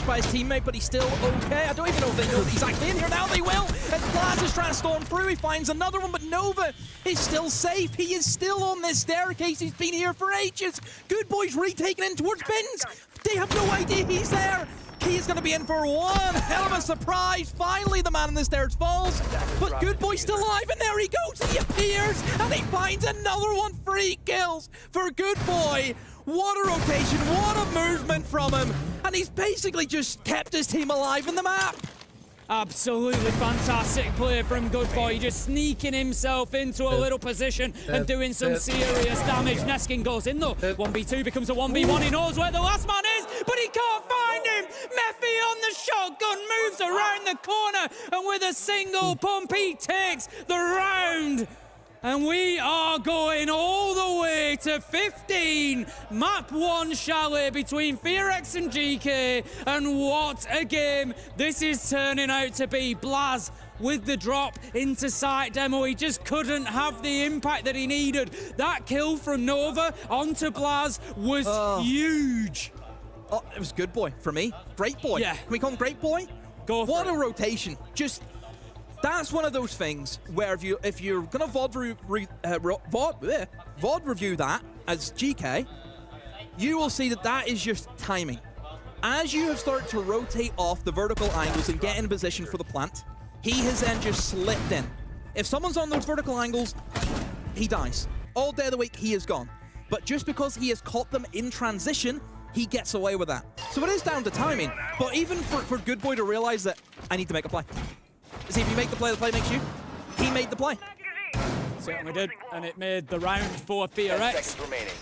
by his teammate, but he's still okay. I don't even know if they know that he's actually in here now. They will. And Blaz is trying to storm through. He finds another one, but Nova is still safe. He is still on this staircase. He's been here for ages. Good Boy's retaking in towards Bins. They have no idea he's there. He is going to be in for one hell of a surprise. Finally, the man in the stairs falls, but Good Boy's still alive, and there he goes. He appears, and he finds another one. 3 kills for Good Boy. What a rotation, what a movement from him. And he's basically just kept his team alive in the map. Absolutely fantastic play from Good Boy, just sneaking himself into a little position and doing some serious damage. Neskin goes in though. 1v2 becomes a 1v1. He knows where the last man is, but he can't find him. Mephi on the shotgun moves around the corner, and with a single pump, he takes the round. And we are going all the way to 15. Map 1 Chalet between fpsgames and GK. And what a game this is turning out to be. Blaz with the drop into site demo. He just couldn't have the impact that he needed. That kill from Nova onto Blaz was huge. Oh, it was Good Boy for me. Great Boy. Yeah. Can we call him Great Boy? Go for What it. a rotation. Just... That's one of those things where if you're gonna VOD review that as GK, you will see that is just timing. As you have started to rotate off the vertical angles and get in position for the plant, he has then just slipped in. If someone's on those vertical angles, he dies. All day of the week, he is gone. But just because he has caught them in transition, he gets away with that. So it is down to timing. But even for Good Boy to realize that I need to make a play. See, if you make the play makes you. He made the play. Certainly did, and it made the round for fpsgames.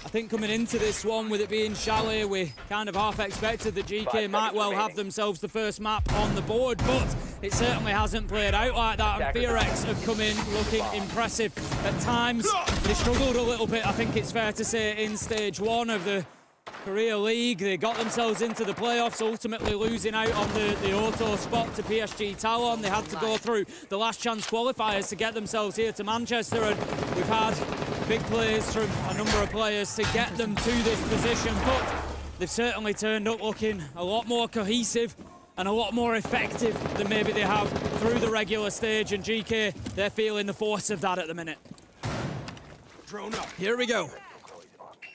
I think coming into this one, with it being Chalet, we kind of half expected that GK might well have themselves the first map on the board, but it certainly hasn't played out like that, and fpsgames have come in looking impressive. At times, they struggled a little bit, I think it's fair to say, in stage 1 of the Korea League. They got themselves into the playoffs, ultimately losing out on the auto spot to PSG Talon. They had to go through the last chance qualifiers to get themselves here to Manchester, and we've had big plays from a number of players to get them to this position, but they've certainly turned up looking a lot more cohesive and a lot more effective than maybe they have through the regular stage, and GK, they're feeling the force of that at the minute. Drone up. Here we go.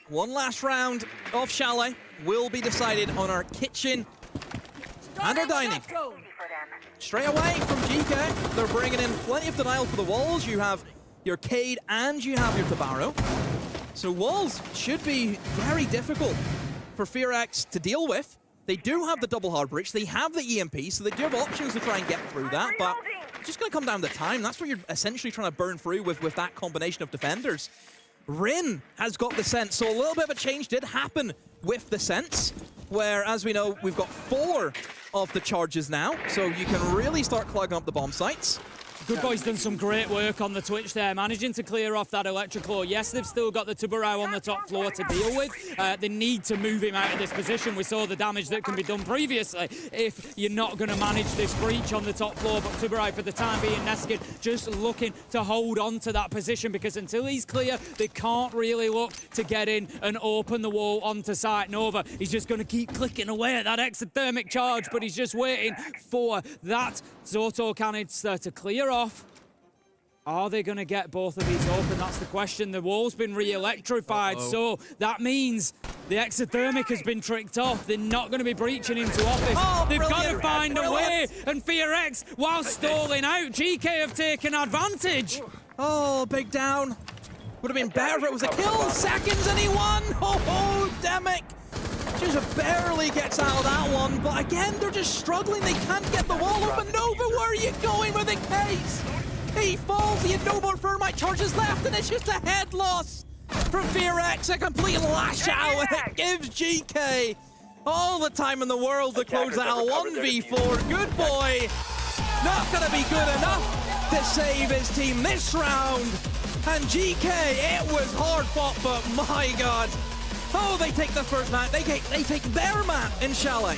One last round of Chalet will be decided on our kitchen and our dining. Straight away from GK, they're bringing in plenty of denial for the walls. You have your Cade and you have your Tabaro. So walls should be very difficult for fpsgames to deal with. They do have the double hard breach, they have the EMP, so they do have options to try and get through that, but it's just going to come down to time. That's what you're essentially trying to burn through with that combination of defenders. Rin has got the sense, so a little bit of a change did happen with the sense, where, as we know, we've got 4 of the charges now, so you can really start clogging up the bomb sites. Good Boy's done some great work on the Twitch there, managing to clear off that electrical. Yes, they've still got the Tubarao on the top floor to deal with. They need to move him out of this position. We saw the damage that can be done previously if you're not going to manage this breach on the top floor. But Tubarao, for the time being, Neskin just looking to hold on to that position, because until he's clear, they can't really look to get in and open the wall onto site. Nova, he's just going to keep clicking away at that exothermic charge, but he's just waiting for that Zoto canister to clear off. Are they going to get both of these open? That's the question. The wall's been re-electrified, so that means the exothermic has been tricked off. They're not going to be breaching into office. They've got to find a way, and fpsgames, while stalling out, GK have taken advantage. Oh, big down. Would have been better if it was a kill. Seconds and he won. Oh, Demic just barely gets out of that one, but again, they're just struggling. They can't get the wall open. Nova, where are you going with the case? He falls, he had no more thermite charges left, and it's just a head loss from fpsgames. A complete lash out. It gives GK all the time in the world to close out a 1v4. Good Boy, not going to be good enough to save his team this round. And GK, it was hard fought, but my God, Oh, they take the first map. They take their map in Chalet.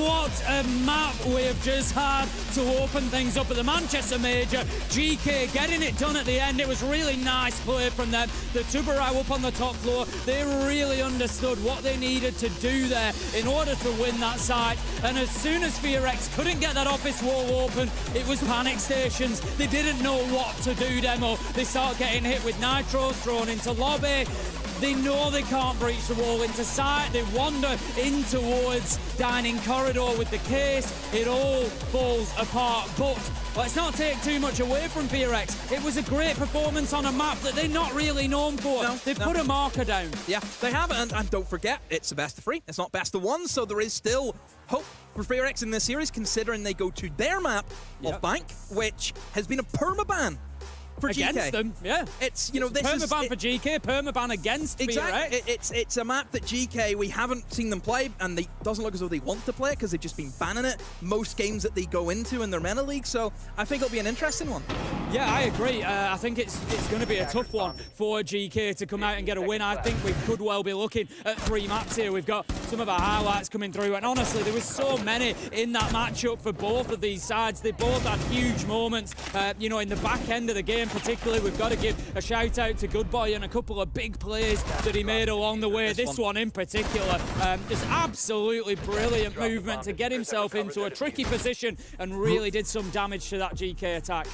What a map we have just had to open things up at the Manchester Major. GK getting it done at the end. It was really nice play from them. The Tubarão up on the top floor, they really understood what they needed to do there in order to win that side. And as soon as fpsgames couldn't get that office wall open, it was panic stations. They didn't know what to do, Demo. They start getting hit with nitros, thrown into lobby. They know they can't breach the wall into sight. They wander in towards dining corridor with the case. It all falls apart. But let's not take too much away from fpsgames. It was a great performance on a map that they're not really known for. They've put a marker down. Yeah, they have. And don't forget, it's a best of 3. It's not best of 1. So there is still hope for fpsgames in this series, considering they go to their map of Bank, which has been a permaban for against GK. them, yeah. It's, you know, this permaban for GK, permaban against exactly. fpsgames. It's a map that GK, we haven't seen them play, and it doesn't look as though they want to play it because they've just been banning it most games that they go into in their MENA league. So I think it'll be an interesting one. Yeah, I agree. I think it's going to be a tough one for GK to come out and get a win. I think we could well be looking at 3 maps here. We've got some of our highlights coming through, and honestly, there was so many in that matchup for both of these sides. They both had huge moments. You know, in the back end of the game particularly, we've got to give a shout out to Goodboy and a couple of big plays that he made along the way. This one in particular, just absolutely brilliant movement to get himself into a tricky position and really did some damage to that GK attack.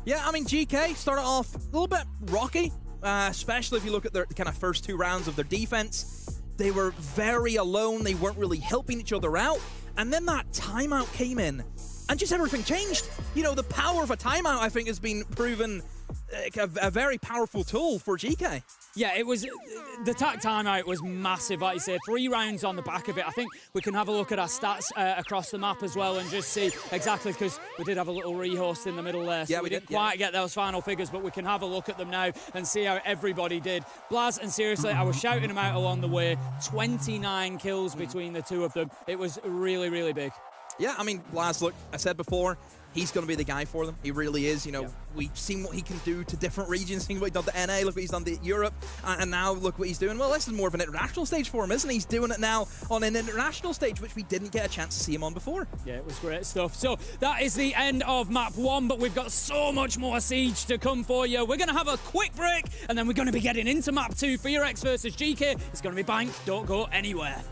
Yeah, I mean, GK started off a little bit rocky, especially if you look at their kind of first 2 rounds of their defense. They were very alone. They weren't really helping each other out. And then that timeout came in and just everything changed. You know, the power of a timeout, I think, has been proven a very powerful tool for GK. Yeah, it was, the TAC timeout was massive, like you say, 3 rounds on the back of it. I think we can have a look at our stats across the map as well and just see exactly, because we did have a little rehost in the middle there. So yeah, we didn't quite get those final figures, but we can have a look at them now and see how everybody did. Blaz, and seriously, I was shouting them out along the way. 29 kills between the 2 of them. It was really, really big. Yeah, I mean, Blaz, look, I said before, he's going to be the guy for them. He really is. You know, yeah. We've seen what he can do to different regions. Seen what he's done to NA, look what he's done to Europe, and now look what he's doing. Well, this is more of an international stage for him, isn't he? He's doing it now on an international stage, which we didn't get a chance to see him on before. Yeah, it was great stuff. So that is the end of map 1, but we've got so much more Siege to come for you. We're going to have a quick break, and then we're going to be getting into map 2, fpsgames versus GK. It's going to be Bank. Don't go anywhere.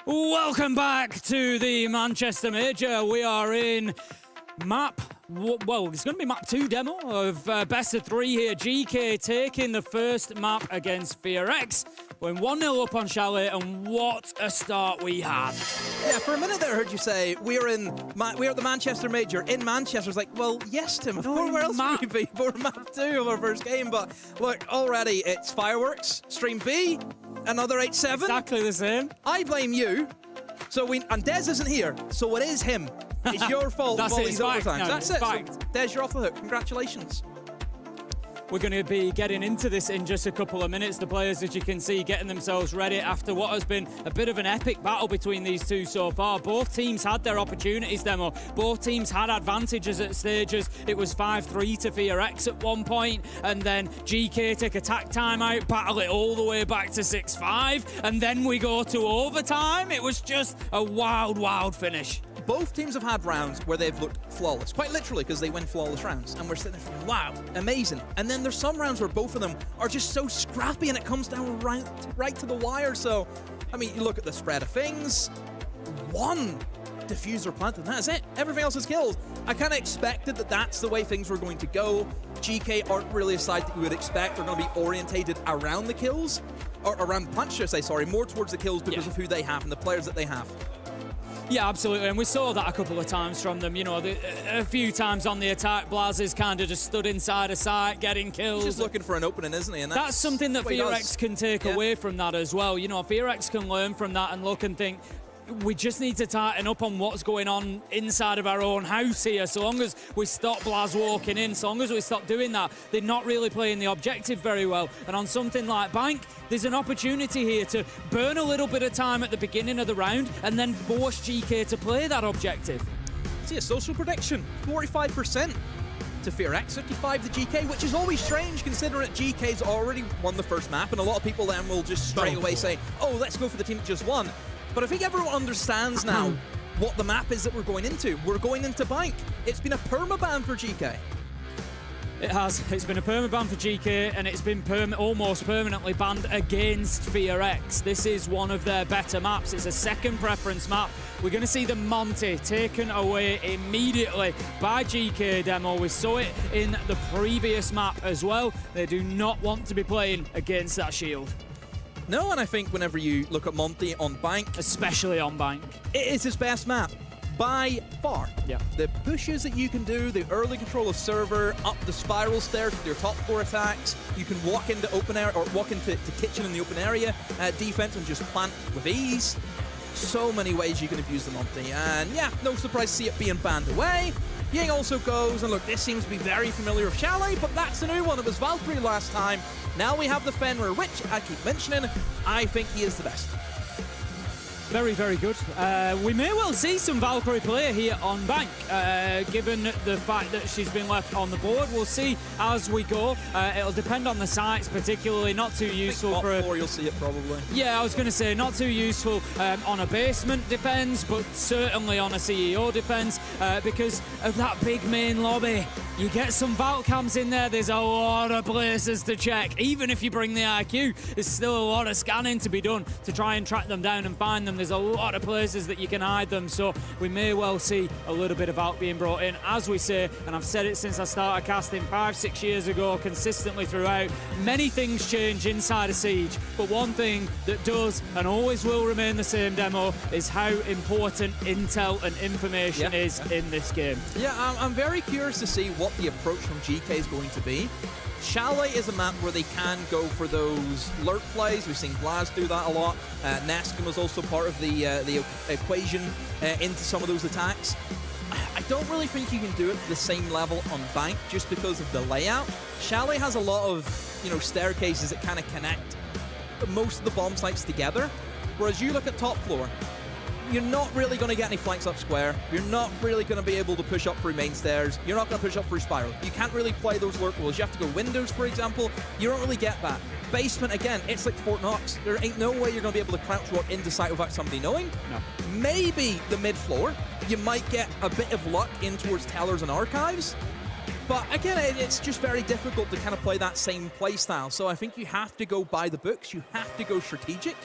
Welcome back to the Manchester Major. We are in map, well, it's going to be map 2 demo of best of 3 here. GK taking the first map against fpsgames. We're 1-0 up on Chalet, and what a start we had. Yeah, for a minute there I heard you say we're at the Manchester Major in Manchester. It's like, well, yes, Tim, of course, where else would we be? We're map 2 of our first game, but look, already it's fireworks, stream B, another 8-7. Exactly the same. I blame you. And Dez isn't here, so it is him. It's your fault. That's it. It's overtimes. No, That's it's it. fact. So, Dez, you're off the hook. Congratulations. We're going to be getting into this in just a couple of minutes. The players, as you can see, getting themselves ready after what has been a bit of an epic battle between these two so far. Both teams had their opportunities, Demo. Both teams had advantages at stages. It was 5-3 to fpsgames at one point, and then GK take attack timeout, battle it all the way back to 6-5, and then we go to overtime. It was just a wild, wild finish. Both teams have had rounds where they've looked flawless, quite literally, because they win flawless rounds. And we're sitting there thinking, wow, amazing. And then there's some rounds where both of them are just so scrappy and it comes down right to the wire. So, I mean, you look at the spread of things, one diffuser planted, that's it. Everything else is killed. I kind of expected that that's the way things were going to go. GK aren't really a side that you would expect. They're going to be orientated around the kills, or around the plants, should I say, sorry, more towards the kills because of who they have and the players that they have. Yeah, absolutely, and we saw that a couple of times from them. You know, a few times on the attack, Blaz is kind of just stood inside a site, getting kills. He's just looking for an opening, isn't he? And that's something that fpsgames can take away from that as well. You know, fpsgames can learn from that and look and think, we just need to tighten up on what's going on inside of our own house here. So long as we stop Blaz walking in, so long as we stop doing that, they're not really playing the objective very well. And on something like Bank, there's an opportunity here to burn a little bit of time at the beginning of the round and then force GK to play that objective. See a social prediction, 45% to fpsgames, 55 to GK, which is always strange considering that GK's already won the first map, and a lot of people then will just straight away say, oh, let's go for the team that just won. But I think everyone understands now what the map is that we're going into. We're going into Bank. It's been a permaban for GK. It has. It's been a permaban for GK, and it's been almost permanently banned against fpsgames. This is one of their better maps. It's a second preference map. We're going to see the Monty taken away immediately by GK Demo. We saw it in the previous map as well. They do not want to be playing against that shield. No, and I think whenever you look at Monty on Bank, especially on Bank, it is his best map by far. Yeah. The pushes that you can do, the early control of server, up the spiral stairs with your top 4 attacks, you can walk into open area or walk into kitchen in the open area, defense and just plant with ease. So many ways you can abuse the Monty, and yeah, no surprise to see it being banned away. Ying also goes, and look, this seems to be very familiar with Chalet, but that's a new one. It was Valkyrie last time. Now we have the Fenrir, which I keep mentioning. I think he is the best. Very, very good. We may well see some Valkyrie player here on Bank, given the fact that she's been left on the board. We'll see as we go. It'll depend on the sites, particularly. Not too useful for a... you'll see it probably. Yeah, I was going to say not too useful on a basement defense, but certainly on a CEO defense because of that big main lobby. You get some Valcams in there, there's a lot of places to check. Even if you bring the IQ, there's still a lot of scanning to be done to try and track them down and find them. There's a lot of places that you can hide them, so we may well see a little bit of Valk being brought in. As we say, and I've said it since I started casting 5-6 years ago, consistently throughout, many things change inside a Siege, but one thing that does and always will remain the same, Demo, is how important intel and information is in this game. Yeah, I'm very curious to see what the approach from GK is going to be. Chalet is a map where they can go for those lurk plays. We've seen Blaz do that a lot. Neskin was also part of the equation into some of those attacks. I don't really think you can do it to the same level on Bank just because of the layout. Chalet has a lot of, staircases that kind of connect most of the bomb sites together, whereas you look at top floor, you're not really going to get any flanks up square. You're not really going to be able to push up through main stairs. You're not going to push up through spiral. You can't really play those lurk walls. You have to go windows, for example. You don't really get that. Basement, again, it's like Fort Knox. There ain't no way you're going to be able to crouch walk into site without somebody knowing. No. Maybe the mid floor. You might get a bit of luck in towards tellers and archives. But again, it's just very difficult to kind of play that same play style. So I think you have to go by the books. You have to go strategic.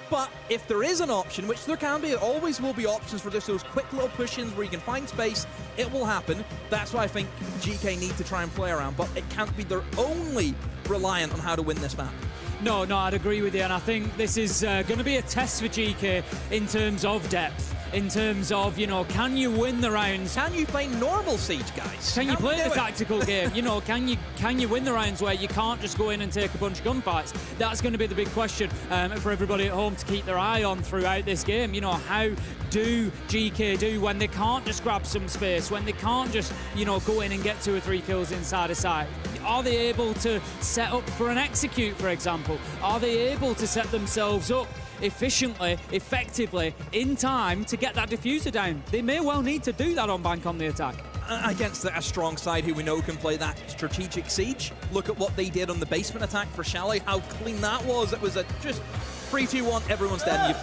But if there is an option, which there can be, there always will be options for just those quick little push-ins where you can find space, it will happen. That's why I think GK need to try and play around, but it can't be they're only reliant on how to win this map. No, I'd agree with you, and I think this is going to be a test for GK in terms of depth, in terms of, you know, can you win the rounds? Can you play normal Siege, guys? Can you play the tactical game? You know, can you win the rounds where you can't just go in and take a bunch of gunfights? That's going to be the big question for everybody at home to keep their eye on throughout this game. You know, how do GK do when they can't just grab some space, when they can't just, you know, go in and get 2 or 3 kills inside a site? Are they able to set up for an execute, for example? Are they able to set themselves up efficiently, effectively, in time to get that diffuser down? They may well need to do that on Bank on the attack. Against a strong side who we know can play that strategic siege. Look at what they did on the basement attack for Chalet, how clean that was. It was a just 3-2-1, everyone's dead.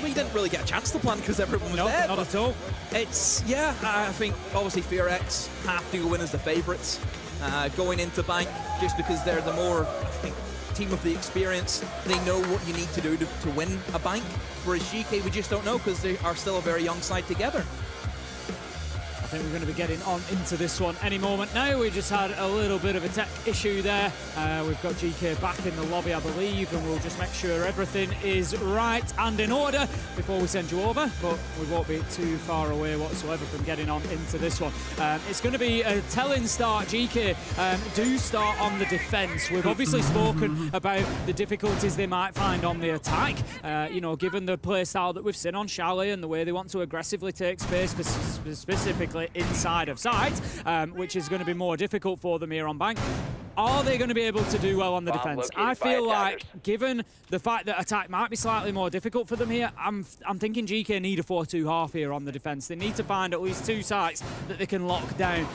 We didn't really get a chance to plan because everyone was dead. Not at all. It's, yeah, I think obviously fpsgames have to go in as the favourites going into Bank just because they're the more, I think, team of the experience. They know what you need to do to win a Bank, whereas GK we just don't know because they are still a very young side together. I think we're going to be getting on into this one any moment now. We just had a little bit of a tech issue there. We've got GK back in the lobby, I believe, and we'll just make sure everything is right and in order before we send you over, but we won't be too far away whatsoever from getting on into this one. It's going to be a telling start. GK do start on the defence. We've obviously spoken about the difficulties they might find on the attack, you know, given the play style that we've seen on Chalet and the way they want to aggressively take space, specifically inside of sight, which is going to be more difficult for them here on Bank. Are they going to be able to do well on the defence? I feel like, given the fact that attack might be slightly more difficult for them here, I'm thinking GK need a 4-2 here on the defence. They need to find at least 2 sites that they can lock down.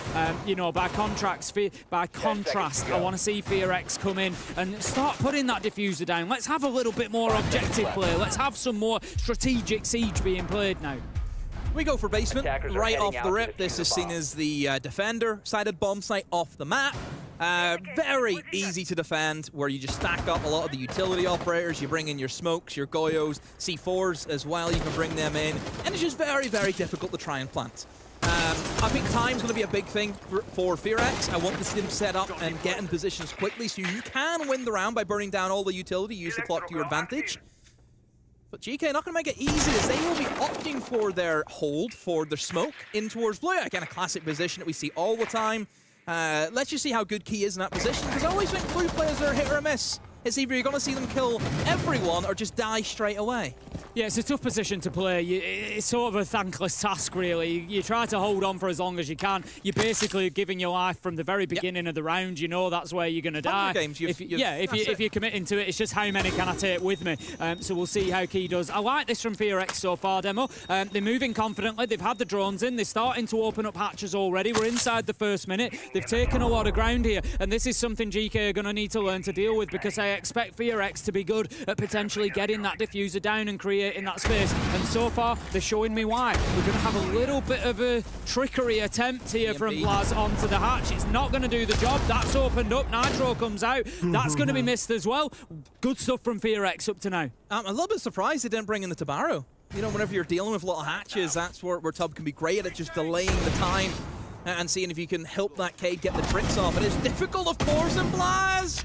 You know, by contrast, I want to see fpsgames come in and start putting that diffuser down. Let's have a little bit more objective play. Let's have some more strategic siege being played now. We go for basement, right off the rip. This is seen as the defender-sided bomb site off the map. Very easy to defend, where you just stack up a lot of the utility operators. You bring in your smokes, your Goyos, C4s as well. You can bring them in, and it's just very, very difficult to try and plant. I think time's going to be a big thing for fpsgames. I want to see them set up and get in positions quickly so you can win the round by burning down all the utility, use the clock to your advantage. But GK not going to make it easy, as they will be opting for their hold, for their smoke in towards blue. Again, a classic position that we see all the time. Let's just see how good Key is in that position, because I always think blue players are hit or miss. It's either you're going to see them kill everyone or just die straight away. Yeah, it's a tough position to play. It's sort of a thankless task, really. You try to hold on for as long as you can. You're basically giving your life from the very beginning of the round. You know that's where you're going to die. Games, if you're committing to it, it's just how many can I take with me. So we'll see how Key does. I like this from fpsgames so far, Demo. They're moving confidently. They've had the drones in. They're starting to open up hatches already. We're inside the first minute. They've taken a lot of ground here, and this is something GK are going to need to learn to deal with, because I expect fpsgames to be good at potentially getting that diffuser down and creating that space. And so far, they're showing me why. We're going to have a little bit of a trickery attempt here from Blaz onto the hatch. It's not going to do the job. That's opened up. Nitro comes out. That's going to be missed as well. Good stuff from fpsgames up to now. I'm a little bit surprised they didn't bring in the Tabaro. You know, whenever you're dealing with little hatches, that's where Tub can be great at just delaying the time and seeing if you can help that Cade get the tricks off. It is difficult, of course, and Blaz!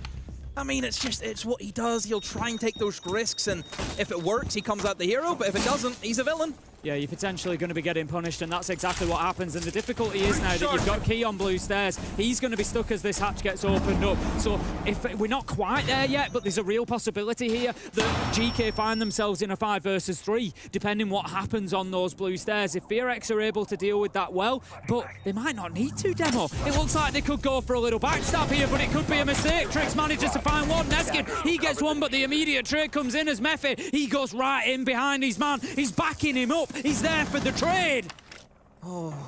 I mean, it's what he does. He'll try and take those risks, and if it works, he comes out the hero, but if it doesn't, he's a villain. Yeah, you're potentially going to be getting punished, and that's exactly what happens. And the difficulty is now that you've got Key on blue stairs. He's going to be stuck as this hatch gets opened up. So if we're not quite there yet, but there's a real possibility here that GK find themselves in a 5 versus 3, depending what happens on those blue stairs. If fpsgames are able to deal with that well, but they might not need to, Demo. It looks like they could go for a little backstab here, but it could be a mistake. Trix manages to find one. Neskin, he gets one, but the immediate trade comes in as Mephi. He goes right in behind his man. He's backing him up. He's there for the trade. Oh,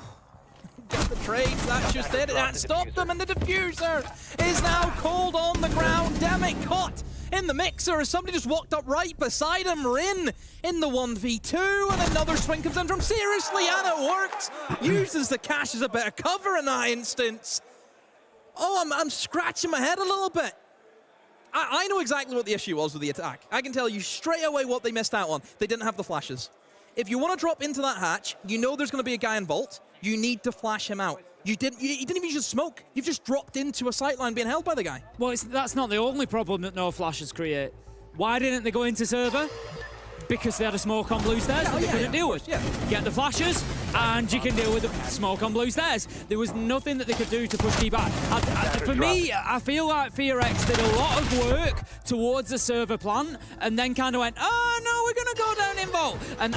get the trade. That's just it. That stopped them, and the diffuser is now cold on the ground. Damn it, caught in the mixer as somebody just walked up right beside him. Rin in the 1v2, and another swing comes in from Seriously, and it works. Uses the cash as a bit of cover in that instance. Oh, I'm scratching my head a little bit. I know exactly what the issue was with the attack. I can tell you straight away what they missed out on. They didn't have the flashes. If you want to drop into that hatch, you know there's going to be a guy in vault. You need to flash him out. You didn't even use smoke. You've just dropped into a sightline being held by the guy. Well, that's not the only problem that no flashes create. Why didn't they go into server? Because they had a smoke on blue stairs that they couldn't deal with. Yeah. Get the flashes, and you can deal with the smoke on blue stairs. There was nothing that they could do to push Key back. For me, I feel like fpsgames did a lot of work towards the server plant, and then kind of went, oh no, we're going to go down in vault. And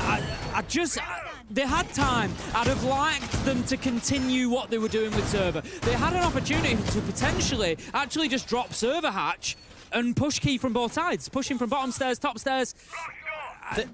they had time. I'd have liked them to continue what they were doing with server. They had an opportunity to potentially actually just drop server hatch and push Key from both sides. Push him from bottom stairs, top stairs.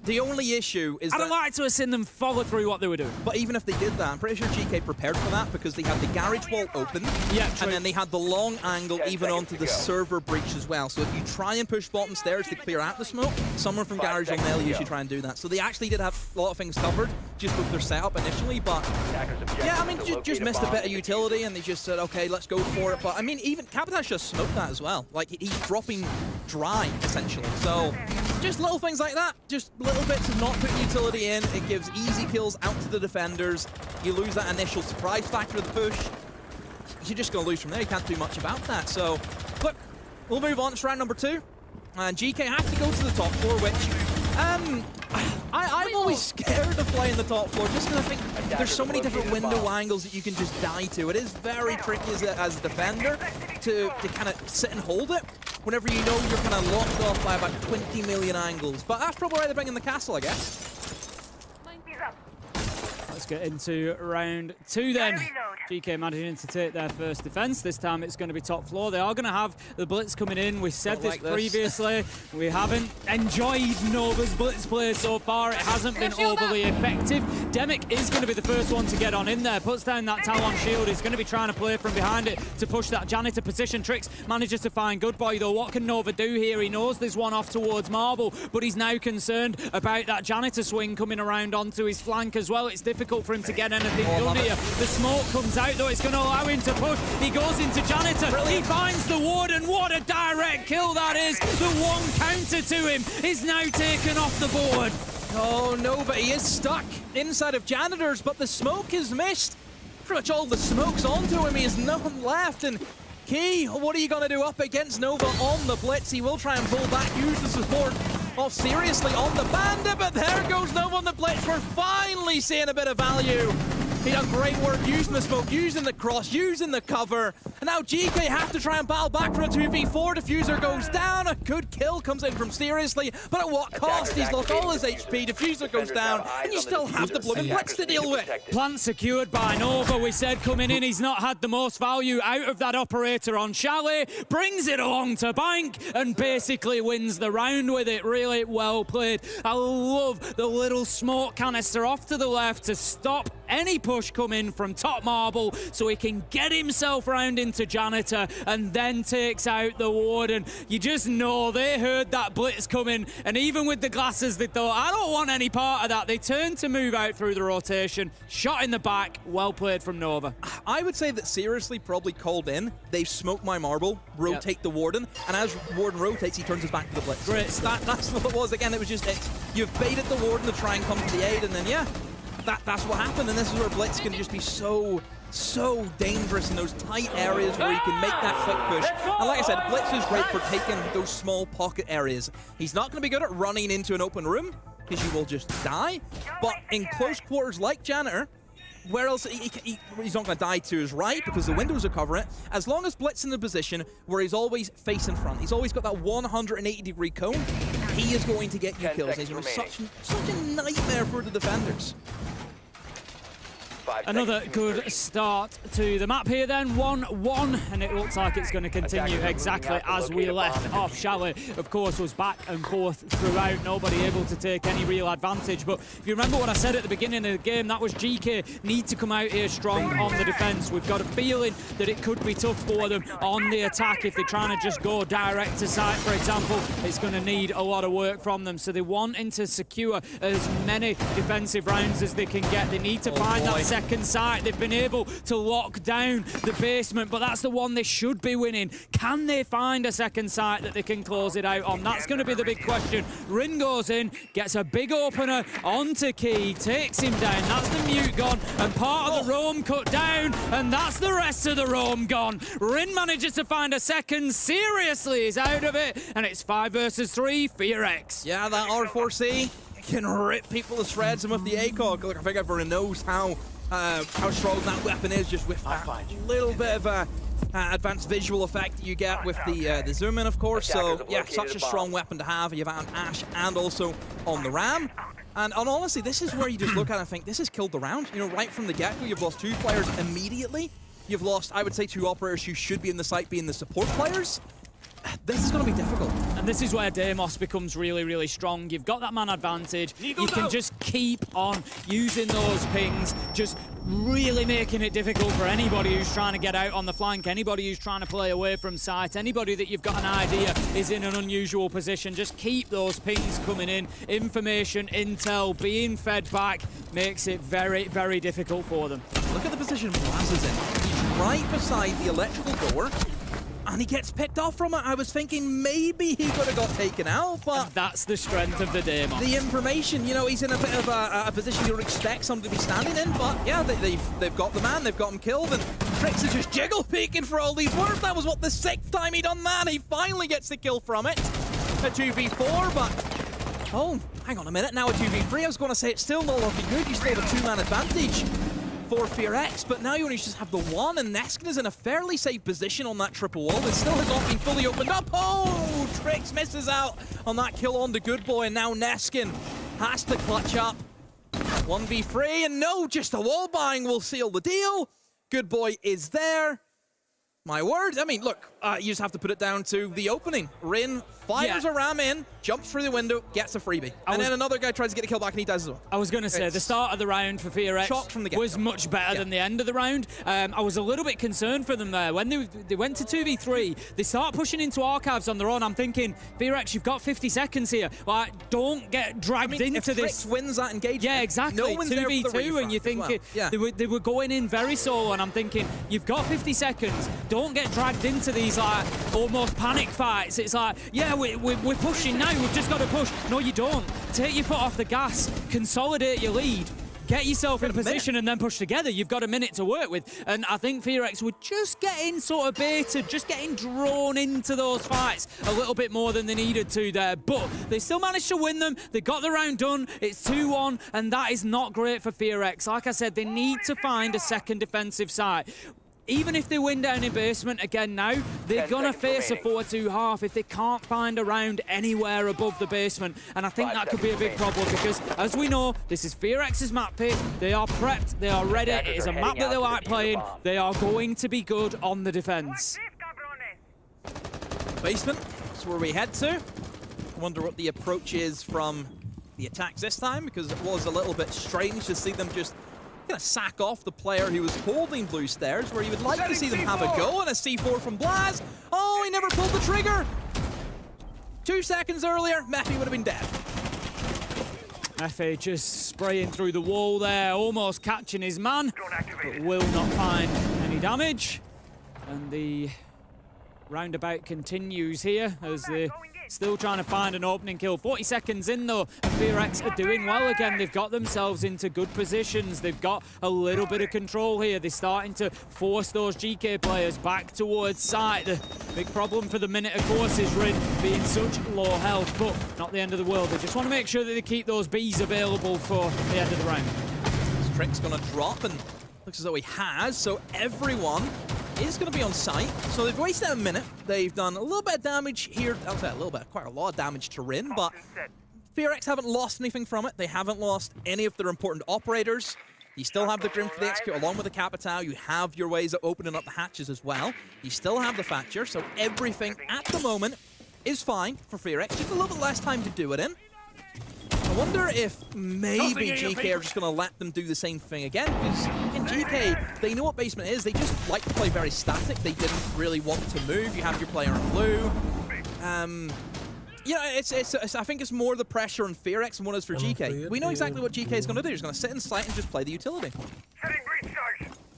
The only issue is I'd like to have seen them follow through what they were doing. But even if they did that, I'm pretty sure GK prepared for that because they had the garage wall open, and then they had the long angle even onto the server breach as well. So if you try and push bottom stairs to clear out the smoke, someone from garage will nail you if you try and do that. So they actually did have a lot of things covered just with their setup initially, but yeah, I mean, just missed a bit of utility, and they just said, okay, let's go for it. But I mean, even Capitash just smoked that as well. Like, he's dropping dry, essentially. So just little things like that, just little bits of not putting utility in. It gives easy kills out to the defenders. You lose that initial surprise factor of the push. You're just going to lose from there. You can't do much about that. So, look, we'll move on. It's round number 2. And GK have to go to the top floor, which I'm always scared of playing the top floor just because I think there's so many different window angles that you can just die to. It is very tricky as a defender to kind of sit and hold it whenever you know you're kind of locked off by about 20 million angles. But that's probably why they're bringing the castle, I guess. Let's get into round 2 then. GK managing to take their first defense. This time it's going to be top floor. They are going to have the blitz coming in. We said this previously. We haven't enjoyed Nova's blitz play so far. It hasn't been overly effective. Demic is going to be the first one to get on in there. Puts down that Talon shield. He's going to be trying to play from behind it to push that janitor position. Tricks manages to find Good Boy though. What can Nova do here? He knows there's one off towards Marble, but he's now concerned about that janitor swing coming around onto his flank as well. It's difficult for him to get anything done here. The smoke comes out though. It's going to allow him to push. He goes into janitor. He finds the warden. What a direct kill that is. The one counter to him is now taken off the board. Oh no, but he is stuck inside of janitors, but the smoke is missed. Pretty much all the smoke's onto him. He has nothing left. And Key, what are you going to do up against Nova on the blitz? He will try and pull back, use the support off seriously on the bandit, but there goes Nova on the blitz. We're finally seeing a bit of value. He done great work using the smoke, using the cross, using the cover. And now GK have to try and battle back for a 2v4. Diffuser goes down. A good kill comes in from Seriously, but at what cost? He's lost all his HP. Diffuser goes down, and you still have the blooming blitz to deal with. Plant secured by Nova. We said coming in, he's not had the most value out of that operator on Chalet. Brings it along to Bank and basically wins the round with it. Really well played. I love the little smoke canister off to the left to stop any push coming from top Marble so he can get himself round into janitor and then takes out the warden. You just know they heard that blitz coming, and even with the glasses they thought, I don't want any part of that. They turned to move out through the rotation. Shot in the back. Well played from Nova. I would say that Seriously probably called in. They've smoked my Marble, rotate the warden, and as warden rotates, he turns his back to the blitz. Great. That's what it was. Again, it was just you've baited the warden to try and come to the aid, and then that's what happened. And this is where blitz can just be so dangerous in those tight areas where you can make that quick push. And like I said, blitz is great for taking those small pocket areas. He's not going to be good at running into an open room because you will just die. But in close quarters like janitor, where else he's not going to die to his right because the windows are covering it. As long as blitz in the position where he's always facing front, he's always got that 180-degree cone, he is going to get you kills. He's going to be such a nightmare for the defenders. Another good start to the map here then, 1-1, and it looks like it's going to continue exactly as we left off. Chalet, of course, was back and forth throughout, nobody able to take any real advantage. But if you remember what I said at the beginning of the game, that was GK need to come out here strong on the defense. We've got a feeling that it could be tough for them on the attack. If they're trying to just go direct to site, for example, it's going to need a lot of work from them. So they're wanting to secure as many defensive rounds as they can get. They need to find that second second site. They've been able to lock down the basement, but that's the one they should be winning. Can they find a second site that they can close it out on? That's going to be the big question. Rin goes in, gets a big opener onto Key, takes him down. That's the mute gone, and part of the roam cut down, and that's the rest of the roam gone. Rin manages to find a second, seriously is out of it, and it's 5 versus 3, fpsgames. Yeah, that R4C can rip people to shreds, and with the ACOG, look, I think everyone knows how strong that weapon is, just with that little bit of a advanced visual effect that you get with the zoom in, of course. So yeah, such a strong weapon to have. You have it on Ash and also on the Ram. And honestly, this is where you just look at it and think, this has killed the round. You know, right from the get-go, you've lost 2 players immediately. You've lost, I would say, 2 operators who should be in the site being the support players. This is going to be difficult. And this is where Deimos becomes really, really strong. You've got that man advantage. You can just keep on using those pings, just really making it difficult for anybody who's trying to get out on the flank, anybody who's trying to play away from sight, anybody that you've got an idea is in an unusual position. Just keep those pings coming in. Information, intel being fed back makes it very, very difficult for them. Look at the position Blaz is in. He's right beside the electrical door, and he gets picked off from it. I was thinking maybe he could have got taken out, but... And that's the strength of the Deimos. The information, you know, he's in a bit of a position you would expect somebody to be standing in, but yeah, they've got the man, they've got him killed, and Trix is just jiggle peeking for all these words. That was what, the 6th time he'd done that. He finally gets the kill from it. A 2v4, but... Oh, hang on a minute, now a 2v3. I was going to say it's still not looking good. You still have a 2-man advantage for fpsgames, but now you only just have the 1, and Neskin is in a fairly safe position on that triple wall. It still has not been fully opened up. Oh, Trix misses out on that kill on the good boy, and now Neskin has to clutch up. 1v3, and no, just a wall buying will seal the deal. Good boy is there. My word. I mean, look, you just have to put it down to the opening. Rin fires a ram in, jumps through the window, gets a freebie. And then another guy tries to get a kill back, and he does as well. I was going to say, the start of the round for fpsgames was much better than the end of the round. I was a little bit concerned for them there. When they went to 2v3, they start pushing into archives on their own. I'm thinking, fpsgames, you've got 50 seconds here. Like, don't get dragged into this. If wins that engagement, yeah, exactly. No one's 2v2, and you're thinking, they were going in very solo, and I'm thinking, you've got 50 seconds. Don't get dragged into these like almost panic fights. It's like, yeah, we're pushing now. We've just got to push. No, you don't. Take your foot off the gas. Consolidate your lead. Get yourself in a position and then push together. You've got a minute to work with. And I think fpsgames were just getting sort of baited, just getting drawn into those fights a little bit more than they needed to there. But they still managed to win them. They got the round done. It's 2-1, and that is not great for fpsgames. Like I said, they need to find a second defensive side. Even if they win down in basement again now, they're going to face a 4-2 half if they can't find a round anywhere above the basement. And I think that could be a big problem because, as we know, this is fpsgames' map pick. They are prepped. They are ready. It is a map that they like playing. They are going to be good on the defense. Basement, that's where we head to. I wonder what the approach is from the attacks this time, because it was a little bit strange to see them just gonna sack off the player who was holding blue stairs, where you would like to see them have a go, and a C4 from Blaz. Oh, he never pulled the trigger. 2 seconds earlier, Meffy would have been dead. Meffy just spraying through the wall there, almost catching his man, but will not find any damage. And the roundabout continues here as they still trying to find an opening kill. 40 seconds in though, and fpsgames are doing well again. They've got themselves into good positions. They've got a little bit of control here. They're starting to force those GK players back towards site. The big problem for the minute, of course, is Rin being such low health, but not the end of the world. They just want to make sure that they keep those Bs available for the end of the round. Trick's gonna drop, and looks as though he has, so everyone is going to be on site. So they've wasted a minute. They've done a little bit of damage here. I'll say a little bit, quite a lot of damage to Rin, but fpsgames haven't lost anything from it. They haven't lost any of their important operators. You still have the Grim for the execute along with the Capital. You have your ways of opening up the hatches as well. You still have the Thatcher, so everything at the moment is fine for fpsgames. Just a little bit less time to do it in. I wonder if maybe GK are just going to let them do the same thing again, because in GK, they know what basement is. They just like to play very static. They didn't really want to move. You have your player in blue. You know, I think it's more the pressure on fpsgames than what it is for GK. We know exactly what GK is going to do. He's going to sit in sight and just play the utility.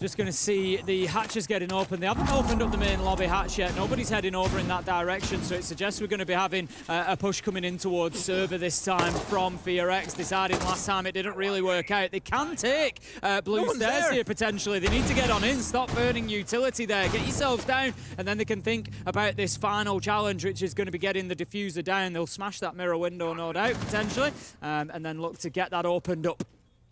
Just going to see the hatches getting open. They haven't opened up the main lobby hatch yet. Nobody's heading over in that direction, so it suggests we're going to be having a push coming in towards server this time from fpsgames. Decided last time it didn't really work out. They can take blue stairs here potentially. They need to get on in, stop burning utility there, get yourselves down, and then they can think about this final challenge, which is going to be getting the diffuser down. They'll smash that mirror window, no doubt, potentially, and then look to get that opened up.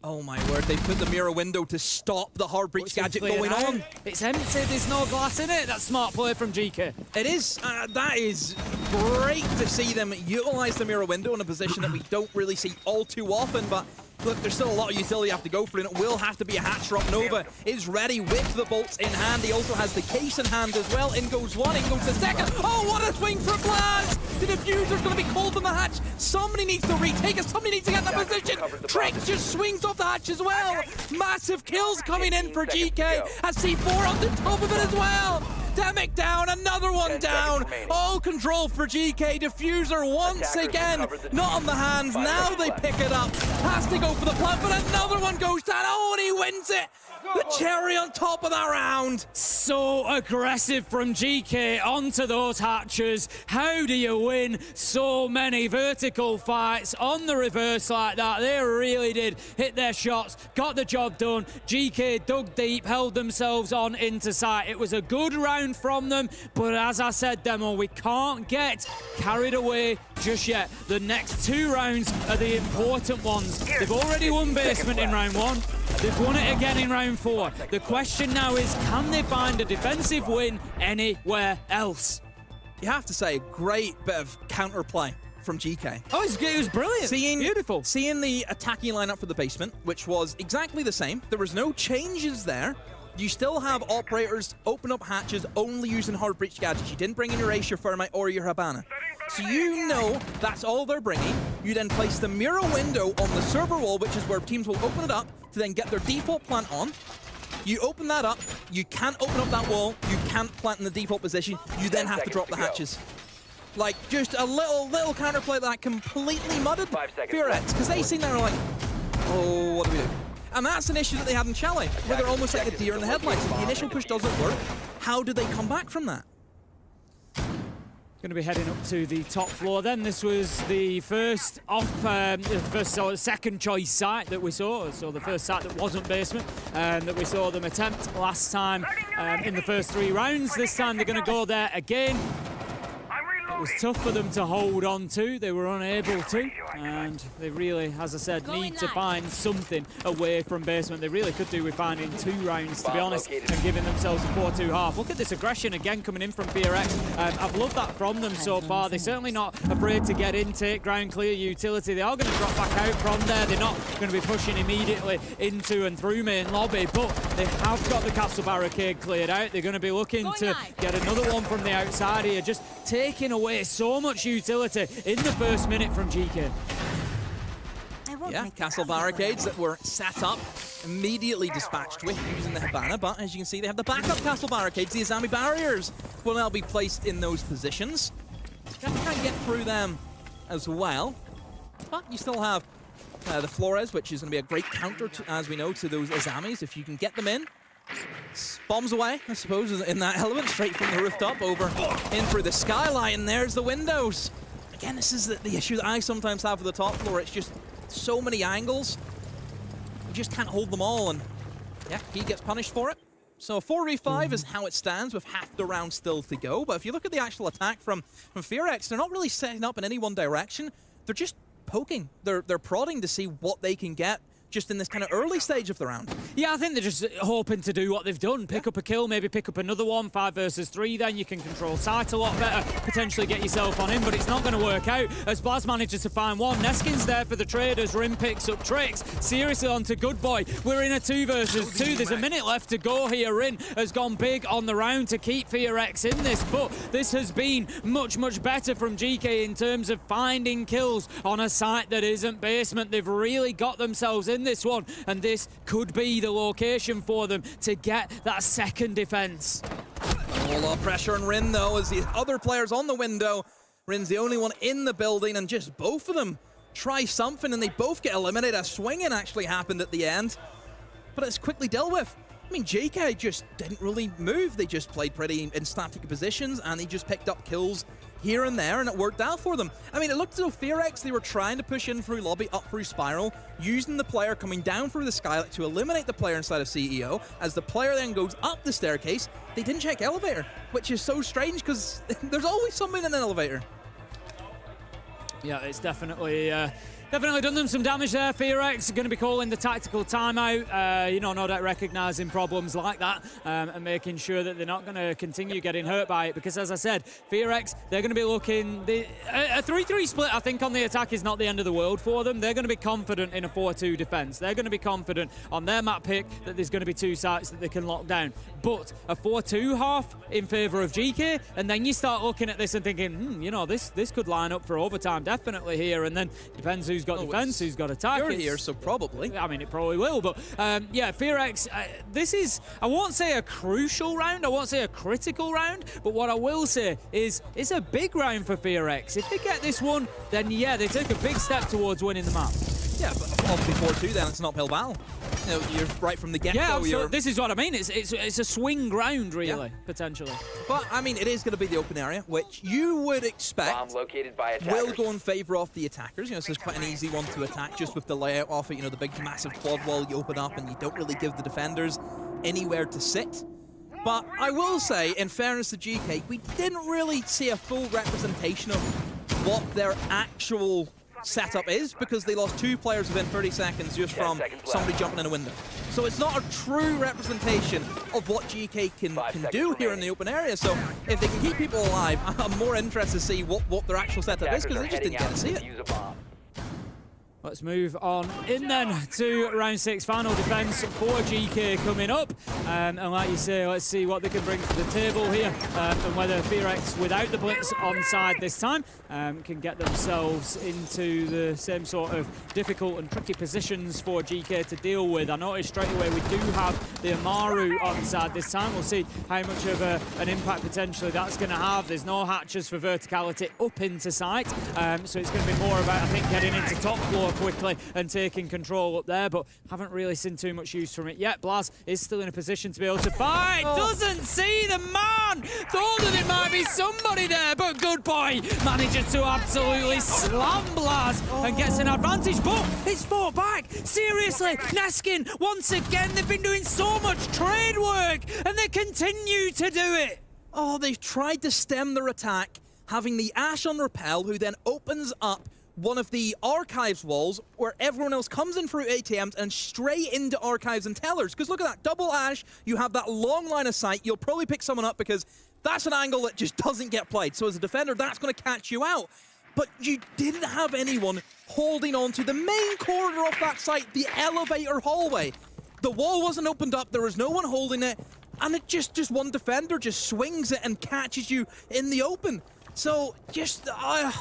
Oh my word, they put the mirror window to stop the hard breach gadget going on. It's empty, there's no glass in it. That's smart play from GK. It is. That is great to see them utilize the mirror window in a position that we don't really see all too often, but look, there's still a lot of utility you have to go for, and it will have to be a hatch drop. Nova is ready with the bolts in hand. He also has the case in hand as well. In goes one, in goes the second. Oh, what a swing for Blast! The diffuser's going to be called from the hatch. Somebody needs to retake it. Somebody needs to get in that position. Trick just swings off the hatch as well. Massive kills coming in for GK. Has C4 on the top of it as well. Demic down, another one down. All control for GK. Diffuser once again, not on the hands. Now they pick it up. Has to go for the plant, but another one goes down. Oh, and he wins it. The cherry on top of that round. So aggressive from GK onto those hatches. How do you win so many vertical fights on the reverse like that? They really did hit their shots, got the job done. GK dug deep, held themselves on into sight. It was a good round from them, but as I said, Demo, we can't get carried away just yet. The next two rounds are the important ones. They've already won basement in round one. They've won it again in round 4. The question now is, can they find a defensive win anywhere else? You have to say, a great bit of counterplay from GK. Oh, it was brilliant. Beautiful. Seeing the attacking lineup for the basement, which was exactly the same. There was no changes there. You still have operators open up hatches only using hard breach gadgets. You didn't bring in your Ace, your Thermite, or your Habana. So you know that's all they're bringing. You then place the mirror window on the server wall, which is where teams will open it up to then get their default plant on. You open that up, you can't open up that wall, you can't plant in the default position, you then have to drop the hatches. Like, just a little counterplay that completely mudded fpsgames, because they seen there like, oh, what do we do? And that's an issue that they had in Chalet, where they're almost like a deer in the headlights. If the initial push doesn't work, how do they come back from that? Going to be heading up to the top floor then. This was the first second choice site that we saw. So the first site that wasn't basement that we saw them attempt last time in the first 3 rounds. This time they're going to go there again. It was tough for them to hold on to. They were unable to, and they really, as I said, need to find something away from basement. They really could do with finding 2 rounds, to be honest, and giving themselves a 4-2 half. Look at this aggression again coming in from fpsgames. I've loved that from them so far. They're certainly not afraid to get in, take ground clear utility. They are going to drop back out from there. They're not going to be pushing immediately into and through main lobby, but they have got the castle barricade cleared out. They're going to be looking to get another one from the outside here, just taking away so much utility in the first minute from GK. Yeah, castle barricades that were set up, immediately dispatched with using the Habana, but as you can see, they have the backup castle barricades. The Azami barriers will now be placed in those positions. Can't get through them as well, but you still have the Flores, which is going to be a great counter, as we know, to those Azamis. If you can get them in, bombs away, I suppose, in that element, straight from the rooftop over in through the skylight, and there's the windows. Again, this is the issue that I sometimes have with the top floor. It's just so many angles. You just can't hold them all, and yeah, he gets punished for it. So 4v5 is how it stands with half the round still to go. But if you look at the actual attack from fpsgames, they're not really setting up in any one direction. They're just poking. They're prodding to see what they can get just in this kind of early stage of the round. Yeah, I think they're just hoping to do what they've done. Pick up a kill, maybe pick up another one, 5 versus 3, then you can control sight a lot better, potentially get yourself on in, but it's not going to work out as Blaz manages to find one. Neskin's there for the traders, Rim picks up Tricks, seriously on to Good Boy. We're in a 2 versus 2, there's a minute left to go here. Rin has gone big on the round to keep fpsgames in this, but this has been much, much better from GK in terms of finding kills on a site that isn't basement. They've really got themselves in this one, and this could be the location for them to get that second defense. A whole lot of pressure on Rin, though, as the other players on the window. Rin's the only one in the building, and just both of them try something, and they both get eliminated. A swing-in actually happened at the end, but it's quickly dealt with I mean, JK just didn't really move. They just played pretty in static positions, and he just picked up kills here and there, and it worked out for them. I mean, it looked as though fpsgames, they were trying to push in through lobby, up through spiral, using the player coming down through the skylight to eliminate the player inside of CEO. As the player then goes up the staircase, they didn't check elevator, which is so strange because there's always something in an elevator. Yeah, it's definitely done them some damage there. fpsgames going to be calling the tactical timeout, you know, no doubt recognising problems like that and making sure that they're not going to continue getting hurt by it, because as I said, fpsgames, they're going to be looking, a 3-3 split I think on the attack is not the end of the world for them. They're going to be confident in a 4-2 defence. They're going to be confident on their map pick that there's going to be 2 sites that they can lock down. But a 4-2 half in favour of GK, and then you start looking at this and thinking, you know, this could line up for overtime definitely here, and then depends who's got defense, who's got attack. You're here, so probably. I mean, it probably will, but yeah, fpsgames, this is, I won't say a crucial round, I won't say a critical round, but what I will say is it's a big round for fpsgames. If they get this one, then yeah, they take a big step towards winning the map. Yeah, but obviously 4-2 then, it's an uphill battle. You know, you're right from the get-go. Yeah, this is what I mean. It's a swing ground, really, yeah, potentially. But, I mean, it is going to be the open area, which you would expect located by will go in favour of the attackers. You know, so it's quite an easy one to attack just with the layout off it. You know, the big, massive quad wall you open up and you don't really give the defenders anywhere to sit. But I will say, in fairness to GK, we didn't really see a full representation of what their actual setup is, because they lost 2 players within 30 seconds just from somebody jumping in a window. So it's not a true representation of what GK can do here in the open area. So if they can keep people alive, I'm more interested to see what their actual setup is, because they just didn't get to see it. Let's move on in then to round 6, final defense for GK coming up. And like you say, let's see what they can bring to the table here, and whether fpsgames, without the blitz on side this time, can get themselves into the same sort of difficult and tricky positions for GK to deal with. I noticed straight away we do have the Amaru on side this time. We'll see how much of an impact potentially that's going to have. There's no hatches for verticality up into sight, so it's going to be more about, I think, getting into top floor quickly and taking control up there, but haven't really seen too much use from it yet. Blaz is still in a position to be able to fight. Doesn't see the man. Thought that it might be somebody there, but good boy manages to absolutely slam Blaz and gets an advantage, but it's fought back. Seriously, Neskin, once again, they've been doing so much trade work and they continue to do it. Oh, they've tried to stem their attack, having the Ash on Repel, who then opens up one of the archives walls where everyone else comes in through ATMs and straight into archives and tellers. Because look at that, double Ash, you have that long line of sight, you'll probably pick someone up because that's an angle that just doesn't get played. So as a defender, that's going to catch you out. But you didn't have anyone holding on to the main corridor of that site, the elevator hallway. The wall wasn't opened up, there was no one holding it, and it just one defender just swings it and catches you in the open. So, just,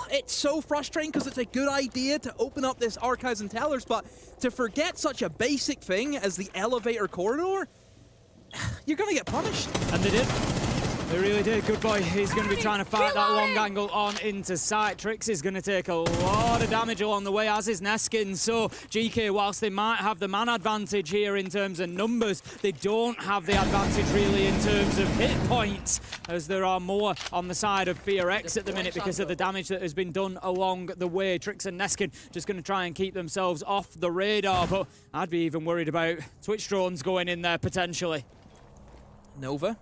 it's so frustrating because it's a good idea to open up this archives and tellers, but to forget such a basic thing as the elevator corridor, you're going to get punished. And they did. They really did. Good boy. He's going to be trying to fight that long angle on into sight. Trix is going to take a lot of damage along the way, as is Neskin. So GK, whilst they might have the man advantage here in terms of numbers, they don't have the advantage really in terms of hit points, as there are more on the side of fpsgames at the minute because of the damage that has been done along the way. Trix and Neskin just going to try and keep themselves off the radar, but I'd be even worried about Twitch drones going in there potentially. Nova.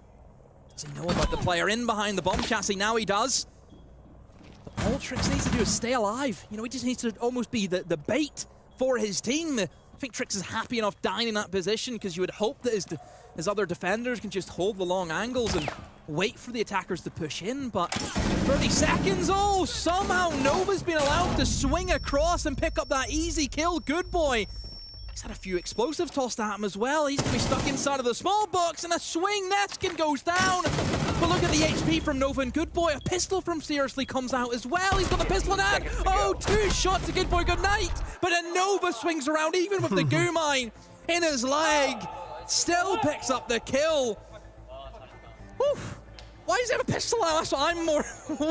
Does he know about the player in behind the bomb chassis? Now he does. But all Trix needs to do is stay alive. You know, he just needs to almost be the bait for his team. I think Trix is happy enough dying in that position because you would hope that his other defenders can just hold the long angles and wait for the attackers to push in. But 30 seconds, oh, somehow Nova's been allowed to swing across and pick up that easy kill. Good boy. He's had a few explosives tossed at him as well. He's going to be stuck inside of the small box, and a swing. Neskin goes down. But look at the HP from Nova, and Good Boy, a pistol from Seriously comes out as well. He's got the pistol in hand. Oh, 2 shots to Good Boy, good night. But then Nova swings around, even with the goo mine in his leg. Still picks up the kill. Whew. Why does he have a pistol out? That's what I'm more...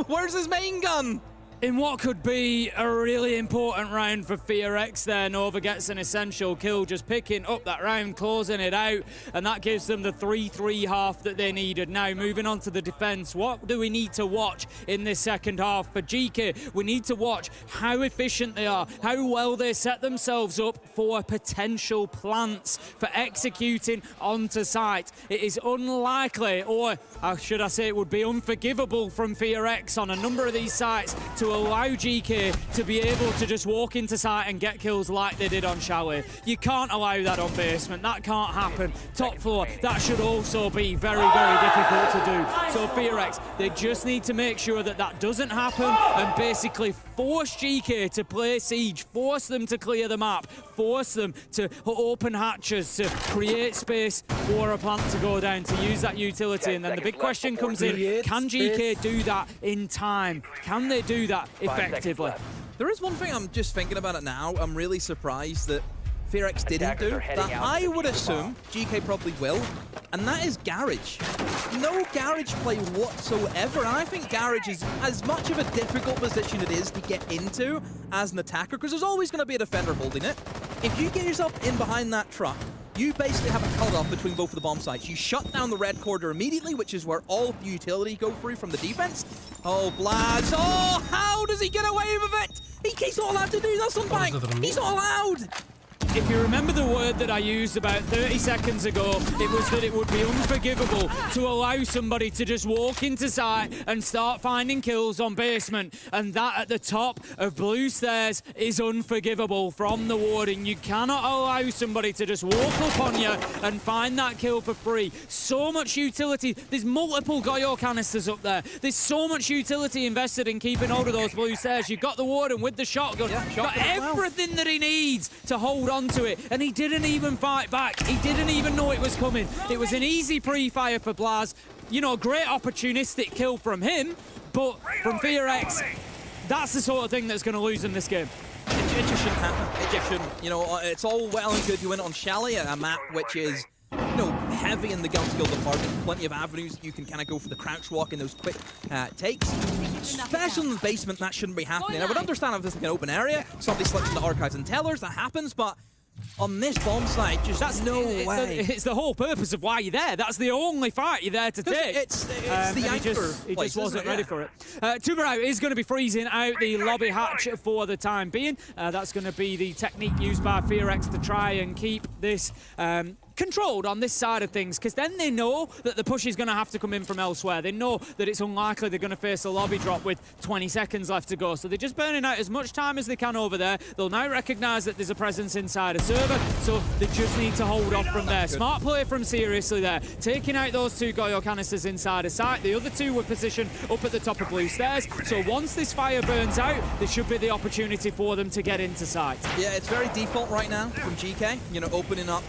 Where's his main gun? In what could be a really important round for fpsgames there, Nova gets an essential kill, just picking up that round, closing it out, and that gives them the 3-3 half that they needed. Now, moving on to the defense, what do we need to watch in this second half for GK? We need to watch how efficient they are, how well they set themselves up for potential plants, for executing onto site. It is unlikely, or should I say it would be unforgivable from fpsgames on a number of these sites to allow GK to be able to just walk into site and get kills like they did on Chalet. You can't allow that on basement. That can't happen. Top floor, that should also be very, very difficult to do. So fpsgames, they just need to make sure that that doesn't happen and basically force GK to play Siege, force them to clear the map, force them to open hatches, to create space for a plant to go down, to use that utility. And then the big question comes in, can GK do that in time? Can they do that effectively? There is one thing I'm just thinking about it now. I'm really surprised that fpsgames didn't do, that I would assume GK probably will, and that is Garage. No Garage play whatsoever, and I think Garage is as much of a difficult position it is to get into as an attacker, because there's always going to be a defender holding it. If you get yourself in behind that truck, you basically have a cutoff between both of the bomb sites. You shut down the red corridor immediately, which is where all of the utility go through from the defense. Oh, Blaz. Oh, how does he get away with it? He's not allowed to do that, Sunbank. He's not allowed. If you remember the word that I used about 30 seconds ago, it was that it would be unforgivable to allow somebody to just walk into site and start finding kills on basement. And that at the top of blue stairs is unforgivable from the warden. You cannot allow somebody to just walk up on you and find that kill for free. So much utility. There's multiple Goyo canisters up there. There's so much utility invested in keeping hold of those blue stairs. You've got the warden with the shotgun. Yeah, got everything that he needs to hold on to it, and he didn't even fight back. He didn't even know it was coming. It was an easy pre-fire for Blaz. You know, great opportunistic kill from him, but from fpsgames, that's the sort of thing that's going to lose in this game. It just shouldn't happen. It just shouldn't. You know, it's all well and good you win it on Chalet, a map which is, you know, heavy in the gun skill department. Plenty of avenues you can kind of go for the crouch walk and those quick takes. Especially in the basement, that shouldn't be happening. I would understand if this is like an open area, somebody slips into archives and tellers, that happens, but on this bomb site, just that's no way. It's the whole purpose of why you're there. That's the only fight you're there to take. It's the anchor. He just wasn't ready for it. Tuberau is going to be freezing out the lobby hatch for the time being. That's going to be the technique used by fpsgames to try and keep this controlled on this side of things, because then they know that the push is going to have to come in from elsewhere. They know that it's unlikely they're going to face a lobby drop with 20 seconds left to go, so they're just burning out as much time as they can over there. They'll now recognise that there's a presence inside a server, so they just need to hold off from there. Smart play from Seriously there, taking out those two Goyo canisters inside a site. The other two were positioned up at the top of blue stairs, so once this fire burns out, there should be the opportunity for them to get into site. Yeah, it's very default right now from GK, you know, opening up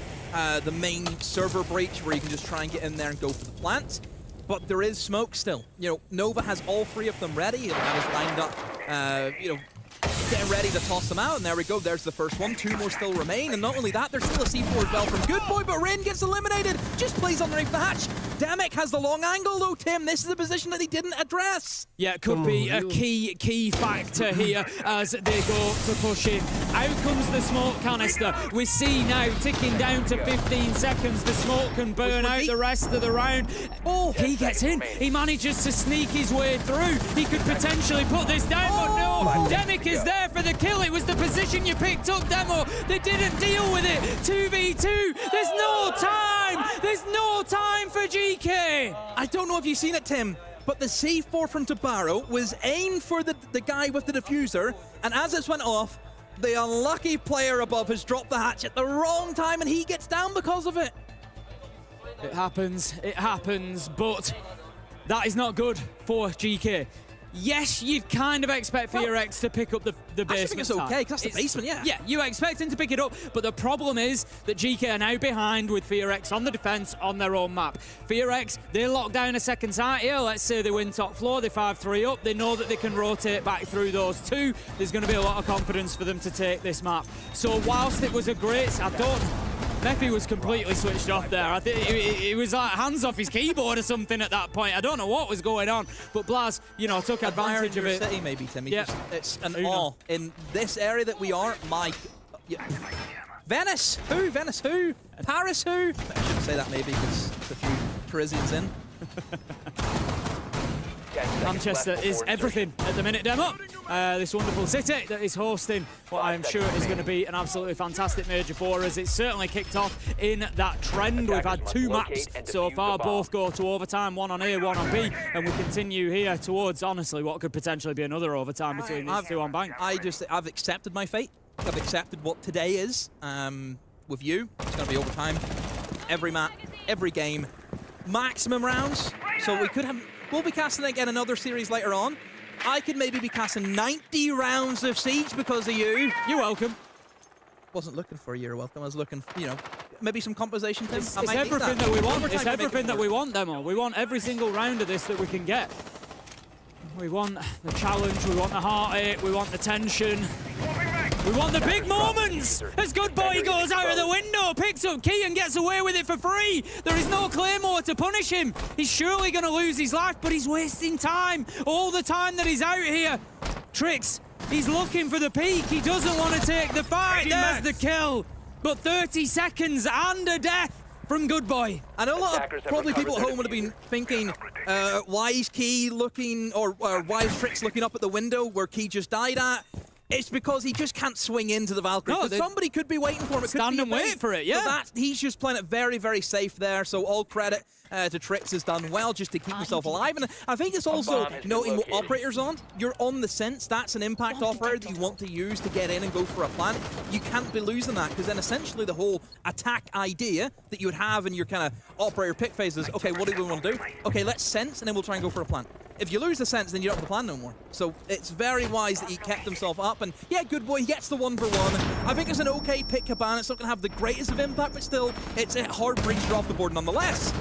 the main server breach where you can just try and get in there and go for the plant. But there is smoke still. You know, Nova has all three of them ready. He'll have his lined up, you know, getting ready to toss them out. And there we go. There's the first one. Two more still remain. And not only that, there's still a C4 as well from Good Boy, but Rain gets eliminated. Just plays underneath the hatch. Damek has the long angle though, Tim. This is the position that he didn't address. Yeah, it could be a key factor here as they go to push in. Out comes the smoke canister. We see now ticking down to 15 seconds. The smoke can burn out the rest of the round. Oh, he gets in. He manages to sneak his way through. He could potentially put this down, but no. Damek is there for the kill. It was the position you picked up, Demo. They didn't deal with it. 2v2. There's no time. There's no time for GK. I don't know if you've seen it, Tim, but the C4 from Tabaro was aimed for the guy with the diffuser, and as it went off, the unlucky player above has dropped the hatch at the wrong time, and he gets down because of it. It happens, but that is not good for GK. Yes, you'd kind of expect fpsgames to pick up the basement. I think it's okay, because that's the basement, yeah. Yeah, you expect him to pick it up, but the problem is that GK are now behind with fpsgames on the defense on their own map. fpsgames, they lock down a second site here. Let's say they win top floor, they 5-3 up. They know that they can rotate back through those two. There's going to be a lot of confidence for them to take this map. So whilst it was a great, Mephi was completely switched off there. I think he was like hands off his keyboard or something at that point. I don't know what was going on, but Blaz, you know, took advantage of it. City, maybe, Timmy. Yeah. It's an awe in this area that we are. Yeah. Venice, who? Venice, who? Paris, who? I shouldn't say that maybe because there's a few Parisians in. Manchester is everything at the minute, Demo. This wonderful city that is hosting what I'm sure is going to be an absolutely fantastic major for us. It's certainly kicked off in that trend. We've had 2 maps so far, both go to overtime, one on A, one on B, and we continue here towards, honestly, what could potentially be another overtime between these two on bank. I've accepted my fate. I've accepted what today is. With you, it's going to be overtime. Every map, every game, maximum rounds. So we'll be casting again another series later on. I could maybe be casting 90 rounds of Siege because of you. You're welcome. Wasn't looking for you're welcome. I was looking for, you know, maybe some compensation. It's everything that we want. It's everything that we want, Demo. We want every single round of this that we can get. We want the challenge, we want the heartache, we want the tension. We want the big moments as Good Boy goes out of the window, picks up key and gets away with it for free. There is no Claymore to punish him. He's surely going to lose his life, but he's wasting time. All the time that he's out here. Tricks, he's looking for the peak. He doesn't want to take the fight. There's the kill. But 30 seconds and a death from Good Boy. I know a lot of probably people at home would have been thinking, why is Key looking, or why is Tricks looking up at the window where Key just died at? It's because he just can't swing into the Valkyrie. No, somebody could be waiting for him. Stand and wait for it, yeah. So he's just playing it very, very safe there. So all credit to Tricks has done well just to keep himself alive. And I think it's also noting what operator's on. You're on the sense. That's an impact operator that you want to use to get in and go for a plant. You can't be losing that because then essentially the whole attack idea that you would have in your kind of operator pick phase is, okay, what do we want to do? Okay, let's sense and then we'll try and go for a plant. If you lose the sense, then you don't have the plan no more. So it's very wise that he kept himself up. And yeah, Good Boy, he gets the 1-for-1. I think it's an okay pick, Cabana. It's not going to have the greatest of impact, but still, it's a hard breacher off the board nonetheless.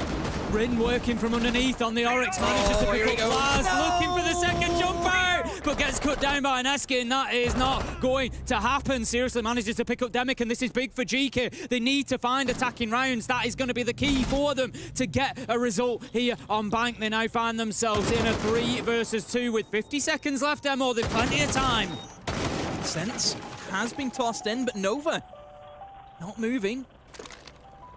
Rin working from underneath on the Oryx, manages to pick up Blaz, looking for the second jump out, but gets cut down by an Eskin. That is not going to happen. Seriously manages to pick up Demic, and this is big for GK. They need to find attacking rounds. That is going to be the key for them to get a result here on bank. They now find themselves in a 3 versus 2 with 50 seconds left, Emo. There's plenty of time. Sense has been tossed in, but Nova not moving.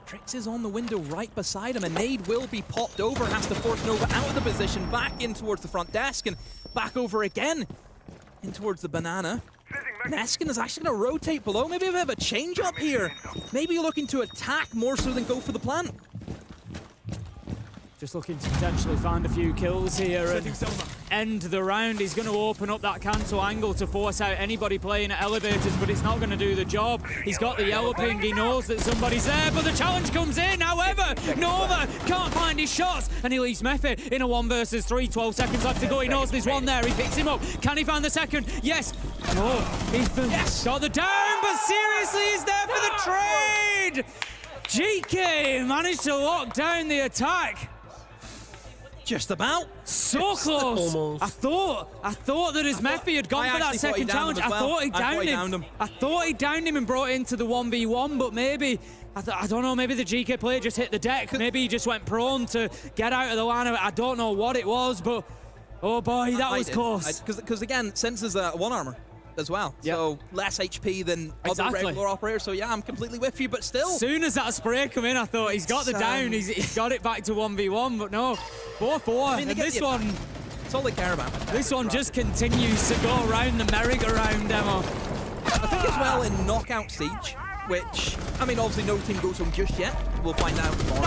Tricks is on the window right beside him. A nade will be popped over, has to force Nova out of the position, back in towards the front desk, and back over again in towards the banana. Neskin is actually going to rotate below. Maybe a bit of a change up here. Maybe you're looking to attack more so than go for the plant. Just looking to potentially find a few kills here and end the round. He's going to open up that Kanto angle to force out anybody playing at elevators, but it's not going to do the job. He's got the yellow ping, he knows that somebody's there, but the challenge comes in. However, Nova can't find his shots, and he leaves Mephi in a 1 versus 3. 12 seconds left to go. He knows there's one there. He picks him up. Can he find the second? Yes. No. Ethan got the down, but seriously, he's there for the trade. GK managed to lock down the attack. Just about. So close. Almost. I thought that his Mephi had gone for that second challenge. I thought he downed him. I thought he downed him and brought it into the 1v1, but maybe, I don't know, maybe the GK player just hit the deck. Maybe he just went prone to get out of the line of it. I don't know what it was, but oh boy, that was close. Because again, Sense is one armor as well, so less HP than other regular operators. So yeah, I'm completely with you, but still. As soon as that spray come in, I thought he's got the down, he's got it back to 1v1, but no, 4-4. I mean, and this one, that's all they care about. This one just continues to go around the merry-go-round, Demo. I think as well in Knockout Siege, which, I mean, obviously no team goes home just yet. We'll find out tomorrow.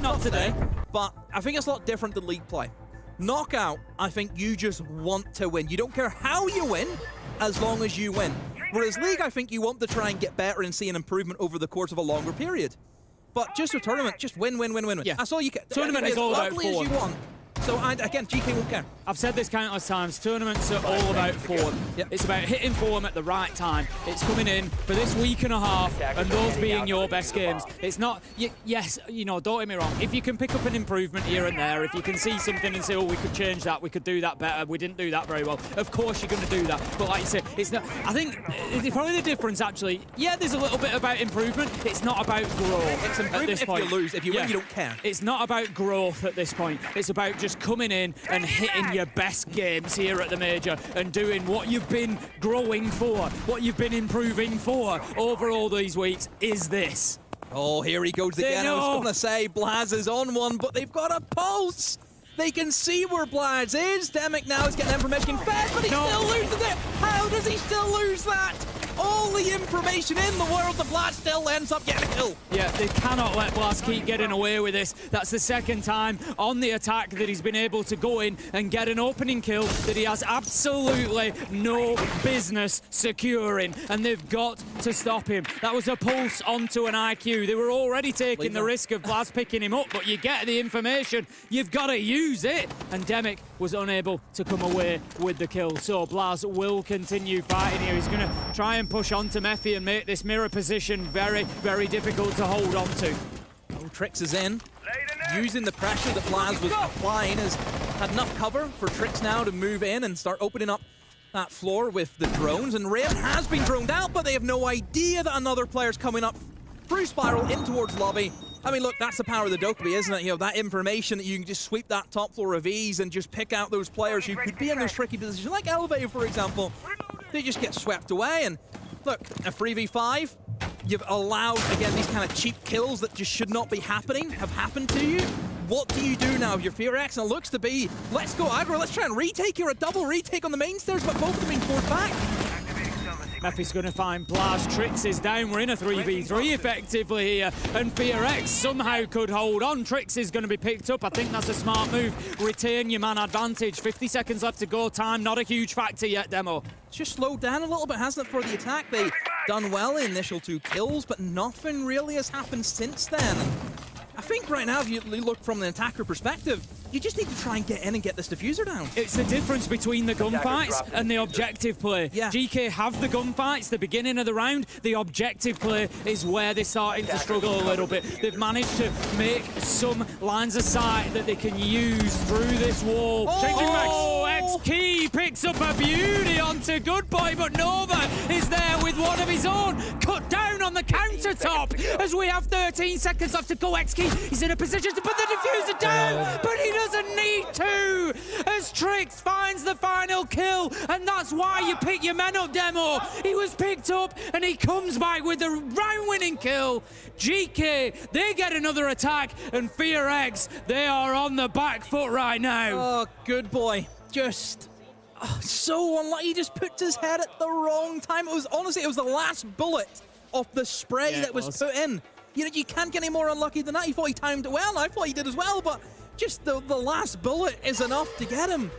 Not today. But I think it's a lot different than League play. Knockout, I think you just want to win. You don't care how you win, as long as you win. Whereas League, I think you want to try and get better and see an improvement over the course of a longer period. But just a tournament, just win. Yeah. That's all you can. Tournament is all about form. As you want, So, and again, GK won't care. I've said this countless times, tournaments are all about form. Yep. It's about hitting form at the right time. It's coming in for this week and a half, and those being your best games. It's not, yes, you know, don't get me wrong, if you can pick up an improvement here and there, if you can see something and say, oh, we could change that, we could do that better, we didn't do that very well, of course you're going to do that. But like you say, it's not, I think it's probably the difference actually. Yeah, there's a little bit about improvement. It's not about growth It's at this point. if you lose. If you win, you don't care. It's not about growth at this point. It's about just coming in and hitting your best games here at the Major and doing what you've been growing for, what you've been improving for over all these weeks is this. Oh, here he goes again. I was going to say Blaz is on one, but they've got a pulse. They can see where Blaz is. Demic now is getting information fed, but he still loses it. How does he still lose that? All the information in the world, the Blaz still ends up getting a kill. Yeah, they cannot let Blaz keep getting away with this. That's the second time on the attack that he's been able to go in and get an opening kill that he has absolutely no business securing, and they've got to stop him. That was a pulse onto an IQ. They were already taking the risk of Blaz picking him up, but you get the information, you've got to use it, and Demic was unable to come away with the kill. So Blaz will continue fighting here. He's going to try and push on to Mephi and make this mirror position very, very difficult to hold on to. Oh, Trix is in. Using the pressure that Blaz was applying, has had enough cover for Trix now to move in and start opening up that floor with the drones. And Raven has been droned out, but they have no idea that another player's coming up through Spiral in towards lobby. I mean, look, that's the power of the Dokkaebi, isn't it? You know, that information that you can just sweep that top floor of ease and just pick out those players who could be in those tricky positions, like Elevator, for example. They just get swept away. And look, a 3v5, you've allowed, again, these kind of cheap kills that just should not be happening, have happened to you. What do you do now? Your fpsgames, and it looks to be, let's go aggro, let's try and retake here, a double retake on the main stairs, but both of them being forced back. Mephi's going to find Blaz. Trix is down. We're in a 3v3 effectively here, and fpsgames somehow could hold on. Trix is going to be picked up. I think that's a smart move. Retain your man advantage. 50 seconds left to go. Time not a huge factor yet, Demo. It's just slowed down a little bit, hasn't it, for the attack? They've done well in initial 2 kills, but nothing really has happened since then. I think right now, if you look from the attacker perspective, you just need to try and get in and get this diffuser down. It's the difference between the gunfights and the objective play. Yeah. GK have the gunfights, the beginning of the round. The objective play is where they're starting to struggle a little bit. They've managed to make some lines of sight that they can use through this wall. Oh, X-Key picks up a beauty onto Good Boy, but Nova is there with one of his own. Cut down on the countertop as we have 13 seconds left to go. X-Key is in a position to put the diffuser down, but he doesn't need to, as Trix finds the final kill, and that's why you pick your men up, Demo. He was picked up, and he comes back with the round-winning kill. GK, they get another attack, and fpsgames, they are on the back foot right now. Oh, Good Boy. Just so unlucky. He just puts his head at the wrong time. It was, honestly, it was the last bullet of the spray that was put in. You know, you can't get any more unlucky than that. He thought he timed it well. I thought he did as well, but just the last bullet is enough to get him.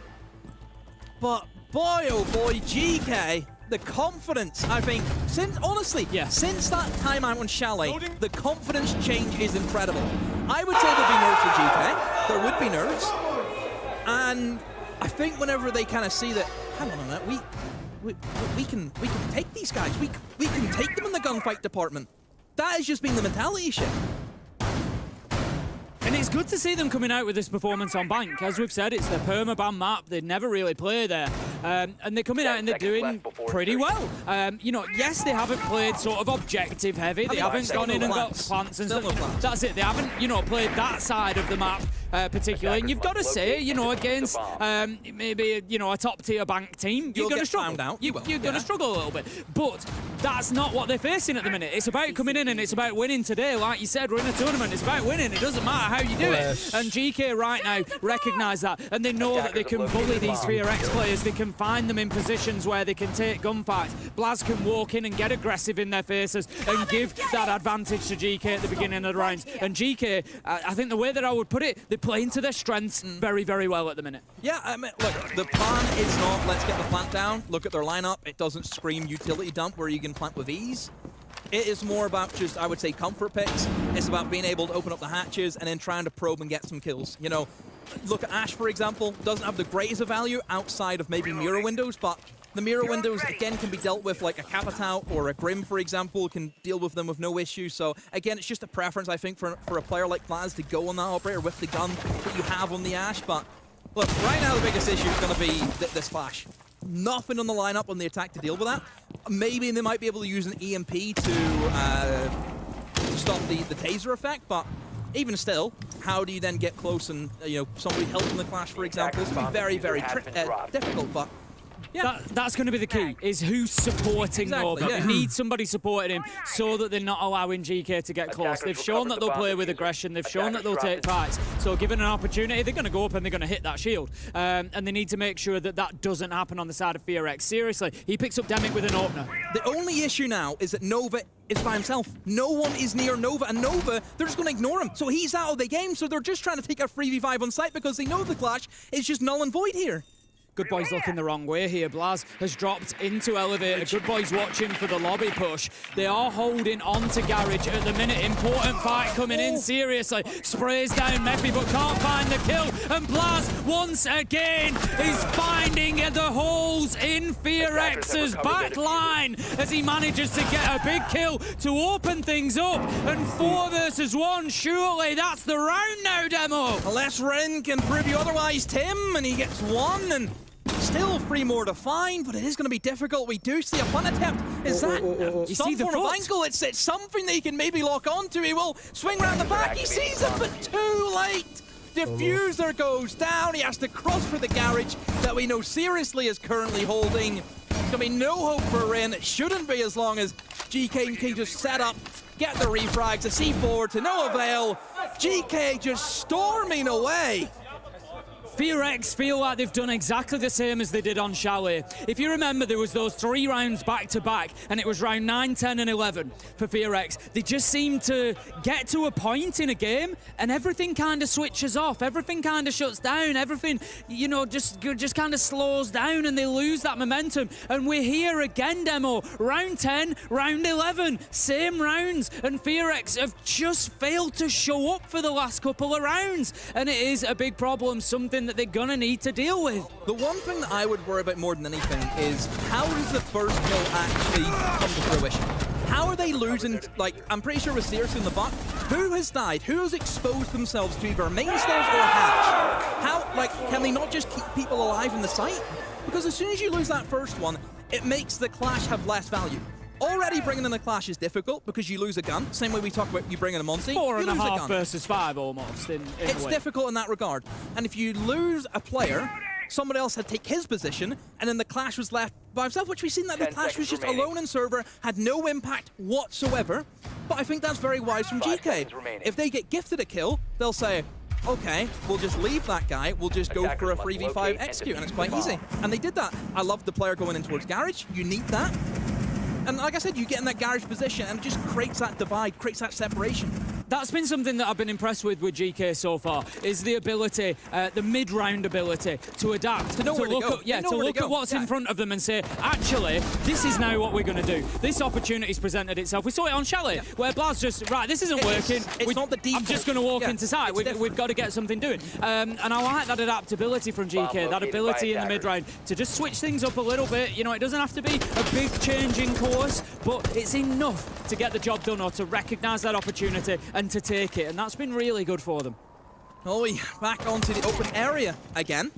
But boy, oh boy, GK, the confidence, I think, since that timeout on Chalet, the confidence change is incredible. I would say there'd be nerves for GK. There would be nerves. And I think whenever they kind of see that, hang on a minute, we can take these guys. We can take them in the gunfight department. That has just been the mentality shift. And it's good to see them coming out with this performance on Bank. As we've said, it's their permaban map. They never really play there. And they're coming out and they're doing pretty well. You know, yes, they haven't played sort of objective heavy. They haven't gone in and got plants and stuff. That's it. They haven't, you know, played that side of the map particularly. And you've got to say, you know, against maybe, you know, a top-tier Bank team, you're going to struggle. You're going to struggle a little bit. But that's not what they're facing at the minute. It's about coming in and it's about winning today. Like you said, we're in a tournament. It's about winning. It doesn't matter how you do it. And GK right now recognise that. And they know that they can bully these fpsgames players. They can find them in positions where they can take gunfights. Blaz can walk in and get aggressive in their faces and give that advantage to GK at the beginning of the rounds. And GK, I think the way that I would put it, they're playing to their strengths very, very well at the minute. Yeah, I mean, look, the plan is not let's get the plant down. Look at their lineup. It doesn't scream utility dump where you can plant with ease. It is more about just, I would say, comfort picks. It's about being able to open up the hatches and then trying to probe and get some kills. You know, look at Ash, for example, doesn't have the greatest of value outside of maybe mirror windows, but the mirror windows, again, can be dealt with like a Capitao or a Grim, for example, can deal with them with no issue. So, again, it's just a preference, I think, for a player like Plaz to go on that operator with the gun that you have on the Ash. But, look, right now the biggest issue is going to be this flash. Nothing on the lineup on the attack to deal with that. Maybe they might be able to use an EMP to stop the taser effect, but even still, how do you then get close and, somebody helping the clash, for example? It's going to be very, very difficult, but... Yeah. That's going to be the key, is who's supporting Nova. Yeah. They need somebody supporting him so that they're not allowing GK to get close. They've shown that they'll play with aggression. They've shown that they'll take fights. So given an opportunity, they're going to go up and they're going to hit that shield. And they need to make sure that that doesn't happen on the side of fpsgames. Seriously, he picks up Demic with an opener. The only issue now is that Nova is by himself. No one is near Nova, and Nova, they're just going to ignore him. So he's out of the game, so they're just trying to take a 3v5 on site because they know the clash is just null and void here. Good Boy's looking the wrong way here. Blaz has dropped into elevator. Good Boy's watching for the lobby push. They are holding on to Garage at the minute. Important fight coming in, seriously. Sprays down Mephi, but can't find the kill. And Blaz, once again, is finding the holes in fpsgames' back line as he manages to get a big kill to open things up. And 4 versus 1, surely that's the round now, Demo. Unless Ren can prove you otherwise, Tim, and he gets 1, and still 3 more to find, but it is going to be difficult. We do see a punt attempt. Is that some form of ankle? It's something that he can maybe lock onto. He will swing around the back. He sees it, but too late. Diffuser goes down. He has to cross for the Garage that we know seriously is currently holding. There's going to be no hope for Ren. It shouldn't be as long as GK can just set up, get the refrags, a C4 to no avail. GK just storming away. fpsgames feel like they've done exactly the same as they did on Chalet. If you remember, there was those 3 rounds back-to-back, and it was round 9, 10, and 11 for fpsgames. They just seem to get to a point in a game, and everything kind of switches off. Everything kind of shuts down. Everything, just kind of slows down, and they lose that momentum. And we're here again, Demo. Round 10, round 11, same rounds, and fpsgames have just failed to show up for the last couple of rounds. And it is a big problem, something that they're gonna need to deal with. The one thing that I would worry about more than anything is how does the first kill actually come to fruition? How are they losing? Like, I'm pretty sure we're seriously in the buck. Who has died? Who has exposed themselves to either main stairs or hatch? How, can they not just keep people alive in the site? Because as soon as you lose that first one, it makes the clash have less value. Already bringing in the clash is difficult because you lose a gun. Same way we talk about you bringing a Monty. 4.5 versus 5 almost. It's difficult in that regard. And if you lose a player, somebody else had to take his position, and then the clash was left by himself, which we've seen that the clash was just alone in server, had no impact whatsoever. But I think that's very wise from GK. If they get gifted a kill, they'll say, okay, we'll just leave that guy, we'll just go for a 3v5 execute, and it's quite easy. And they did that. I love the player going in towards Garage. You need that. And like I said, you get in that Garage position and it just creates that divide, creates that separation. That's been something that I've been impressed with GK so far, is the ability, the mid-round ability to adapt, to look at what's in front of them and say, actually, this is now what we're going to do. This opportunity's presented itself. We saw it on Chalet, where Blaz just, right, this isn't working. It's not the default. I'm just going to walk into site. We've got to get something doing. And I like that adaptability from GK, that ability in the mid-round to just switch things up a little bit. It doesn't have to be a big change in course, but it's enough to get the job done or to recognise that opportunity and to take it, and that's been really good for them. Oh, we back onto the open area again.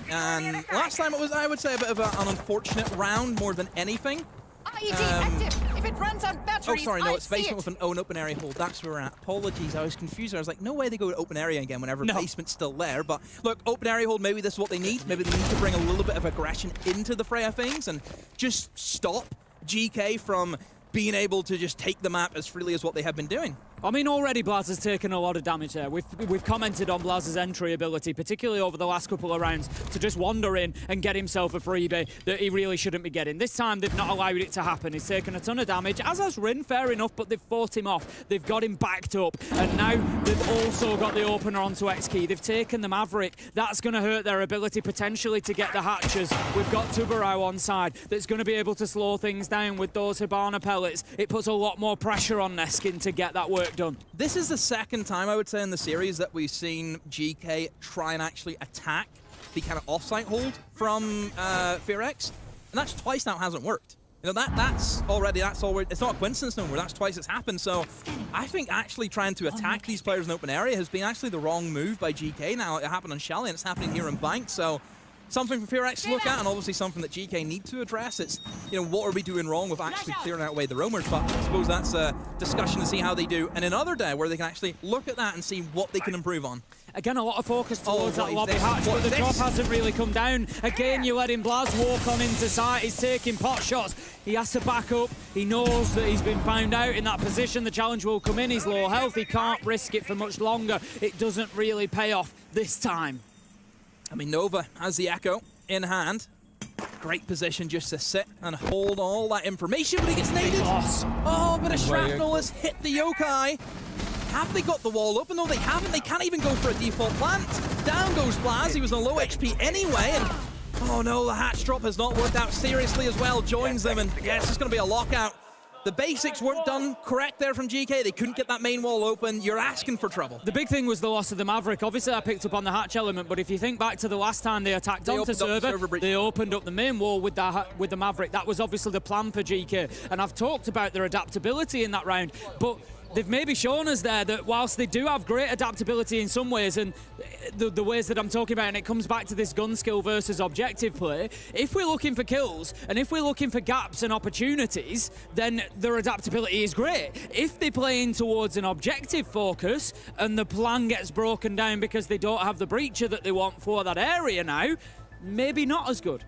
And last time it was, I would say, a bit of an unfortunate round more than anything. IED active. If it runs on batteries, oh, sorry, no, it's basement with an open area hold. That's where we're at. Apologies, I was confused. I was like, no way they go to open area again whenever basement's still there. But look, open area hold, maybe this is what they need. Maybe they need to bring a little bit of aggression into the fray of things and just stop GK from being able to just take the map as freely as what they have been doing. I mean, already Blaz has taken a lot of damage there. We've commented on Blaz's entry ability, particularly over the last couple of rounds, to just wander in and get himself a freebie that he really shouldn't be getting. This time, they've not allowed it to happen. He's taken a ton of damage, as has Rin, fair enough, but they've fought him off. They've got him backed up, and now they've also got the opener onto X-Key. They've taken the Maverick. That's going to hurt their ability potentially to get the hatches. We've got Tubarao on side that's going to be able to slow things down with those Hibana pellets. pellets, it puts a lot more pressure on Neskin to get that work done. This is the second time, I would say, in the series that we've seen GK try and actually attack the kind of offsite hold from fpsgames, and that's twice now hasn't worked. You know, that's already, it's not a coincidence no more, that's twice it's happened, so I think actually trying to attack these players in open area has been actually the wrong move by GK. Now, it happened on Chalet, and it's happening here in Bank, so something for fpsgames to look at, and obviously something that GK need to address. It's, you know, what are we doing wrong with actually clearing out away the roamers, but I suppose that's a discussion to see how they do in another day where they can actually look at that and see what they can improve on. Again, a lot of focus towards that lobby this? hatch, What but the is drop this? hasn't really come down. Again, you're letting Blaz walk on into sight. He's taking pot shots. He has to back up. He knows that he's been found out in that position. The challenge will come in. He's low health. He can't risk it for much longer. It doesn't really pay off this time. I mean, Nova has the Echo in hand. Great position just to sit and hold all that information, but he gets naded. Oh, but a shrapnel has hit the yokai. Have they got the wall open? No, they haven't. They can't even go for a default plant. Down goes Blaz. He was on low HP anyway, and oh no, the hatch drop has not worked out seriously as well. Joins them, and yeah, it's just going to be a lockout. The basics weren't done correct there from GK. They couldn't get that main wall open. You're asking for trouble. The big thing was the loss of the Maverick. Obviously, I picked up on the hatch element, but if you think back to the last time they attacked onto server, they opened up the main wall with the Maverick. That was obviously the plan for GK, and I've talked about their adaptability in that round, but they've maybe shown us there that whilst they do have great adaptability in some ways, and the ways that I'm talking about, and it comes back to this gun skill versus objective play, if we're looking for kills, and if we're looking for gaps and opportunities, then their adaptability is great. If they play in towards an objective focus, and the plan gets broken down because they don't have the breacher that they want for that area now, maybe not as good.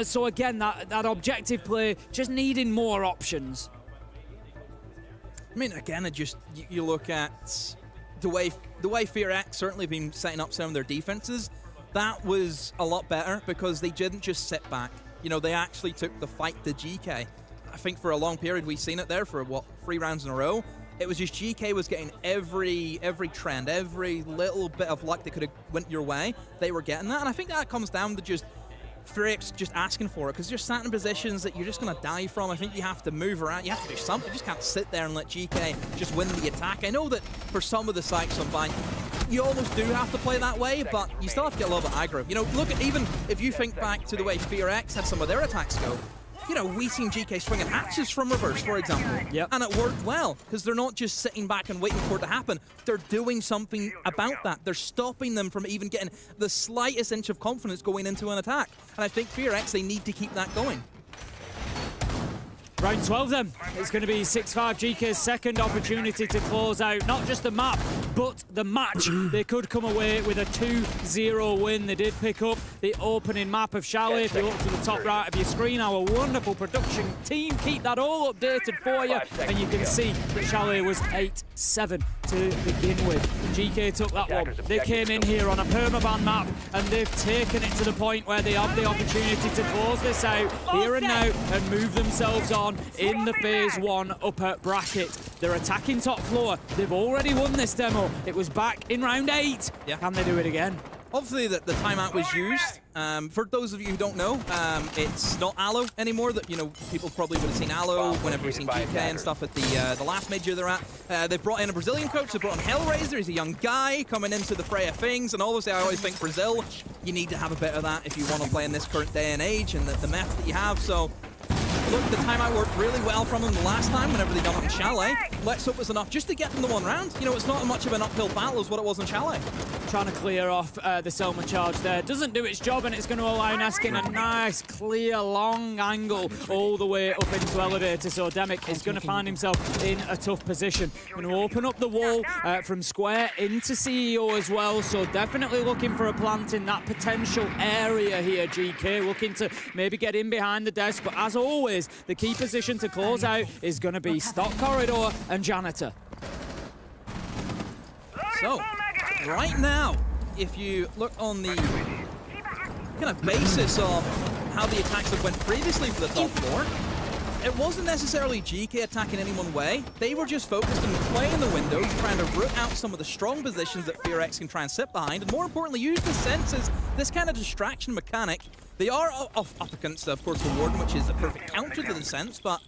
So again, that objective play, just needing more options. I mean, again, it just you look at the way fpsgames certainly been setting up some of their defenses. That was a lot better because they didn't just sit back. You know, they actually took the fight to GK. I think for a long period we've seen it there for what, 3 rounds in a row. It was just GK was getting every trend, every little bit of luck that could have went your way. They were getting that, and I think that comes down to just fpsgames just asking for it, because you're sat in positions that you're just going to die from. I think you have to move around, you have to do something. You just can't sit there and let GK just win the attack. I know that for some of the sites on Bank, you almost do have to play that way, but you still have to get a little bit aggro. You know, look at, even if you think back to the way fpsgames had some of their attacks go, you know, we've seen GK swinging hatches from reverse, for example. Yep. And it worked well, because they're not just sitting back and waiting for it to happen. They're doing something about that. They're stopping them from even getting the slightest inch of confidence going into an attack. And I think fpsgames, they need to keep that going. Round 12 then. It's going to be 6-5 GK's second opportunity to close out not just the map, but the match. They could come away with a 2-0 win. They did pick up the opening map of Chalet. If you look to the top right of your screen, our wonderful production team keep that all updated for you. And you can see that Chalet was 8-7 to begin with. GK took that one. They came in here on a permaban map, and they've taken it to the point where they have the opportunity to close this out here and now and move themselves on in the phase 1 upper bracket. They're attacking top floor. They've already won this demo. It was back in round 8. Yeah. Can they do it again? Obviously, the timeout was used. For those of you who don't know, it's not Aloe anymore. That, you know, people probably would have seen Aloe whenever we've seen GK and stuff at the last major they're at. They've brought in a Brazilian coach. They brought in Hellraiser. He's a young guy coming into the fray of things. And obviously, I always think Brazil, you need to have a bit of that if you want to play in this current day and age and the map that you have. So, look, the timeout worked really well from them the last time whenever they done it in Chalet. Let's hope it's enough just to get them the 1 round. You know, it's not much of an uphill battle as what it was in Chalet. Trying to clear off the Selma charge there. Doesn't do its job, and it's going to allow Neskin a nice, clear, long angle all the way up into Elevator. So Demic is going to find himself in a tough position. Going to open up the wall from Square into CEO as well. So definitely looking for a plant in that potential area here, GK. Looking to maybe get in behind the desk. But as always, the key position to close out is going to be Stock Corridor and Janitor. So, right now, if you look on the kind of basis of how the attacks have went previously for the top floor, it wasn't necessarily GK attacking any one way. They were just focused on playing the windows, trying to root out some of the strong positions that fpsgames can try and sit behind, and more importantly, use the senses, this kind of distraction mechanic. They are up against, of course, the Warden, which is a perfect counter to the sense, but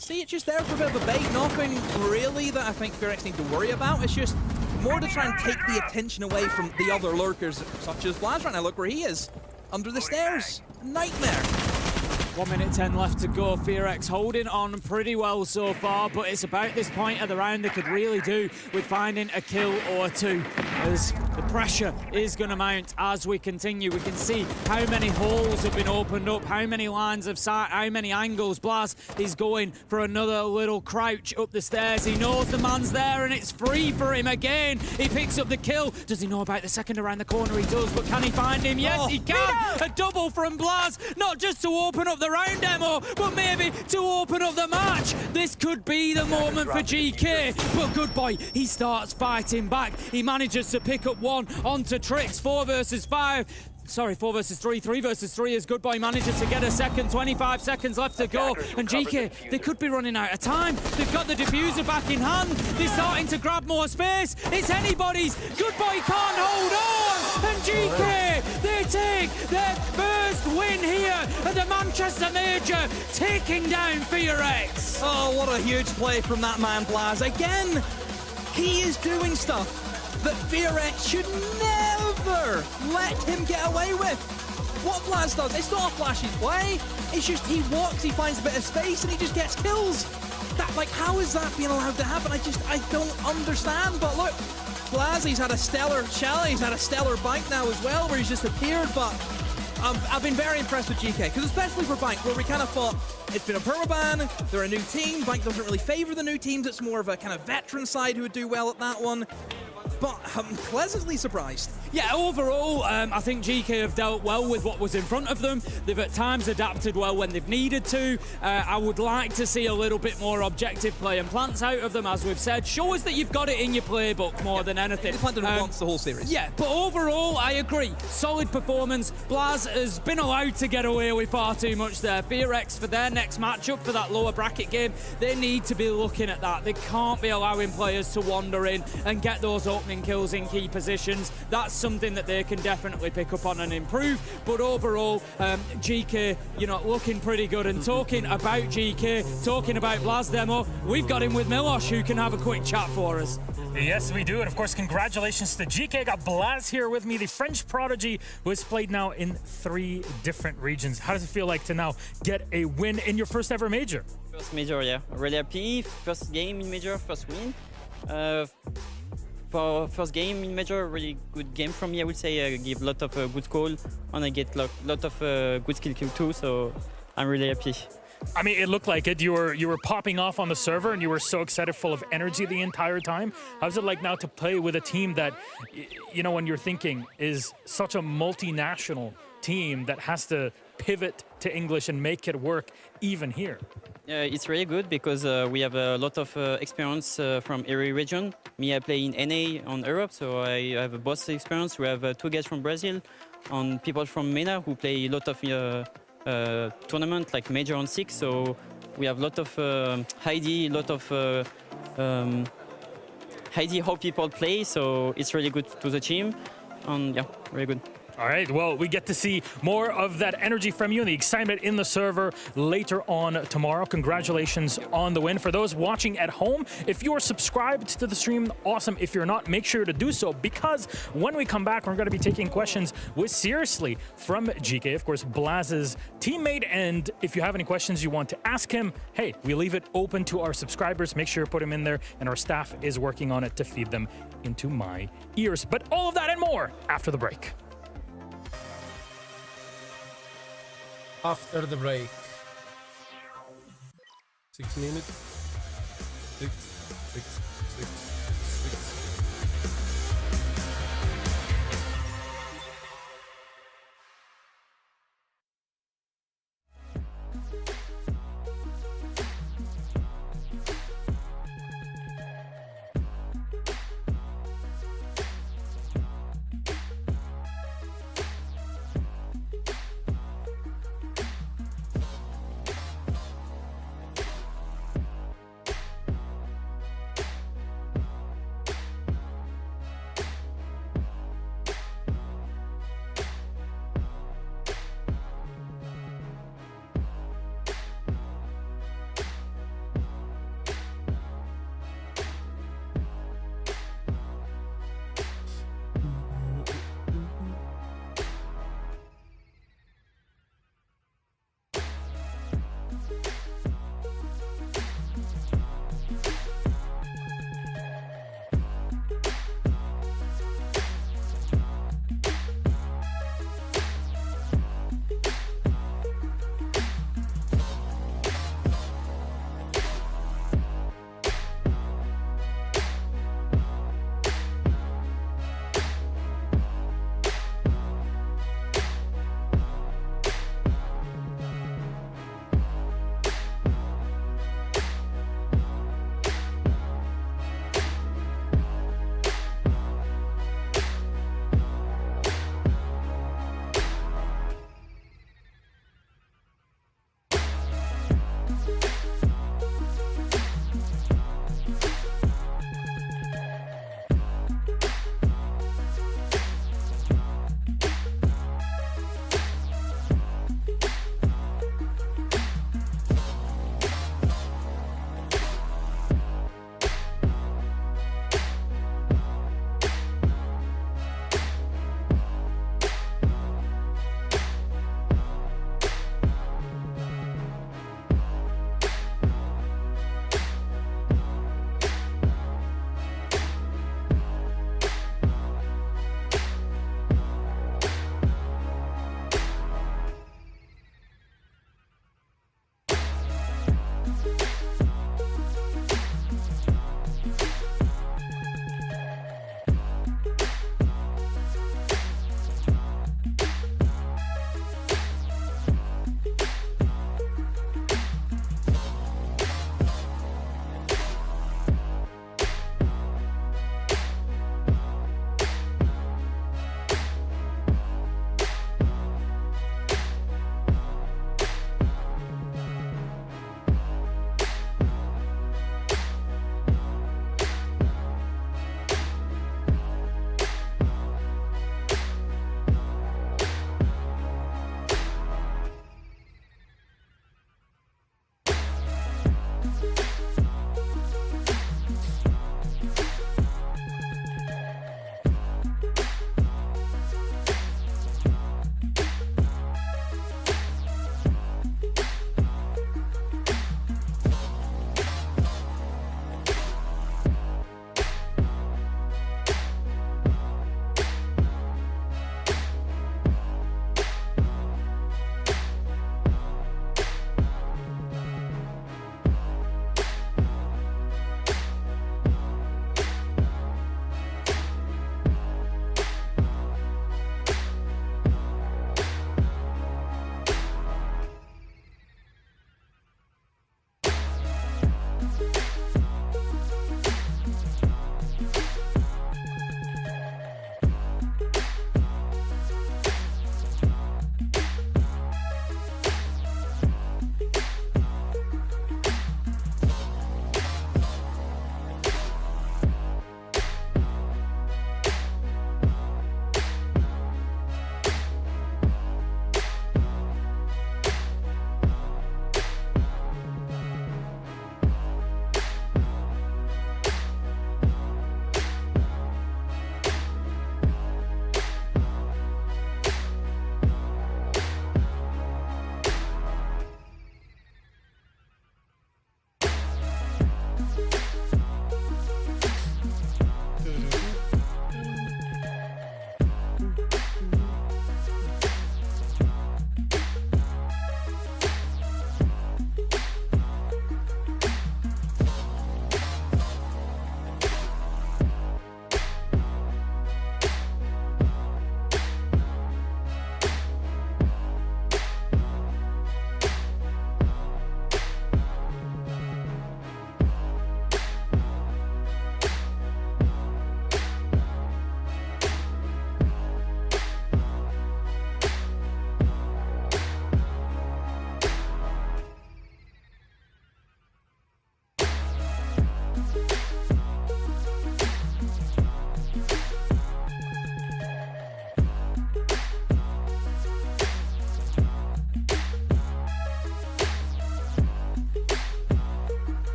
see it just there for a bit of a bait. Nothing really that I think fpsgames need to worry about. It's just more to try and take the attention away from the other lurkers, such as Blaz right now. Look where he is, under the stairs. Nightmare. 1 minute 10 left to go. fpsgames holding on pretty well so far, but it's about this point of the round they could really do with finding a kill or two, as the pressure is going to mount as we continue. We can see how many holes have been opened up, how many lines of sight, how many angles. Blaz is going for another little crouch up the stairs. He knows the man's there and it's free for him again. He picks up the kill. Does he know about the second around the corner? He does, but can he find him? Yes, he can. A double from Blaz, not just to open up the round demo, but maybe to open up the match. This could be the moment for GK, but good boy, he starts fighting back. He manages to pick up one onto Trix. 4 versus 5. Sorry, 4 versus 3, 3 versus 3 as Good Boy manages to get a second. 25 seconds left to go, and GK, they could be running out of time. They've got the diffuser back in hand. They're starting to grab more space. It's anybody's. Good Boy can't hold on, and GK, they take their first win here at the Manchester Major, taking down fpsgames. Oh, what a huge play from that man, Blaz. Again, he is doing stuff that fpsgames should never let him get away with. What Blaz does, it's not a flashy play, it's just he walks, he finds a bit of space, and he just gets kills. That, like, how is that being allowed to happen? I don't understand. But look, Blaz, he's had a stellar Chalet, he's had a stellar Bank now as well, where he's just appeared, but I've been very impressed with GK, because especially for Bank, where we kind of thought it's been a permaban, they're a new team, Bank doesn't really favor the new teams, it's more of a kind of veteran side who would do well at that one. But I'm pleasantly surprised. Yeah, overall, I think GK have dealt well with what was in front of them. They've at times adapted well when they've needed to. I would like to see a little bit more objective play and plants out of them, as we've said. Show us that you've got it in your playbook more than anything. They planted once the whole series. Yeah, but overall, I agree. Solid performance. Blaz has been allowed to get away with far too much there. fpsgames, for their next matchup, for that lower bracket game, they need to be looking at that. They can't be allowing players to wander in and get those opening kills in key positions. That's something that they can definitely pick up on and improve. But overall, GK, you know, looking pretty good. And talking about GK, talking about Blaz demo, we've got him with Milosh, who can have a quick chat for us. Yes, we do. And of course, congratulations to GK. Got Blaz here with me, the French prodigy who has played now in 3 different regions. How does it feel like to now get a win in your first ever major? First major, yeah. Really happy. First game in major, first win. For first game in major, really good game from me. I would say I give a lot of good call, and I get a lot of good skill kill too. So I'm really happy. I mean, it looked like it. You were popping off on the server, and you were so excited, full of energy the entire time. How's it like now to play with a team that, you know, when you're thinking is such a multinational team that has to pivot to English and make it work even here? It's really good because we have a lot of experience from every region. Me, I play in NA on Europe, so I have a both experience. We have 2 guys from Brazil, and people from MENA who play a lot of tournament like major on 6. So we have a lot of ID, a lot of ID how people play. So it's really good to the team, and yeah, very good. All right, well, we get to see more of that energy from you and the excitement in the server later on tomorrow. Congratulations on the win. For those watching at home, if you're subscribed to the stream, awesome. If you're not, make sure to do so, because when we come back, we're going to be taking questions with Seriously from GK, of course, Blaz's teammate. And if you have any questions you want to ask him, hey, we leave it open to our subscribers. Make sure to put them in there, and our staff is working on it to feed them into my ears. But all of that and more after the break. After the break. 6 minutes. 6.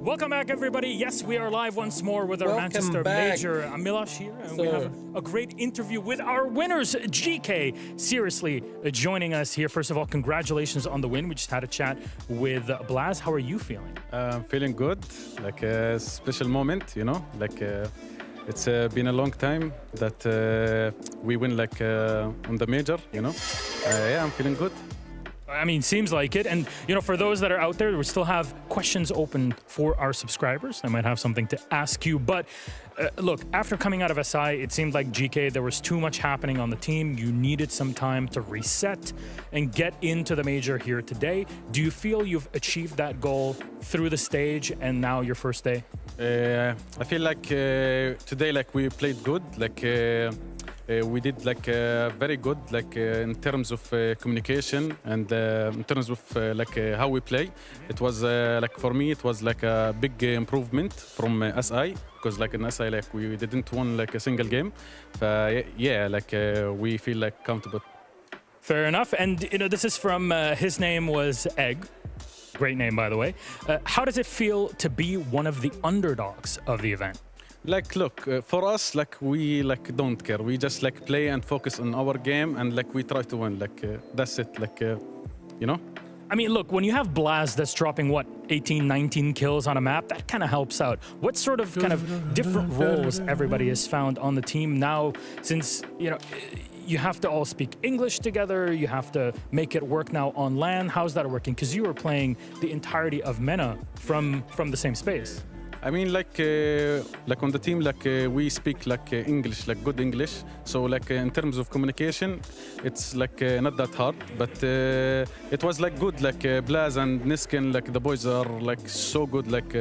Welcome back, everybody. Yes, we are live once more with our Welcome Manchester back. Major. I'm Milosh here, and we have a great interview with our winners, GK. Seriously, joining us here. First of all, congratulations on the win. We just had a chat with Blaz. How are you feeling? I'm feeling good, like a special moment, you know, like it's been a long time that we win like on the major, you know. Yeah, I'm feeling good. I mean, seems like it. And, you know, for those that are out there, we still have questions open for our subscribers. I might have something to ask you. But look, after coming out of SI, it seemed like GK, there was too much happening on the team. You needed some time to reset and get into the major here today. Do you feel you've achieved that goal through the stage and now your first day? I feel like today, like we played good, like we did like very good, like in terms of communication and in terms of like how we play. It was like for me, it was like a big improvement from SI, because like in SI, like we didn't win like a single game. Yeah, like we feel like comfortable. Fair enough. And, you know, this is from his name was Egg. Great name, by the way. How does it feel to be one of the underdogs of the event? Like, look, for us, like we like don't care. We just like play and focus on our game, and like we try to win. Like that's it. Like you know. I mean, look, when you have Blaz that's dropping what 18, 19 kills on a map, that kind of helps out. What sort of kind of different roles everybody has found on the team now, since you know you have to all speak English together, you have to make it work now on LAN. How's that working? Because you were playing the entirety of MENA from the same space. I mean, like on the team, like we speak like English, like good English. So like in terms of communication, it's like not that hard. But it was like good, like Blaz and Niskin, like the boys are like so good, like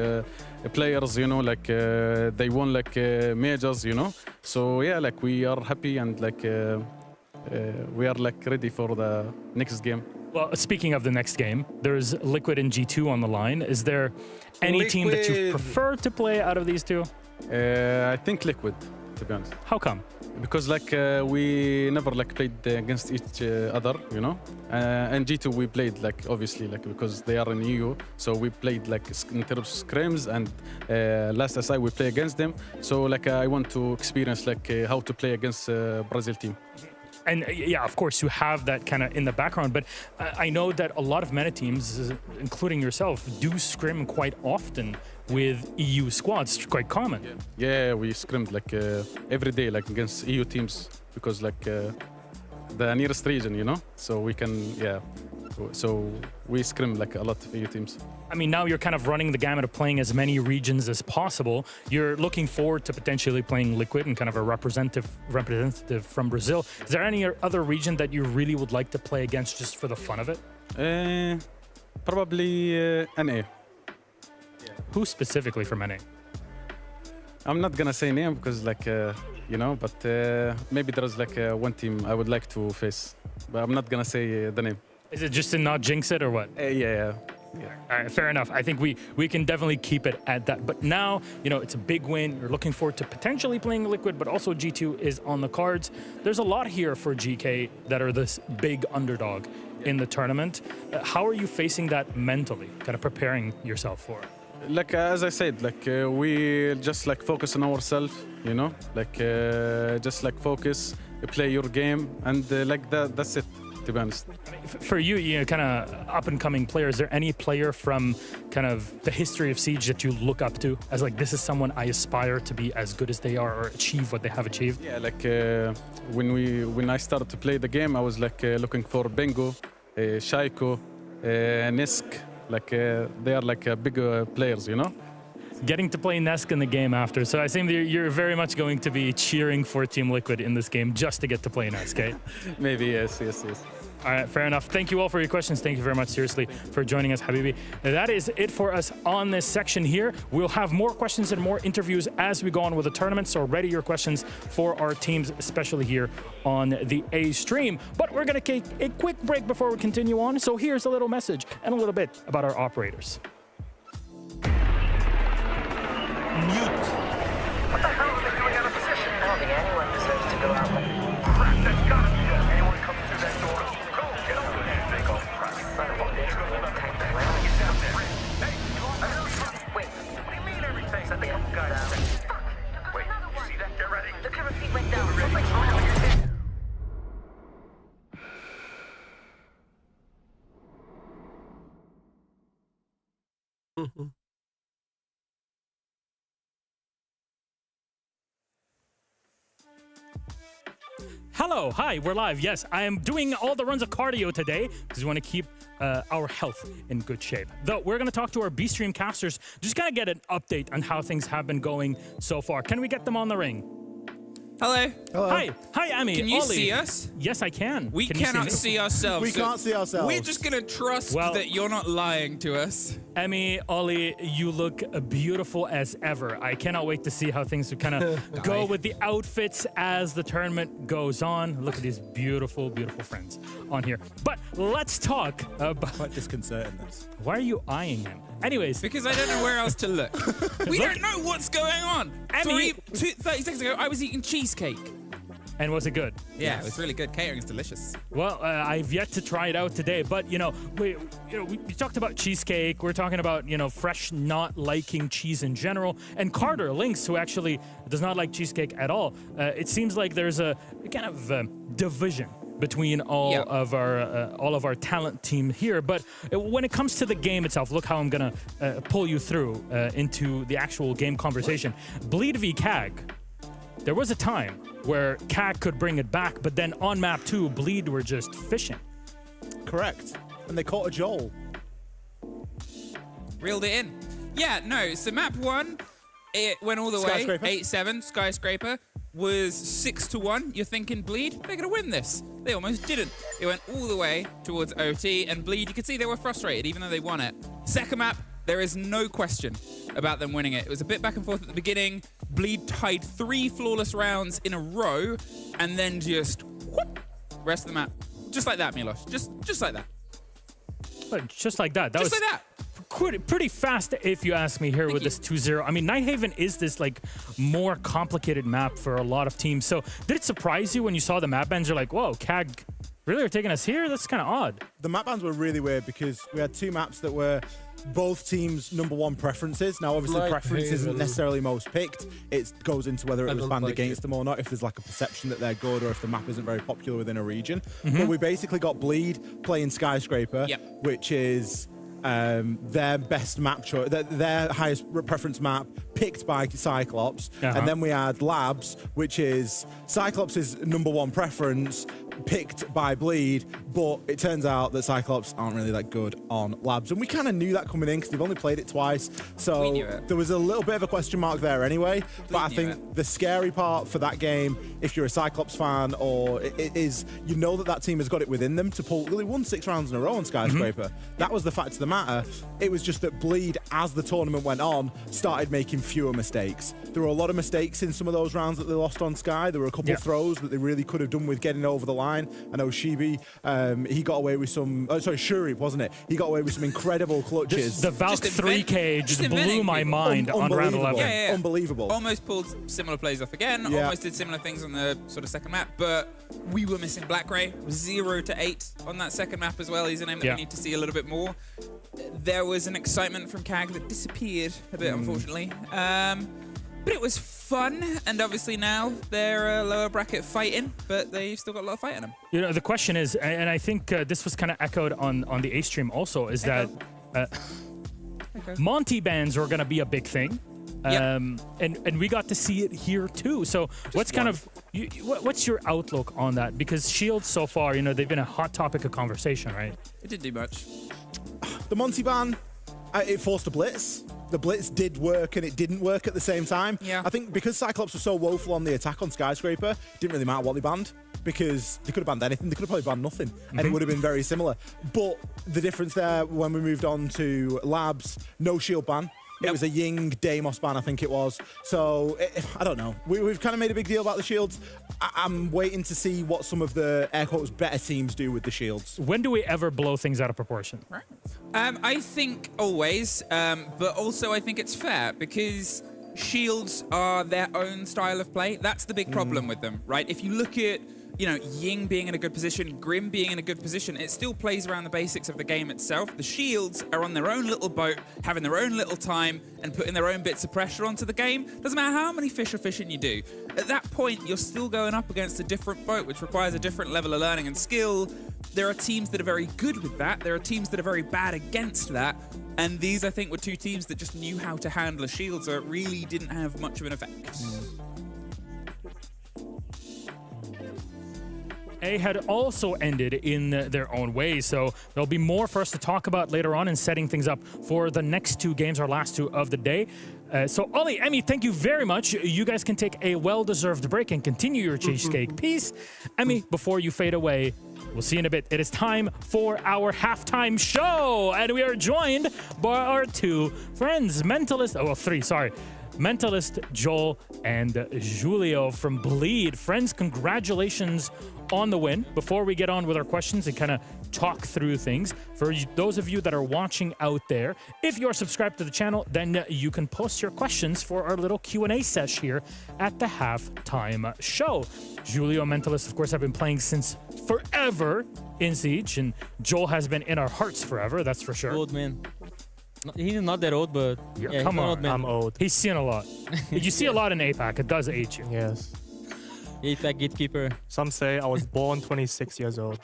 players, you know, like they won like majors, you know. So yeah, like we are happy and like we are like ready for the next game. Well, speaking of the next game, there's Liquid and G2 on the line. Is there any team that you prefer to play out of these two? I think Liquid, to be honest. How come? Because like we never like played against each other, you know. And G2 we played like obviously like because they are in EU, so we played like in terms of scrims, and last SI we play against them. So like I want to experience like how to play against Brazil team. And yeah, of course, you have that kind of in the background, but I know that a lot of meta teams, including yourself, do scrim quite often with EU squads. It's quite common. Yeah, we scrimmed like every day, like against EU teams, because like the nearest region, you know, so we can, yeah. So we scrim like a lot of EU teams. I mean, now you're kind of running the gamut of playing as many regions as possible. You're looking forward to potentially playing Liquid and kind of a representative from Brazil. Is there any other region that you really would like to play against just for the fun of it? Probably NA. Who specifically from NA? I'm not gonna say name because like, you know, but maybe there's like one team I would like to face, but I'm not gonna say the name. Is it just to not jinx it or what? Yeah. All right, fair enough. I think we can definitely keep it at that. But now, you know, it's a big win. You're looking forward to potentially playing Liquid, but also G2 is on the cards. There's a lot here for GK that are this big underdog in the tournament. How are you facing that mentally, kind of preparing yourself for it? Like as I said, like we just like focus on ourselves, you know, like just like focus, play your game, and like that's it. To be honest. For you, you know, kind of up-and-coming player, is there any player from kind of the history of Siege that you look up to as like, this is someone I aspire to be as good as they are or achieve what they have achieved? Yeah, like when I started to play the game, I was like looking for Bengo, Shaiko, Nisk, like they are like big players, you know? Getting to play Nesk in the game after, so I think you're very much going to be cheering for Team Liquid in this game just to get to play Nesk, eh? Maybe, yes. All right, fair enough. Thank you all for your questions. Thank you very much, seriously, for joining us, Habibi. That is it for us on this section here. We'll have more questions and more interviews as we go on with the tournament, so ready your questions for our teams, especially here on the A stream. But we're going to take a quick break before we continue on, so here's a little message and a little bit about our operators. Mute. What the hell are they doing out of position? I don't think anyone deserves to go out like crap. That's gotta be it. Anyone come through that door? Go, get over there. They go crap. Son of a bitch. Tank the ground. Get down there. Hey, wait. Hello, hi, we're live. Yes, I am doing all the runs of cardio today because we want to keep our health in good shape. Though we're going to talk to our B-Stream casters, just going to get an update on how things have been going so far. Can we get them on the ring? Hello. Hi, Emmy. Can you Ollie. see us? Yes, I can. We Can you cannot me? see ourselves. We can't see ourselves. We're just gonna trust that you're not lying to us. Emmy, Ollie, you look beautiful as ever. I cannot wait to see how things will kind of go with the outfits as the tournament goes on. Look at these beautiful, beautiful friends on here. But let's talk about... Quite disconcerting, this. Why are you eyeing him? Anyways. Because I don't know where else to look. We don't know what's going on. Emmy... 30 seconds ago, I was eating cheesecake. And was it good? Yeah, it was really good. Catering's delicious. Well, I've yet to try it out today, but we talked about cheesecake. We're talking about fresh not liking cheese in general, and Carter Lynx, who actually does not like cheesecake at all. It seems like there's a kind of division between all of our talent team here. But when it comes to the game itself, look how I'm gonna pull you through into the actual game conversation. Bleed v CAG. There was a time where CAG could bring it back, but then on map 2, Bleed were just fishing. Correct. And they caught a Joel. Reeled it in. Yeah, no, so map 1, it went all the way. 8-7, Skyscraper, was 6-1. You're thinking, Bleed, they're going to win this. They almost didn't. It went all the way towards OT, and Bleed, you could see they were frustrated, even though they won it. Second map, there is no question about them winning it. It was a bit back and forth at the beginning. Bleed tied 3 flawless rounds in a row, and then just whoop, rest of the map. Just like that, Milos. Just like that. But just like that. Just like that. Pretty fast, if you ask me, here with this 2-0. I mean, Nighthaven is this more complicated map for a lot of teams. So did it surprise you when you saw the map bans? You're like, whoa, CAG really are taking us here? That's kind of odd. The map bans were really weird because we had 2 maps that were both teams' #1 preferences. Now, obviously, preference isn't necessarily most picked. It goes into whether it was banned against them or not, if there's a perception that they're good or if the map isn't very popular within a region. But we basically got Bleed playing Skyscraper, which is their best map choice, their highest preference map picked by Cyclops. And then we had Labs, which is Cyclops' #1 preference picked by Bleed, but it turns out that Cyclops aren't really that good on Labs. And we kind of knew that coming in because they've only played it twice. So there was a little bit of a question mark there anyway. But I think the scary part for that game, if you're a Cyclops fan, or it is, you know that team has got it within them to pull. They won 6 rounds in a row on Skyscraper. That was the fact of the matter. It was just that Bleed, as the tournament went on, started making fewer mistakes. There were a lot of mistakes in some of those rounds that they lost on Sky. There were a couple of throws that they really could have done with getting over the line. I know Shibi, he got away with some, Shuri, wasn't it? He got away with some incredible clutches. The Valk 3K just blew my mind on round 11. Yeah. Unbelievable. Almost pulled similar plays off again. Almost did similar things on the sort of second map, but we were missing Black Ray. 0 to 8 on that second map as well. He's a name that we need to see a little bit more. There was an excitement from CAG that disappeared a bit, unfortunately. But it was fun, and obviously now they're lower bracket fighting, but they've still got a lot of fight in them. The question is, and I think this was kind of echoed on the A stream also, is that Monty bans are going to be a big thing. And we got to see it here too. So what's your outlook on that? Because Shield so far, they've been a hot topic of conversation, right? It didn't do much. The Monty ban, it forced a blitz. The blitz did work and it didn't work at the same time. I think because Cyclops was so woeful on the attack on Skyscraper, it didn't really matter what they banned because they could have banned anything. They could have probably banned nothing and it would have been very similar. But the difference there when we moved on to Labs, no shield ban. It was a Ying Deimos ban, I think it was. So, I don't know. We've kind of made a big deal about the shields. I'm waiting to see what some of the, air quotes, better teams do with the shields. When do we ever blow things out of proportion? I think always, but also I think it's fair because shields are their own style of play. That's the big problem with them, right? If you look at Ying being in a good position, Grim being in a good position, it still plays around the basics of the game itself. The shields are on their own little boat, having their own little time, and putting their own bits of pressure onto the game. Doesn't matter how many fish or fishing you do. At that point, you're still going up against a different boat, which requires a different level of learning and skill. There are teams that are very good with that. There are teams that are very bad against that. And these, I think, were 2 teams that just knew how to handle a shield, so it really didn't have much of an effect. A had also ended in their own way, so there'll be more for us to talk about later on in setting things up for the next 2 games, our last 2 of the day. So Ollie, Emmy, thank you very much. You guys can take a well-deserved break and continue your cheesecake piece. Emmy, before you fade away, we'll see you in a bit. It is time for our halftime show, and we are joined by our 2 friends, Mentalist Joel and Julio from Bleed. Friends, congratulations on the win. Before we get on with our questions and kind of talk through things, for those of you that are watching out there, if you're subscribed to the channel, then you can post your questions for our little Q&A sesh here at the halftime show. Julio and Mentalist, of course, have been playing since forever in Siege, and Joel has been in our hearts forever, that's for sure. Old man. He's not that old, but yeah, come on, old man. I'm old. He's seen a lot. You see a lot in APAC. It does age you. Yes. APAC gatekeeper. Some say I was born 26 years old.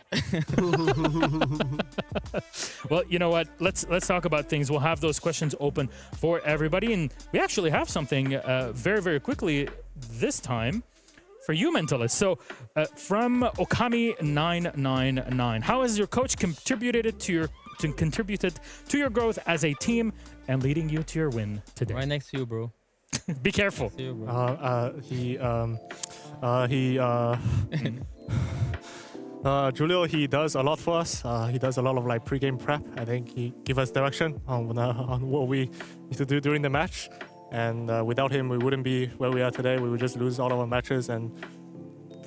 Well, you know what? Let's talk about things. We'll have those questions open for everybody, and we actually have something very, very quickly this time for you, Mentalist. So, from Okami999, how has your coach contributed to your growth as a team and leading you to your win today? Right next to you, bro. Be careful. To you, bro. Julio, he does a lot for us. He does a lot of like pre-game prep. I think he give us direction on what we need to do during the match. And without him, we wouldn't be where we are today. We would just lose all of our matches. And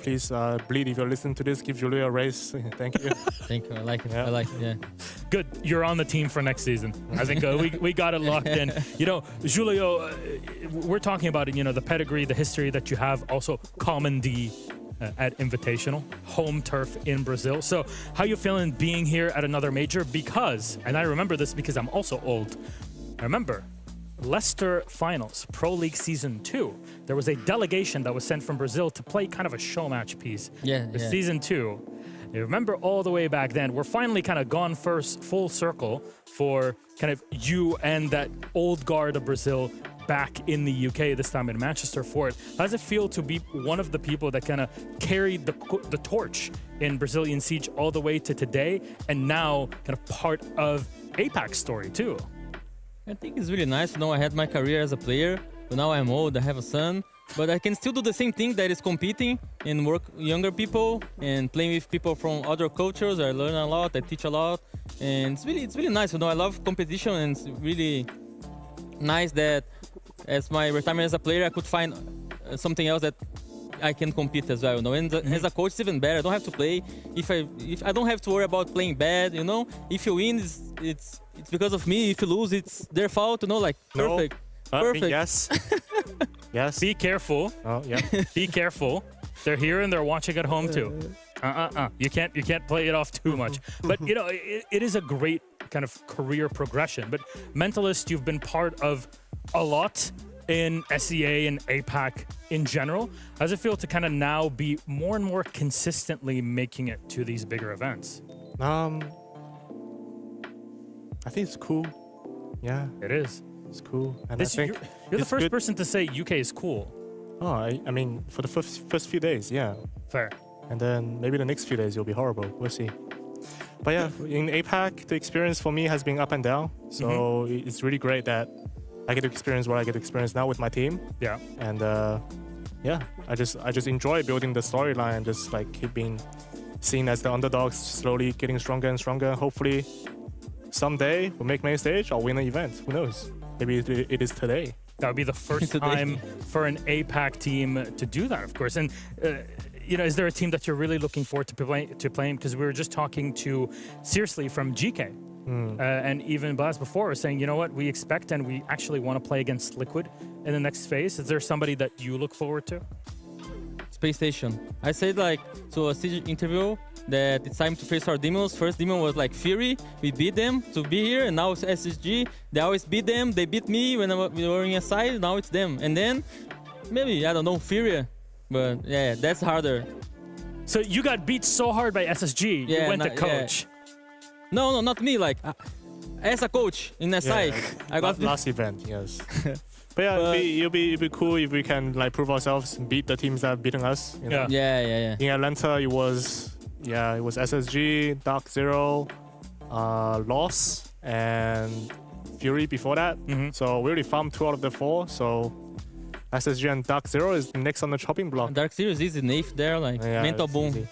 please, Bleed, if you're listening to this, give Julio a raise. Thank you. Thank you. I like it. Yeah. I like it. Yeah. Good. You're on the team for next season. I think we got it locked in. You know, Julio, we're talking about it, you know, the pedigree, the history that you have. Also, Common D at Invitational, home turf in Brazil. So how you feeling being here at another major? Because, and I remember this because I'm also old, I remember Leicester Finals, Pro League Season 2. There was a delegation that was sent from Brazil to play kind of a show match piece. Yeah. Season 2. You remember all the way back then, we're finally kind of gone first full circle for kind of you and that old guard of Brazil back in the UK, this time in Manchester for it. How does it feel to be one of the people that kind of carried the torch in Brazilian Siege all the way to today, and now kind of part of APAC's story too? I think it's really nice. You know, I had my career as a player, but now I'm old. I have a son, but I can still do the same thing, that is competing and work with younger people and playing with people from other cultures. I learn a lot. I teach a lot, and it's really nice. You know, I love competition, and it's really nice that as my retirement as a player, I could find something else that I can compete as well. You know, and as a coach, it's even better. I don't have to play. If I don't have to worry about playing bad. You know, if you win, it's because of me. If you lose, it's their fault. You know, like perfect. No. Perfect. Yes. Yes. Be careful. Oh, yeah. Be careful. They're here and they're watching at home too. You can't play it off too much. But you know, it is a great kind of career progression. But Mentalist, you've been part of a lot in SEA and APAC in general. How does it feel to kind of now be more and more consistently making it to these bigger events? I think it's cool. Yeah. It is. It's cool. And This, I think you're the it's first good. person to say UK is cool. Oh, I mean, for the first few days, yeah. Fair. And then maybe the next few days it'll be horrible. We'll see. But yeah, in APAC, the experience for me has been up and down. So it's really great that I get to experience what I get to experience now with my team. Yeah. And yeah, I just enjoy building the storyline, just like keep being seen as the underdogs, slowly getting stronger and stronger. Hopefully, someday we'll make main stage. I'll win an event. Who knows? Maybe it is today. That would be the first time for an APAC team to do that, of course. And you know, is there a team that you're really looking forward to playing? Because we were just talking to Seriously from GK. And even Blas before was saying, you know what, we expect and we actually want to play against Liquid in the next phase. Is there somebody that you look forward to? Space Station. I said like to a Siege interview that it's time to face our demons. First demon was like Fury. We beat them to be here, and now it's SSG. They always beat them. They beat me when we were in a side. Now it's them. And then maybe, I don't know, Fury. But yeah, that's harder. So you got beat so hard by SSG, you went to coach. Yeah. No, not me. Like as a coach in a side, I got last event. Yes. But yeah, it'll be cool if we can like prove ourselves, beat the teams that are beating us. You know? Yeah. In Atlanta, it was Yeah, it was SSG, Dark Zero, Loss, and Fury before that. So we already farmed 2 out of the 4. So SSG and Dark Zero is next on the chopping block. Dark Zero is easy. Nafe there, like Yeah, mental it's boom. easy.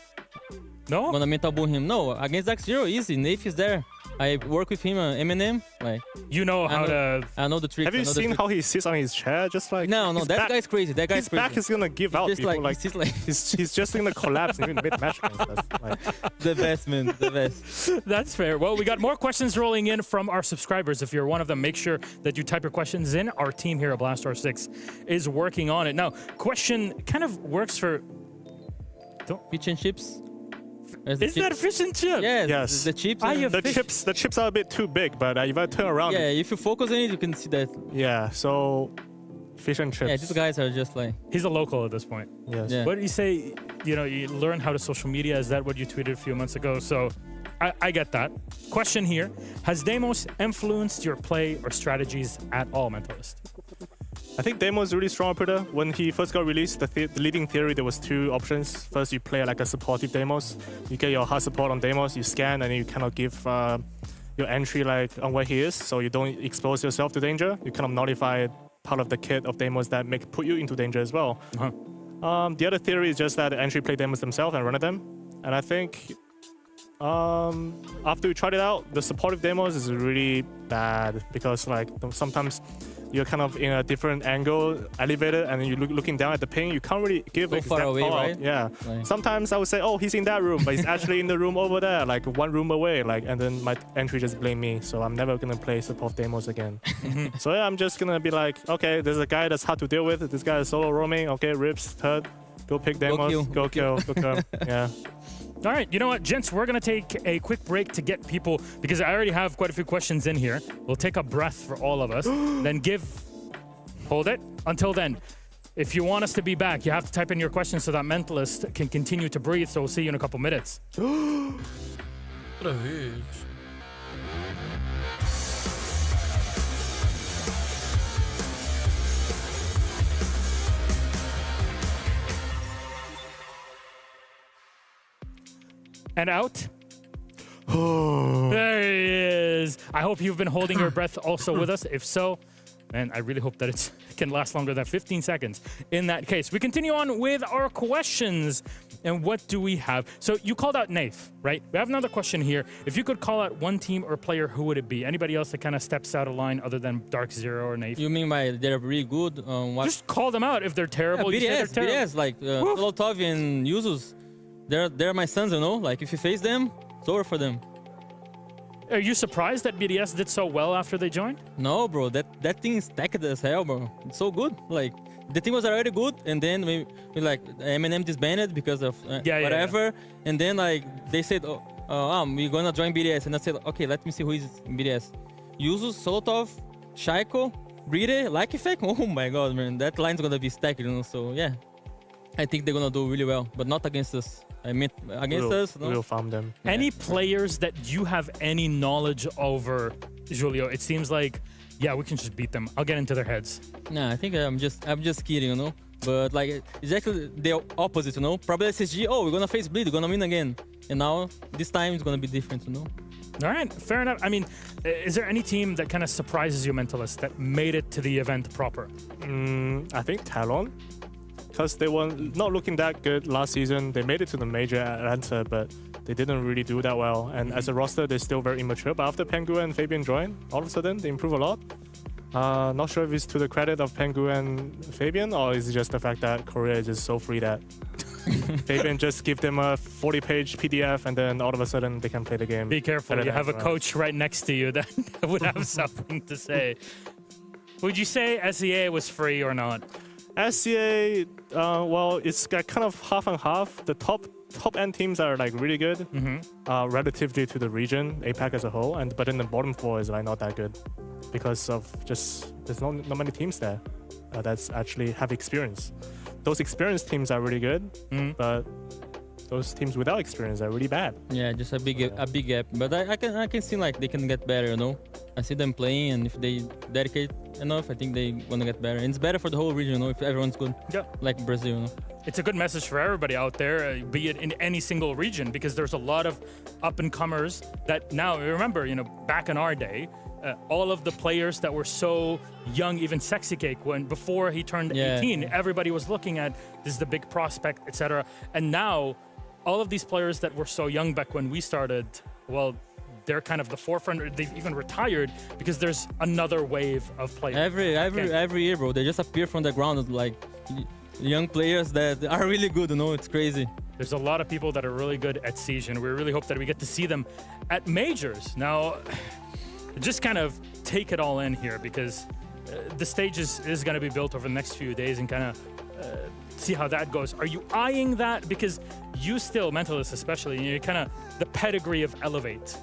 No? Gonna mental boom him. No, against Dark Zero, easy. Nafe is there. I work with him, Eminem. Like You know how to... I know the trick. Have you seen how he sits on his chair? Just like No, his that back- guy's crazy. That guy's his crazy. back is gonna give out. Just Before, like, he's like he's just gonna collapse even mid-match. Like, the best, man. The best. That's fair. Well, we got more questions rolling in from our subscribers. If you're one of them, make sure that you type your questions in. Our team here at Blastar 6 is working on it. Now, question kind of works for... Fish and chips. Is that fish and chips? Yeah, Yes. the chips. Ah, and- yeah. the chips are a bit too big, but if I turn around, yeah, if you focus on it, you can see that. yeah. So fish and chips. Yeah, these guys are just like. He's a local at this point. Yes. Yeah. What did you say? You know, you learn how to social media. Is that what you tweeted a few months ago? So I get that. Question here. Has Deimos influenced your play or strategies at all, Mentalist? I think Deimos is really strong operator. When he first got released, the leading theory, there was 2 options. First, you play like a supportive Deimos. You get your hard support on Deimos, you scan, and you cannot give your entry like on where he is, so you don't expose yourself to danger. You kind of nullify part of the kit of Deimos that put you into danger as well. The other theory is just that the entry play Deimos themselves and run at them. And I think after we tried it out, the supportive Deimos is really bad because like sometimes you're kind of in a different angle, elevated, and you're looking down at the ping. You can't really give So exact far away, call out. right? Yeah. Like- Sometimes I would say, oh, he's in that room, but he's actually in the room over there, like 1 room away. Like, and then my entry just blame me. So I'm never gonna play support Deimos again. So yeah, I'm just gonna be like, okay, there's a guy that's hard to deal with. This guy is solo roaming. Okay, rips, third. Go pick Deimos. Go kill. Yeah. All right, you know what, gents, we're going to take a quick break to get people, because I already have quite a few questions in here. We'll take a breath for all of us, then hold it. Until then, if you want us to be back, you have to type in your questions so that Mentalist can continue to breathe, so we'll see you in a couple minutes. And out. There he is. I hope you've been holding your breath also with us. If so, man, I really hope that it can last longer than 15 seconds. In that case, we continue on with our questions. And what do we have? So you called out Nafe, right? We have another question here. If you could call out one team or player, who would it be? Anybody else that kind of steps out of line other than Dark Zero or Nafe? You mean by they're really good? What? Just call them out if they're terrible. You say they're terrible. BDS, like Molotov and Yuzus. They're my sons, you know? Like, if you face them, it's over for them. Are you surprised that BDS did so well after they joined? No, bro. That thing is stacked as hell, bro. It's so good. Like, the team was already good, and then we like, Eminem disbanded because of whatever. Yeah. And then, like, they said, we're gonna join BDS. And I said, okay, let me see who is in BDS. Yuzus, Solotov, Shaiko, Bride, Like Effect. Oh my god, man. That line's gonna be stacked, you know? So, yeah. I think they're gonna do really well, but not against us. I mean, against us, no. We'll farm them. Any players that you have any knowledge over, Julio? It seems like, yeah, we can just beat them. I'll get into their heads. Nah, I think I'm just kidding, you know. But like, exactly the opposite, you know. Probably SSG. Oh, we're gonna face Bleed. We're gonna win again. And now this time it's gonna be different, you know. All right, fair enough. I mean, is there any team that kind of surprises you, Mentalist, that made it to the event proper? I think Talon. Because they were not looking that good last season. They made it to the major Atlanta, but they didn't really do that well. And as a roster, they're still very immature. But after Pengu and Fabian joined, all of a sudden, they improve a lot. Not sure if it's to the credit of Pengu and Fabian, or is it just the fact that Korea is just so free that Fabian just give them a 40-page PDF, and then all of a sudden, they can play the game. Be careful. You have a coach right next to you that would have something to say. Would you say SEA was free or not? SCA, well, it's got kind of half and half. The top end teams are like really good, relatively to the region, APAC as a whole, but then the bottom 4 is like not that good because of just there's not many teams there that's actually have experience. Those experienced teams are really good, but those teams without experience are really bad. Yeah, just a big gap. But I can see like they can get better, you know. I see them playing, and if they dedicate enough, I think they gonna get better. And it's better for the whole region, you know, if everyone's good. Yeah. Like Brazil, you know. It's a good message for everybody out there, be it in any single region, because there's a lot of up-and-comers that now, remember, you know, back in our day, all of the players that were so young, even Sexy Cake, when before he turned 18, everybody was looking at this is the big prospect, etc. And now, all of these players that were so young back when we started, well, they're kind of the forefront. They've even retired because there's another wave of players. Every year, bro, they just appear from the ground like young players that are really good. You know, it's crazy. There's a lot of people that are really good at Siege, and we really hope that we get to see them at majors. Now, just kind of take it all in here, because the stage is going to be built over the next few days, and kind of see how that goes. Are you eyeing that? Because you still, Mentalist especially, you're kind of the pedigree of Elevate.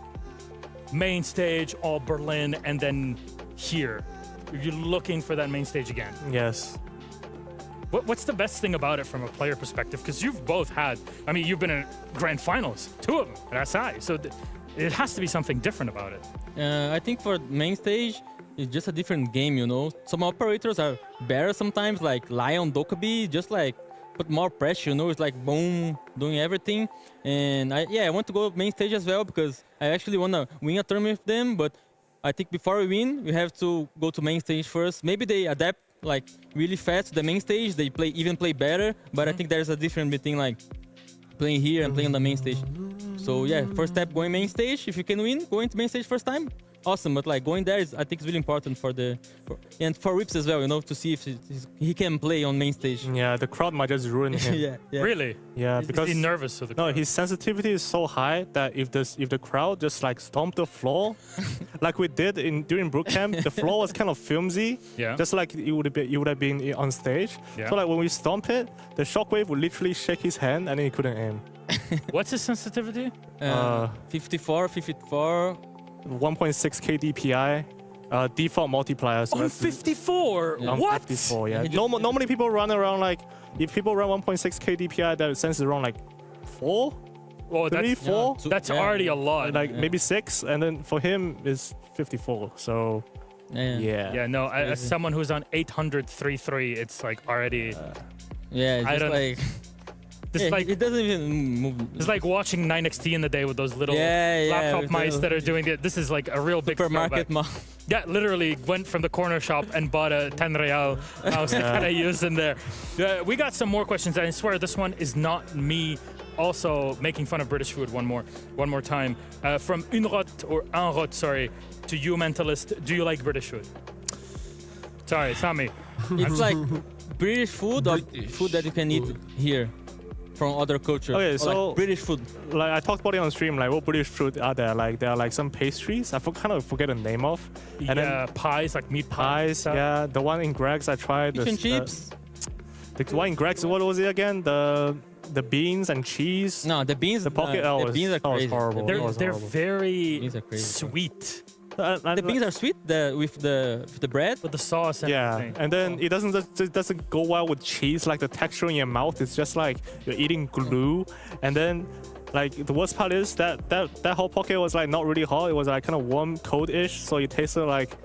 Main stage, all Berlin, and then here. You're looking for that main stage again. Yes. What's the best thing about it from a player perspective? Because you've both had, I mean, you've been in grand finals, 2 of them at SI. So it has to be something different about it. I think for main stage, it's just a different game, you know. Some operators are better sometimes, like Lion, Dokkaebi, just like put more pressure, you know. It's like boom, doing everything. And I want to go main stage as well, because I actually want to win a tournament with them. But I think before we win, we have to go to main stage first. Maybe they adapt like really fast to the main stage. They even play better. But I think there's a difference between like playing here and playing on the main stage. So yeah, first step, going main stage. If you can win, going to main stage first time, awesome. But like going there is, I think, is really important for Rips as well, you know, to see if he can play on main stage. Yeah, the crowd might just ruin him. yeah. Really? Yeah, because he's nervous for the crowd. No, his sensitivity is so high that if the crowd just like stomped the floor, like we did during bootcamp, the floor was kind of flimsy. Yeah. Just like you would have been on stage. Yeah. So like when we stomp it, the shockwave would literally shake his hand and then he couldn't aim. What's his sensitivity? 54. 1.6k DPI, default multiplier. So 54? Yeah. What? 54, yeah. Normally people run around like, if people run 1.6k DPI, that sense is around like 4? Well, 3, 4? That's already a lot. Like maybe 6, and then for him is 54. So yeah. No, as someone who's on 800.33, it's like already. I don't like. It doesn't even move. It's like watching 9XT in the day with those little laptop mice that are doing it. This is like a real big supermarket mouse. Yeah, literally went from the corner shop and bought a 10 real mouse that kind of used in there. We got some more questions, and I swear this one is not me also making fun of British food one more time. From Unrot, sorry, to you, Mentalist. Do you like British food? Sorry, it's not me. It's like British food or food that you can eat here from other cultures. Okay, so like British food. Like I talked about it on stream. Like what British food are there? Like there are like some pastries. I kind of forget the name of. And then pies, like meat pies. Yeah, the one in Greg's I tried. Fish and chips. The one in Greg's, what was it again? The beans and cheese. No, the beans. The pocket. The beans are crazy. Horrible. They're very beans are crazy. Sweet. The beans are sweet with the bread, with the sauce. And everything. And then it doesn't go well with cheese. Like the texture in your mouth is just like you're eating glue. And then like the worst part is that whole pocket was like not really hot. It was like kind of warm, cold-ish. So it tasted like.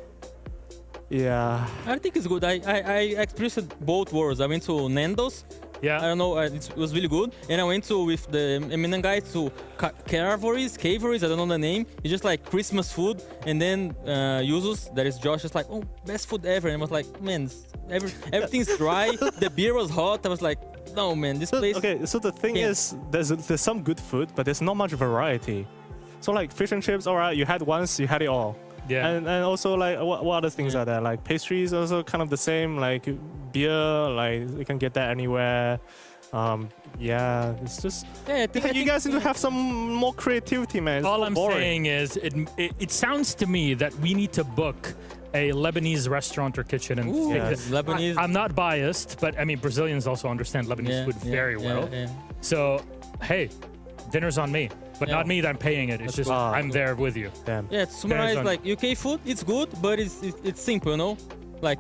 Yeah. I think it's good. I experienced both worlds. I went to Nando's. Yeah. I don't know. It was really good. And I went with the eminent guys to Caveries, I don't know the name. It's just like Christmas food. And then Yuzus, that is Josh, just like, oh, best food ever. And I was like, man, everything's dry. The beer was hot. I was like, no, man, this place. Okay, so the thing is, there's some good food, but there's not much variety. So like fish and chips, all right, you had once, you had it all. Yeah. And also like what other things are there? Like pastries also kind of the same. Like beer, like you can get that anywhere. It's just. Yeah, I think you guys need to have some more creativity, man. It's all so I'm boring. saying is, it sounds to me that we need to book a Lebanese restaurant or kitchen. And Lebanese. I'm not biased, but I mean Brazilians also understand Lebanese food very well. Yeah. So hey, dinner's on me. But not me that I'm paying it. It's just I'm there with you. Damn. Yeah, to summarize, like UK food, it's good, but it's simple, you know? Like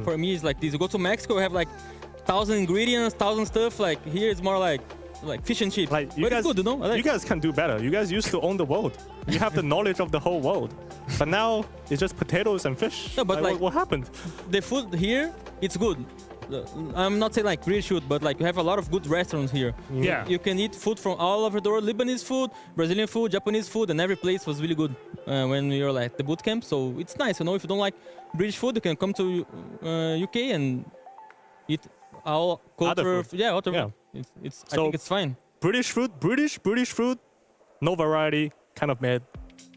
for me, it's like this. You go to Mexico, you have like 1,000 ingredients, 1,000 stuff. Like here, it's more like like fish and chips. Like you but guys, it's good, you know. I like you guys can do better. You guys used to own the world. You have the knowledge of the whole world, but now it's just potatoes and fish. No, but like- what happened? the food here, it's good. I'm not saying like British food, but like you have a lot of good restaurants here. Yeah. You can eat food from all over the world, Lebanese food, Brazilian food, Japanese food, and every place was really good when you're like the boot camp. So it's nice, you know. If you don't like British food, you can come to UK and eat all culture. food. Yeah, other Yeah. food. It's I So- think it's fine. British food, British food, no variety, kind of mad.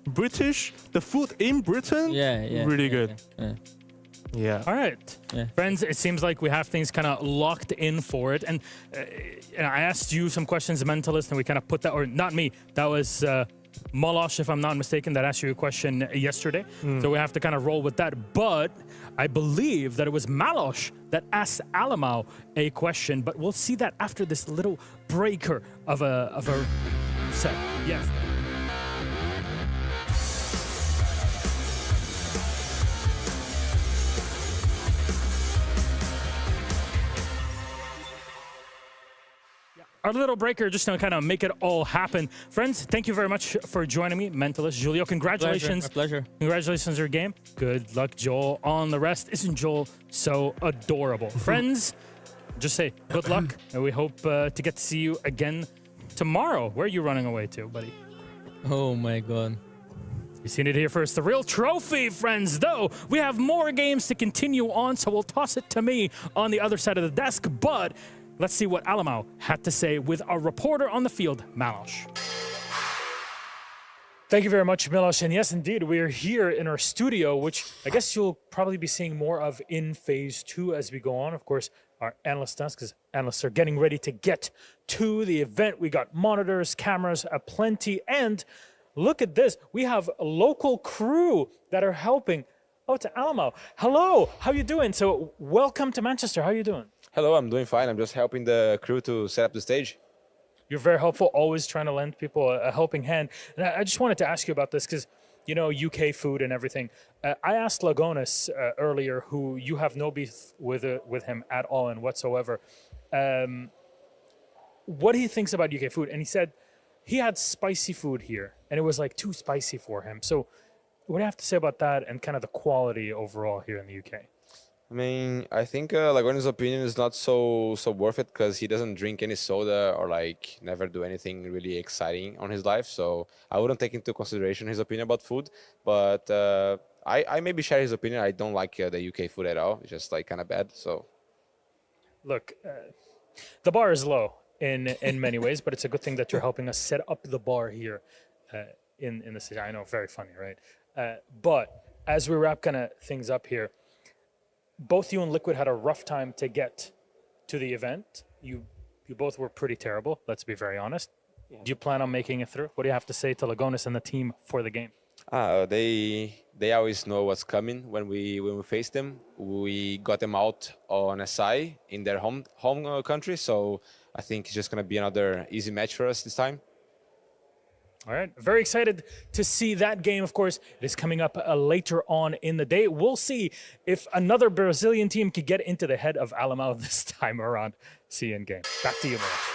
British, the food in Britain, Yeah, really yeah, good. Yeah. Yeah. All right. Yeah. Friends, it seems like we have things kind of locked in for it. And I asked you some questions, Mentalist, and we kind of put that, or not me, that was Molosh, if I'm not mistaken, that asked you a question yesterday. So we have to kind of roll with that. But I believe that it was Malosh that asked Alamau a question, but we'll see that after this little breaker of a set. Yes. Our little breaker just to kind of make it all happen. Friends, thank you very much for joining me. Mentalist, Julio, congratulations. My pleasure. Congratulations on your game. Good luck, Joel, on the rest. Isn't Joel so adorable? Friends, just say good luck, and we hope to get to see you again tomorrow. Where are you running away to, buddy? Oh my God. You've seen it here first. The real trophy, friends, though. We have more games to continue on, so we'll toss it to me on the other side of the desk, but let's see what Alamau had to say with our reporter on the field, Malosh. Thank you very much, Milosh. And yes, indeed, we're here in our studio, which I guess you'll probably be seeing more of in phase 2 as we go on. Of course, our analyst desk, because analysts are getting ready to get to the event. We got monitors, cameras, aplenty, and look at this. We have a local crew that are helping. Oh, it's Alamau. Hello, how you doing? So welcome to Manchester. How you doing? Hello, I'm doing fine. I'm just helping the crew to set up the stage. You're very helpful, always trying to lend people a helping hand. And I just wanted to ask you about this because, you know, UK food and everything. I asked Lagonis earlier, who you have no beef with him at all and whatsoever, what he thinks about UK food. And he said he had spicy food here, and it was like too spicy for him. So what do you have to say about that and kind of the quality overall here in the UK? I mean, I think Lagone's opinion is not so worth it because he doesn't drink any soda or like never do anything really exciting on his life. So I wouldn't take into consideration his opinion about food. But I maybe share his opinion. I don't like the UK food at all. It's just like kind of bad. So look, the bar is low in many ways, but it's a good thing that you're helping us set up the bar here in the city. I know, very funny, right? But as we wrap kind of things up here, both you and Liquid had a rough time to get to the event. You both were pretty terrible, let's be very honest. Yeah. Do you plan on making it through? What do you have to say to Lagonis and the team for the game? They always know what's coming when we face them. We got them out on SI in their home country, so I think it's just going to be another easy match for us this time. All right, very excited to see that game. Of course, it is coming up later on in the day. We'll see if another Brazilian team could get into the head of Alamau this time around. See you in game. Back to you, Malosh.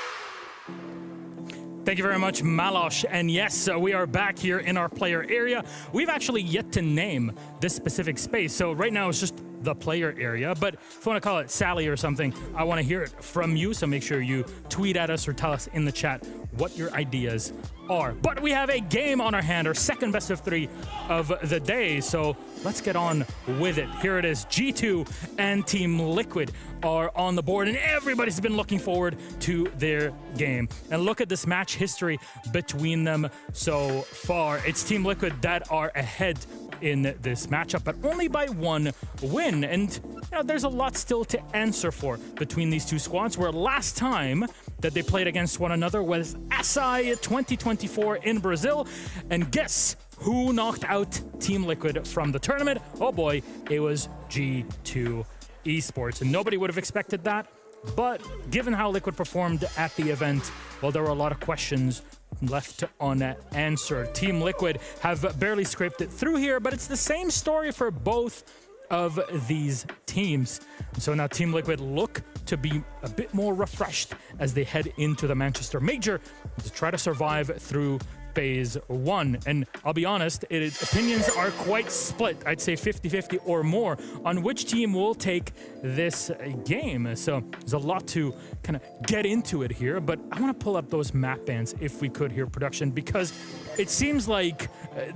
Thank you very much, Malosh. And yes, we are back here in our player area. We've actually yet to name this specific space. So right now it's just the player area, but if you want to call it Sally or something, I want to hear it from you. So make sure you tweet at us or tell us in the chat what your ideas are. But we have a game on our hand, our second best of 3 of the day. So let's get on with it. Here it is. G2 and Team Liquid are on the board, and everybody's been looking forward to their game. And look at this match history between them so far. It's Team Liquid that are ahead in this matchup, but only by 1 win. And you know, there's a lot still to answer for between these two squads, where last time that they played against one another was SI 2024 in Brazil. And guess who knocked out Team Liquid from the tournament? Oh boy, it was G2 Esports. And nobody would have expected that. But given how Liquid performed at the event, well, there were a lot of questions left unanswered. Team Liquid have barely scraped it through here, but it's the same story for both of these teams. So now Team Liquid look to be a bit more refreshed as they head into the Manchester Major to try to survive through Phase 1. And I'll be honest, opinions are quite split. I'd say 50-50 or more on which team will take this game. So there's a lot to kind of get into it here, but I want to pull up those map bans if we could here, production, because it seems like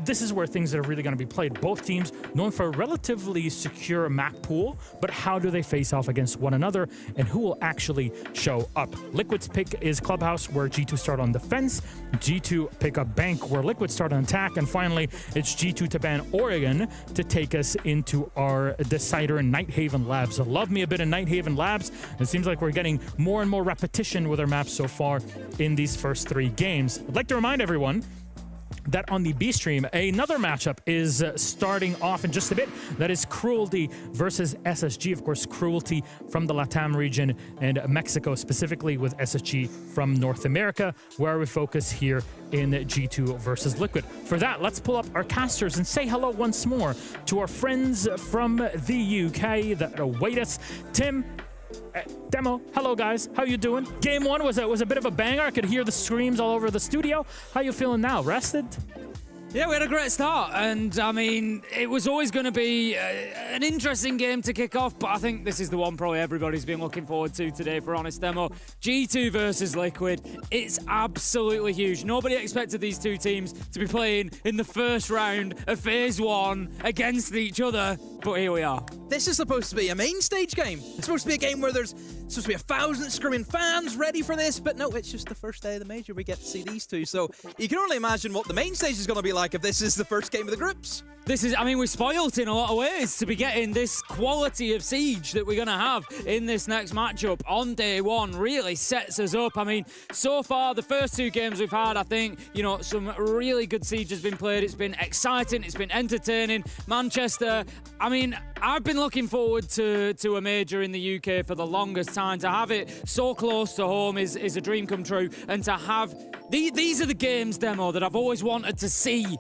this is where things are really going to be played. Both teams known for a relatively secure map pool, but how do they face off against one another and who will actually show up? Liquid's pick is Clubhouse, where G2 start on defense. G2 pick up Bank, where Liquid start on attack. And finally, it's G2 to ban Oregon to take us into our decider in Nighthaven Labs. So love me a bit of Nighthaven Labs. It seems like we're getting more and more repetition with our maps so far in these first 3 games. I'd like to remind everyone that on the B stream, another matchup is starting off in just a bit. That is Cruelty versus SSG. Of course, Cruelty from the LATAM region and Mexico, specifically with SSG from North America, where we focus here in G2 versus Liquid. For that, let's pull up our casters and say hello once more to our friends from the UK that await us. Tim, Demo, hello guys, how you doing? Game 1 was a bit of a banger. I could hear the screams all over the studio. How you feeling now? Rested? Yeah, we had a great start, and I mean, it was always going to be an interesting game to kick off, but I think this is the one probably everybody's been looking forward to today, for honest, Demo. G2 versus Liquid, it's absolutely huge. Nobody expected these two teams to be playing in the first round of Phase 1 against each other, but here we are. This is supposed to be a main stage game. It's supposed to be a game where there's supposed to be 1,000 screaming fans ready for this, but no, it's just the first day of the major. We get to see these two, so you can only imagine what the main stage is going to be like if this is the first game of the groups. This is, I mean, we're spoilt in a lot of ways to be getting this quality of Siege that we're going to have in this next matchup on day 1. Really sets us up. I mean, so far, the first 2 games we've had, I think, you know, some really good Siege has been played. It's been exciting. It's been entertaining. Manchester, I mean, I've been looking forward to a major in the UK for the longest time. To have it so close to home is a dream come true. And to have, these are the games, Demo, that I've always wanted to see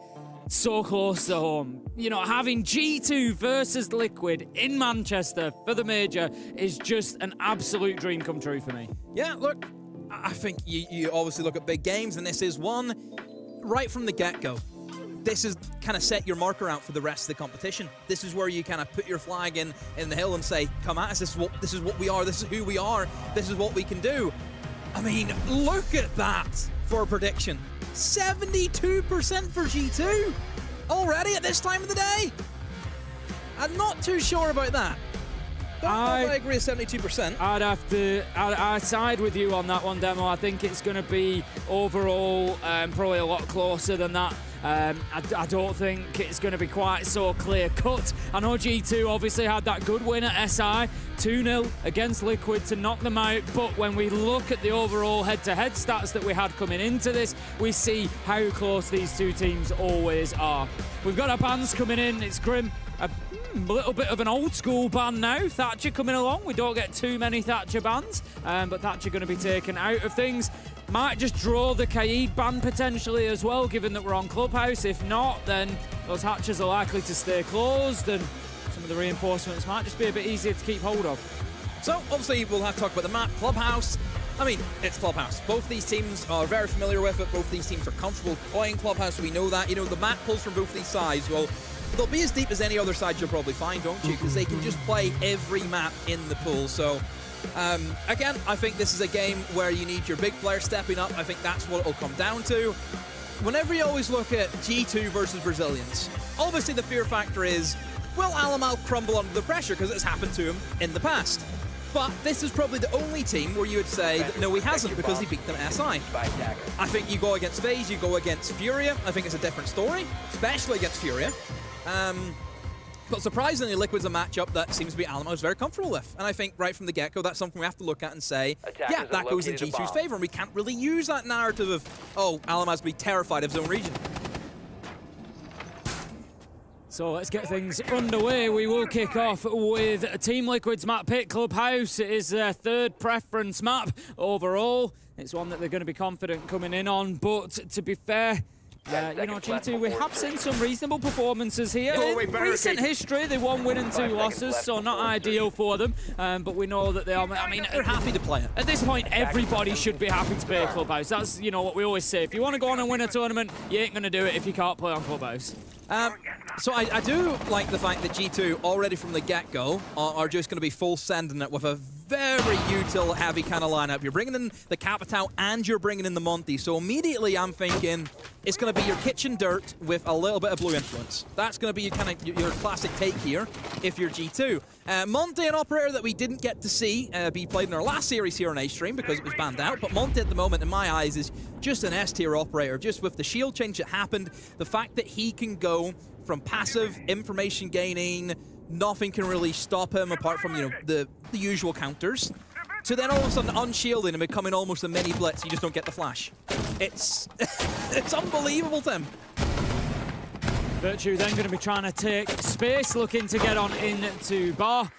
so close to home. You know, having G2 versus Liquid in Manchester for the major is just an absolute dream come true for me. Yeah, look, I think you obviously look at big games, and this is one right from the get-go. This is kind of set your marker out for the rest of the competition. This is where you kind of put your flag in the hill and say, come at us, this is what we are, this is who we are, this is what we can do. I mean, look at that for a prediction. 72% for G2 already at this time of the day. I'm not too sure about that. Don't know if I agree with 72%. I side with you on that one, Demo. I think it's going to be overall probably a lot closer than that. I don't think it's going to be quite so clear cut. I know G2 obviously had that good win at SI, 2-0 against Liquid to knock them out, but when we look at the overall head-to-head stats that we had coming into this, we see how close these two teams always are. We've got our bans coming in. It's Grim. A little bit of an old school ban now. Thatcher coming along. We don't get too many Thatcher bans, but Thatcher going to be taken out of things. Might just draw the Kaid ban potentially as well, given that we're on Clubhouse. If not, then those hatches are likely to stay closed, and some of the reinforcements might just be a bit easier to keep hold of. So, obviously, we'll have to talk about the map. Clubhouse. I mean, it's Clubhouse. Both these teams are very familiar with it. Both these teams are comfortable playing Clubhouse. We know that. You know, the map pulls from both these sides. Well, they'll be as deep as any other side you'll probably find, don't you? Because they can just play every map in the pool. So, again, I think this is a game where you need your big player stepping up. I think that's what it'll come down to. Whenever you always look at G2 versus Brazilians, obviously the fear factor is, will Alamal crumble under the pressure? Because it's happened to him in the past. But this is probably the only team where you would say that no, he hasn't, because he beat them at SI. I think you go against FaZe, you go against Furia. I think it's a different story, especially against Furia. But surprisingly, Liquid's a matchup that seems to be Alamo's very comfortable with. And I think right from the get-go, that's something we have to look at and say, yeah, that goes in G2's favor. And we can't really use that narrative of, oh, Alamo's be terrified of his own region. So let's get things underway. We will kick off with Team Liquid's map pick. Clubhouse. It is their third preference map overall. It's one that they're going to be confident coming in on. But to be fair, You know, G2, we have seen some reasonable performances here. Doorway In recent history, they 1 win and 2 losses, so not ideal for them. But we know that they are, I mean, They're happy to play it. at this point, everybody should be happy to play Clubhouse. That's, you know, what we always say. If you want to go on and win a tournament, you ain't going to do it if you can't play on Clubhouse. So I do like the fact that G2 already from the get-go are just going to be full sending it with a very util heavy kind of lineup. You're bringing in the Capitao and you're bringing in the Monty. So immediately I'm thinking it's going to be your kitchen dirt with a little bit of blue influence. That's going to be your classic take here if you're G2. Monty, an operator that we didn't get to see be played in our last series here on A-Stream because it was banned out. But Monty at the moment, in my eyes, is just an S-tier operator. Just with the shield change that happened, the fact that he can go from passive information gaining, nothing can really stop him apart from, you know, the usual counters, to then all of a sudden unshielding and becoming almost a mini blitz. You just don't get the flash. It's it's unbelievable, Tim. Virtue then going to be trying to take space, looking to get on into Bar.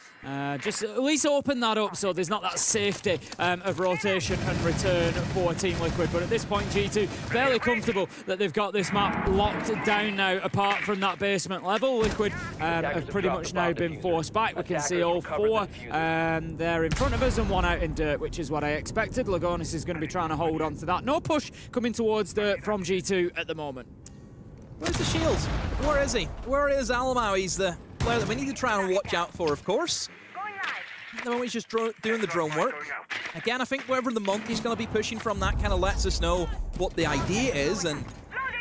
Just at least open that up so there's not that safety of rotation and return for Team Liquid. But at this point, G2 fairly comfortable that they've got this map locked down now. Apart from that basement level, Liquid have pretty much now been forced back. We can see all 4 there in front of us and 1 out in dirt, which is what I expected. Lagonis is going to be trying to hold on to that. No push coming towards dirt from G2 at the moment. Where's the shield? Where is he? Where is Alamau? He's the player that we need to try and watch out for, of course. At the moment, he's just doing the drone work. Again, I think wherever the Monkey's going to be pushing from, that kind of lets us know what the idea is. And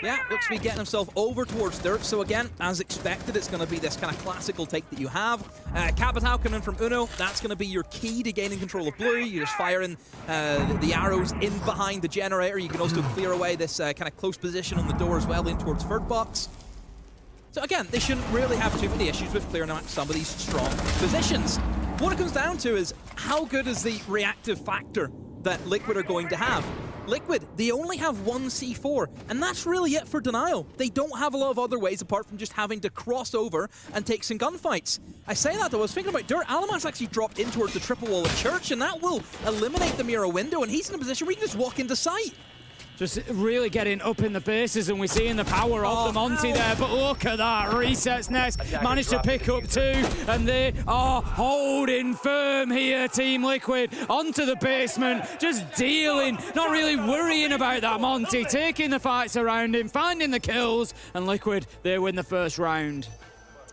yeah, looks to be getting himself over towards dirt. So again, as expected, it's going to be this kind of classical take that you have. Capitao coming in from Uno. That's going to be your key to gaining control of blue. You're just firing the arrows in behind the generator. You can also clear away this kind of close position on the door as well in towards third box. So again, they shouldn't really have too many issues with clearing out some of these strong positions. What it comes down to is how good is the reactive factor that Liquid are going to have. Liquid, they only have 1 C4, and that's really it for Denial. They don't have a lot of other ways apart from just having to cross over and take some gunfights. I say that though, I was thinking about Dirt. Alaman's actually dropped in towards the triple wall at Church, and that will eliminate the mirror window, and he's in a position where he can just walk into sight. Just really getting up in the bases, and we're seeing the power of the Monty there. But look at that, resets next, managed to pick up 2, and they are holding firm here, Team Liquid, onto the basement, just dealing, not really worrying about that Monty, taking the fights around him, finding the kills, and Liquid, they win the first round.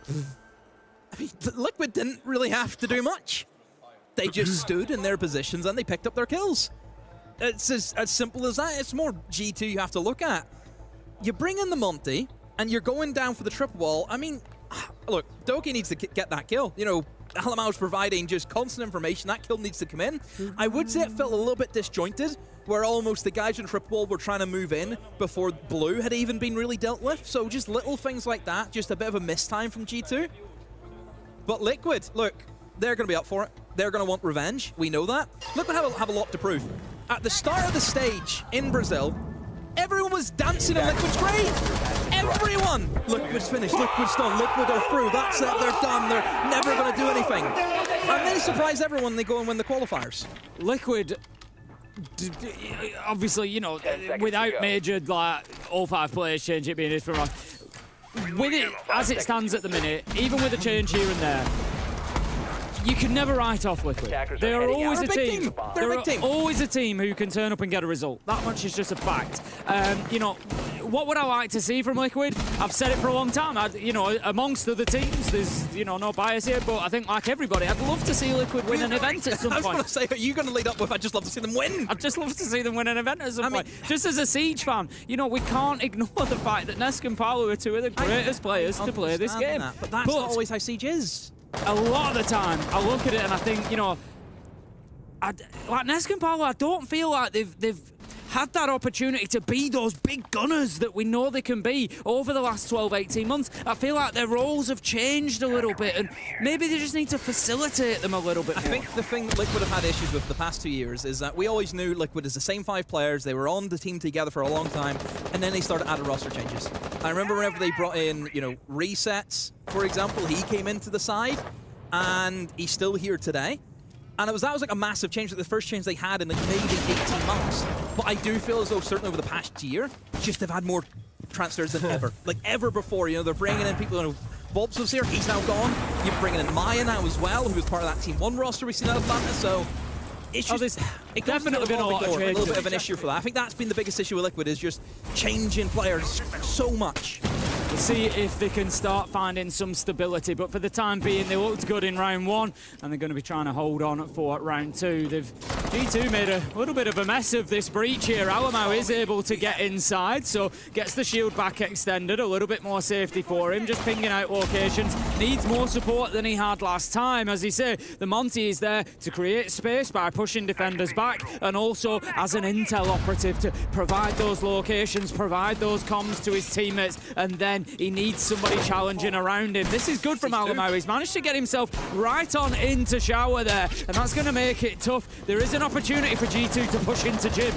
I mean, Liquid didn't really have to do much. They just stood in their positions and they picked up their kills. It's as simple as that. It's more G2 you have to look at. You bring in the Monty, and you're going down for the triple wall. I mean, look, Doki needs to get that kill. You know, Alamau's providing just constant information. That kill needs to come in. I would say it felt a little bit disjointed, where almost the guys in triple wall were trying to move in before blue had even been really dealt with. So just little things like that, just a bit of a mistime from G2. But Liquid, look, they're going to be up for it. They're going to want revenge. We know that. Liquid have a lot to prove. At the start of the stage in Brazil, everyone was dancing on Liquid's grave. Everyone! Liquid's finished, Liquid's done, Liquid are through, that's it, they're done, they're never going to do anything. And they surprise everyone, they go and win the qualifiers. Liquid, obviously, you know, without major, like, all 5 players change it being this for round. With it, as it stands at the minute, even with a change here and there, you can never write off Liquid. They are always a team. They're always a team who can turn up and get a result. That much is just a fact. You know, what would I like to see from Liquid? I've said it for a long time. You know, amongst other teams, there's, you know, no bias here, but I think like everybody, I'd love to see Liquid win an event at some point. I was going to say, are you going to lead up with, I'd just love to see them win? I'd just love to see them win an event at some point. Just as a Siege fan, you know, we can't ignore the fact that Nesk and Paolo are 2 of the greatest players to play this game. But that's not always how Siege is. A lot of the time, I look at it and I think, you know, like Nesk and Paolo, I don't feel like they've had that opportunity to be those big gunners that we know they can be over the last 12, 18 months. I feel like their roles have changed a little bit, and maybe they just need to facilitate them a little bit more. I think the thing Liquid have had issues with the past 2 years is that we always knew Liquid is the same 5 players. They were on the team together for a long time, and then they started adding roster changes. I remember whenever they brought in, you know, Resets, for example, he came into the side, and he's still here today. And that was like a massive change, like the first change they had in like maybe 18 months. But I do feel as though certainly over the past year, just they've had more transfers than ever. Like ever before. You know, they're bringing in people, you know, Bobs was here, he's now gone. You're bringing in Maya now as well, who was part of that Team 1 roster we've seen out of Atlanta, so it's just, it definitely been a lot of a little changes. bit of an issue for that. I think that's been the biggest issue with Liquid, is just changing players so much. We'll see if they can start finding some stability, but for the time being, they looked good in round 1, and they're going to be trying to hold on for round 2. G2 made a little bit of a mess of this breach here. Alamau is able to get inside, so gets the shield back extended, a little bit more safety for him, just pinging out locations. Needs more support than he had last time. As he said, the Monty is there to create space by pushing defenders back, and also as an intel operative to provide those locations, provide those comms to his teammates, and then he needs somebody challenging around him. This is good from Alamau. He's managed to get himself right on into Shower there, and that's going to make it tough. There is an opportunity for G2 to push into Jim.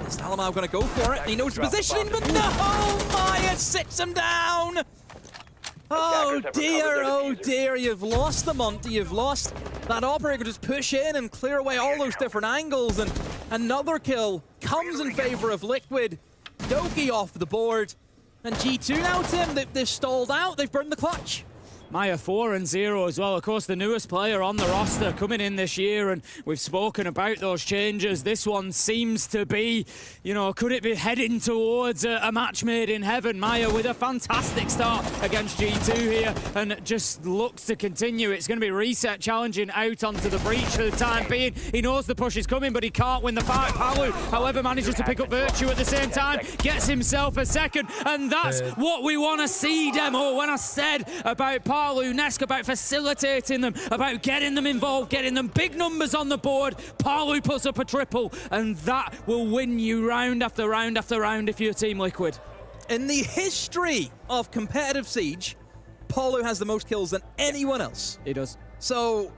Is Alamau going to go for it? He knows the positioning, but no! Maya sits him down! Oh dear, you've lost the Monty, you've lost that operator. Just push in and clear away all those different angles, and another kill comes in favor of Liquid. Doki off the board. And G2 now, Tim, they've stalled out, they've burned the clutch. Maya 4-0 as well. Of course, the newest player on the roster coming in this year, and we've spoken about those changes. This one seems to be, you know, could it be heading towards a match made in heaven? Maya with a fantastic start against G2 here, and just looks to continue. It's going to be Reset challenging out onto the breach for the time being. He knows the push is coming, but he can't win the fight. Palu, however, manages to pick up Virtue at the same time, gets himself a second, and that's what we want to see, Demo. When I said about Palu, Nesk, about facilitating them, about getting them involved, getting them big numbers on the board, Palu puts up a triple, and that will win you round after round after round if you're Team Liquid. In the history of competitive Siege, Palu has the most kills than anyone else. He does. So,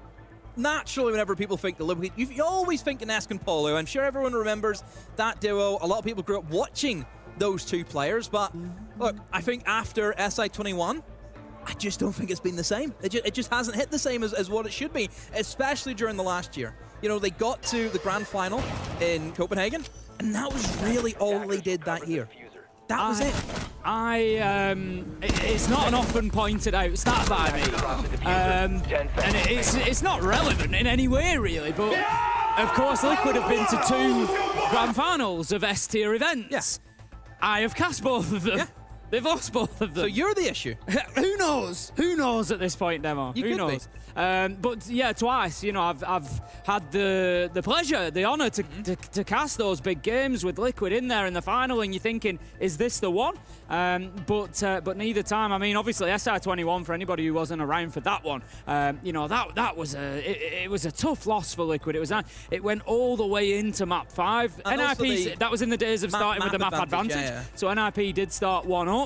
naturally, whenever people think the Liquid, you always think Nesk and Palu. I'm sure everyone remembers that duo. A lot of people grew up watching those two players, but look, I think after SI21, I just don't think it's been the same. It just hasn't hit the same as what it should be, especially during the last year. You know, they got to the grand final in Copenhagen, and that was really all they did that year. That was it. It's not an often pointed out stat by me, and it's not relevant in any way really, but of course Liquid have been to 2 grand finals of S-tier events. Yes. I have cast both of them. Yeah. They've lost both of them. So you're the issue. Who knows? Who knows at this point, Demo? Who knows? But yeah, twice. You know, I've had the pleasure, the honour to cast those big games with Liquid in there in the final, and you're thinking, is this the one? But neither time. I mean, obviously SR21 for anybody who wasn't around for that one. You know, that was it was a tough loss for Liquid. It went all the way into map 5. And NIP, that was in the days of starting with the map advantage. Yeah. So NIP did start 1 up.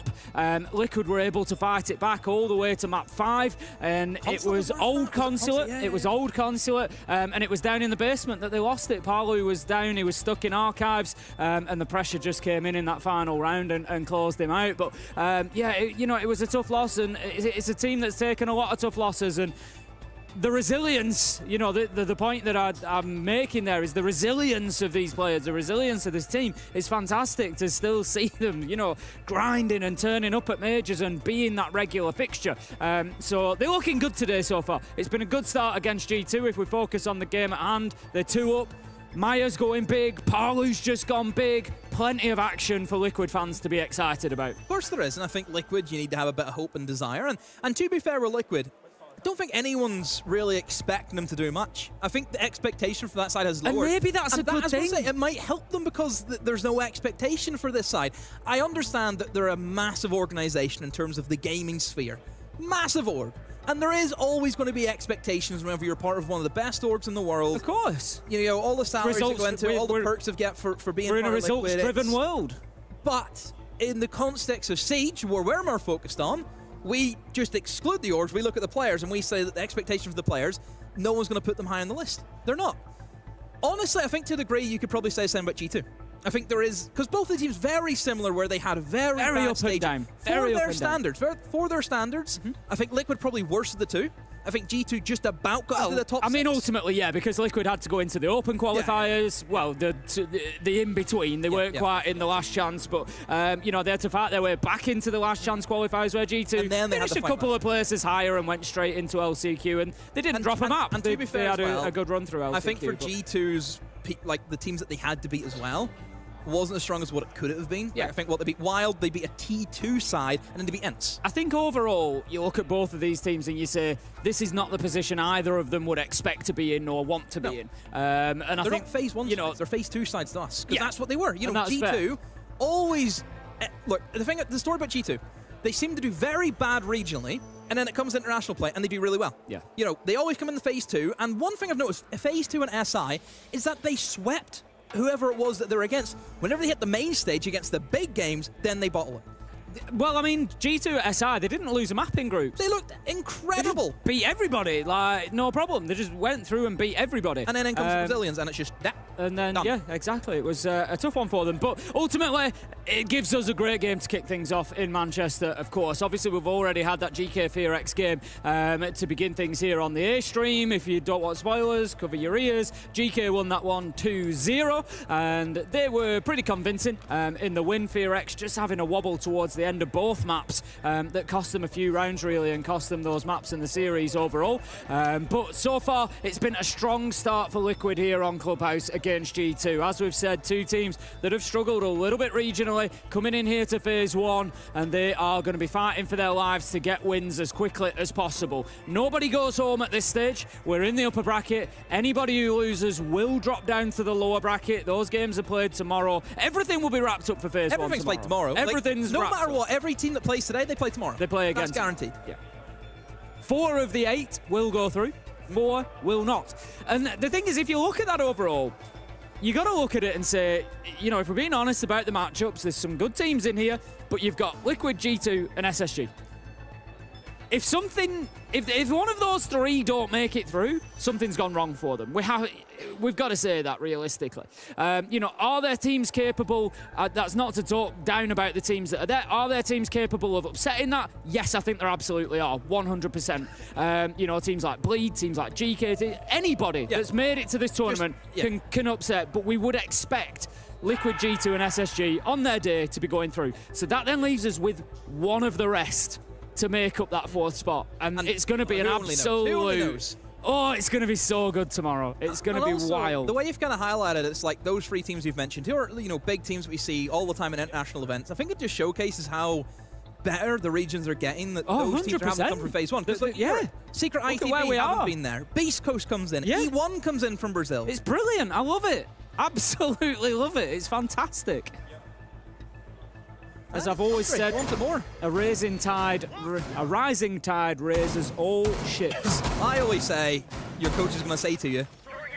Liquid were able to fight it back all the way to map 5, and it was Old Consulate. It was Old Consulate, and it was down in the basement that they lost it. Palu was down, he was stuck in archives, and the pressure just came in that final round and closed him out. But yeah, you know, it was a tough loss, and it's a team that's taken a lot of tough losses, and the resilience, you know, the point that I'm making there is the resilience of these players, the resilience of this team is fantastic to still see them, you know, grinding and turning up at majors and being that regular fixture. So they're looking good today so far. It's been a good start against G2 if we focus on the game at hand. They're 2 up. Maya's going big, Palu's just gone big. Plenty of action for Liquid fans to be excited about. Of course there is, and I think Liquid, you need to have a bit of hope and desire. And to be fair with Liquid, I don't think anyone's really expecting them to do much. I think the expectation for that side has lowered. And maybe that's a good thing. It might help them because there's no expectation for this side. I understand that they're a massive organization in terms of the gaming sphere. Massive org. And there is always going to be expectations whenever you're part of one of the best orgs in the world. Of course. You know, all the salaries you go into, all the perks you get for being part of Liquid. We're in a results-driven world. But in the context of Siege, where we're more focused on, we just exclude the orgs, we look at the players, and we say that the expectation for the players, no one's going to put them high on the list. They're not. Honestly, I think to a degree you could probably say the same about G2. I think there is, because both the teams very similar where they had a very bad up stage and down. for their standards. For their standards, I think Liquid probably worse of the two. I think G2 just about got into the top I mean, 6. ultimately, yeah, because Liquid had to go into the Open qualifiers. Well, the in-between. They weren't quite in the last chance, but, you know, they had to fight their way back into the last chance qualifiers where G2 And then they had finished the a fight couple of places higher and went straight into LCQ, and they didn't drop a map. And to be fair they had as well, a good run through LCQ. I think for but- G2's, like the teams that they had to beat as well, wasn't as strong as what it could have been. Yeah. I think what they beat Wild, they beat a T2 side, and then they beat ENCE. I think overall, you look at both of these teams and you say, this is not the position either of them would expect to be in or want to be in. And I They're think, not phase 1 you know, sides, they're phase 2 sides to us, because Yeah. that's what they were. You know, And that's G2 fair. always... look, the story about G2, they seem to do very bad regionally, and then it comes to international play, and they do really well. Yeah. You know, they always come in the phase 2, and one thing I've noticed, phase 2 and SI, is that they swept whoever it was that they're against. Whenever they hit the main stage against the big games, then they bottle it. well, I mean, G2 at SI, they didn't lose a map in groups. They looked incredible. Beat everybody, like, no problem. They just went through and beat everybody. And then in comes the Brazilians, and it's just that. And then, Done. yeah, exactly. It was a tough one for them. But ultimately, it gives us a great game to kick things off in Manchester, of course. Obviously, we've already had that GK FearX game to begin things here on the A stream. If you don't want spoilers, cover your ears. GK won that one 2-0, and they were pretty convincing in the win. FearX just having a wobble towards the end of both maps that cost them a few rounds, really, and cost them those maps in the series overall. But so far, it's been a strong start for Liquid here on Clubhouse against G2. As we've said, two teams that have struggled a little bit regionally, coming in here to phase 1, and they are going to be fighting for their lives to get wins as quickly as possible. Nobody goes home at this stage. We're in the upper bracket. Anybody who loses will drop down to the lower bracket. Those games are played tomorrow. Everything will be wrapped up for phase 1 Everything's played tomorrow. Everything's no wrapped matter up. what, every team that plays today, they play tomorrow. They play against. That's guaranteed. Yeah. 4 of the 8 will go through. 4 will not. And the thing is, if you look at that overall, you got to look at it and say, you know, if we're being honest about the matchups, there's some good teams in here, but you've got Liquid, G2, and SSG. If one of those 3 don't make it through, something's gone wrong for them. We've got to say that realistically. You know, are their teams capable? That's not to talk down about the teams that are there. Are their teams capable of upsetting that? Yes, I think they absolutely are, 100%. You know, teams like Bleed, teams like GK, anybody that's made it to this tournament can upset. But we would expect Liquid, G2, and SSG on their day to be going through. So that then leaves us with one of the rest to make up that 4th spot, and it's going to be an absolute... Oh, it's going to be so good tomorrow. It's going to be also, wild. The way you've kind of highlighted it, it's like those 3 teams you've mentioned, who are, you know, big teams that we see all the time in international events. I think it just showcases how better the regions are getting, that those teams are having to come from phase 1. Because, like, Secret Look at ITB where we haven't are. been there. Beast Coast comes in. E1 comes in from Brazil. It's brilliant. I love it. Absolutely love it. It's fantastic. As I've always said, a rising tide raises all ships. I always say, your coach is going to say to you,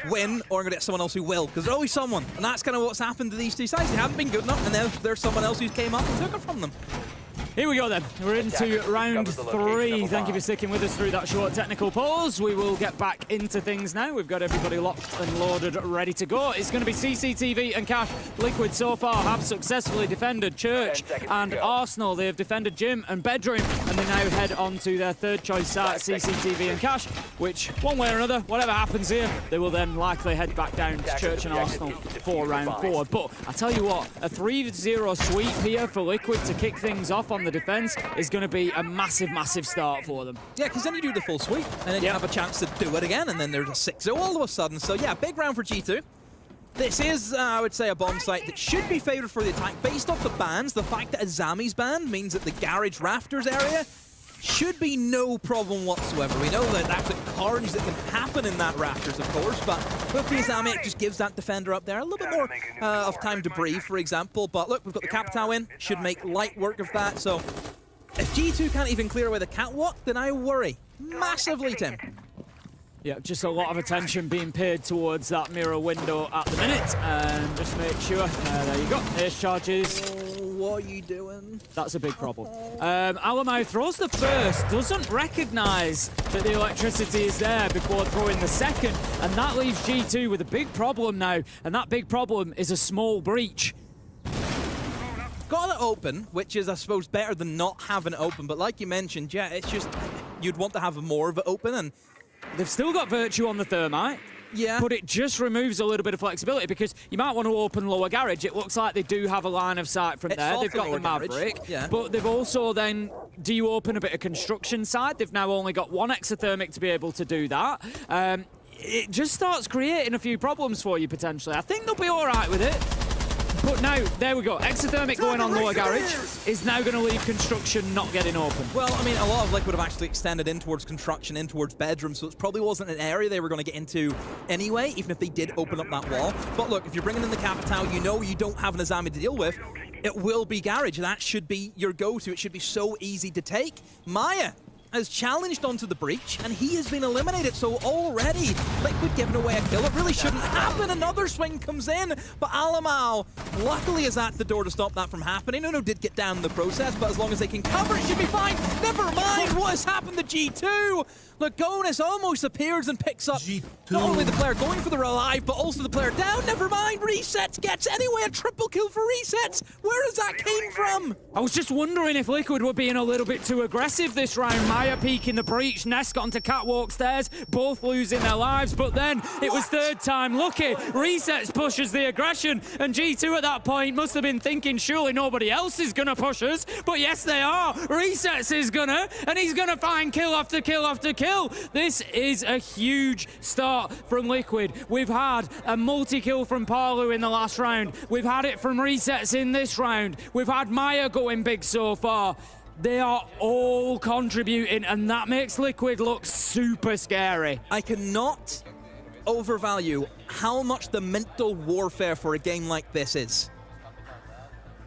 win, or I'm going to get someone else who will, because there's always someone. And that's kind of what's happened to these 2 sides. They haven't been good enough, and then there's someone else who came up and took it from them. Here we go then. We're into round 3. Thank you for sticking with us through that short technical pause. We will get back into things now. We've got everybody locked and loaded, ready to go. It's going to be CCTV and Cash. Liquid so far have successfully defended Church and Arsenal. They have defended Gym and Bedroom, and they now head on to their 3rd choice site, CCTV and Cash, which, one way or another, whatever happens here, they will then likely head back down to Church and Arsenal for round 4. But I tell you what, a 3-0 sweep here for Liquid to kick things off on the defense is going to be a massive, massive start for them. Yeah, because then you do the full sweep, and then you have a chance to do it again, and then there's a 6-0 all of a sudden. So yeah, big round for G2. This is, I would say, a bomb site that should be favoured for the attack. Based off the bans, the fact that Azami's banned means that the garage rafters area should be no problem whatsoever. We know that absolute carnage that can happen in that rafters, of course, but with the Azami, it just gives that defender up there a little bit more of time to breathe, for example. But look, we've got the Capitao in, should make light work of that. So if G2 can't even clear away the catwalk, then I worry massively, Tim. Yeah, just a lot of attention being paid towards that mirror window at the minute, and just make sure, there you go, ace charges. What are you doing? That's a big problem. Alamau throws the first, doesn't recognise that the electricity is there before throwing the second, and that leaves G2 with a big problem now, and that big problem is a small breach. Got it open, which is, I suppose, better than not having it open, but like you mentioned, yeah, it's just... you'd want to have more of it open, and they've still got Virtue on the Thermite. Yeah. But it just removes a little bit of flexibility because you might want to open lower garage. It looks like they do have a line of sight from there. They've got the Maverick. Yeah. But they've also then, do you open a bit of construction side? They've now only got one exothermic to be able to do that. It just starts creating a few problems for you potentially. I think they'll be all right with it. But now, there we go. Exothermic going on lower garage is now going to leave construction not getting open. Well, I mean, a lot of Liquid have actually extended in towards construction, in towards bedrooms, so it probably wasn't an area they were going to get into anyway, even if they did open up that wall. But look, if you're bringing in the Capitao, you know you don't have an Azami to deal with, it will be garage. That should be your go-to. It should be so easy to take. Maya has challenged onto the breach, and he has been eliminated, so already Liquid giving away a kill. It really shouldn't happen. Another swing comes in, but Alamau luckily is at the door to stop that from happening. Uno did get down in the process, but as long as they can cover, it should be fine. Never mind what has happened to G2. Lagonis almost appears and picks up not only the player going for the relive, but also the player down. Never mind, Resets gets anyway a triple kill for Resets. Where does that came from? I was just wondering if Liquid were being a little bit too aggressive this round. Maya peeking the breach, Ness got onto catwalk stairs, both losing their lives, but then it was third time lucky. Resets pushes the aggression, and G2 at that point must have been thinking surely nobody else is gonna push us, but yes they are. Resets is gonna, and he's gonna find kill after kill after kill. This is a huge start from Liquid. We've had a multi-kill from Palu in the last round. We've had it from Resets in this round. We've had Maya going big so far. They are all contributing, and that makes Liquid look super scary. I cannot overvalue how much the mental warfare for a game like this is.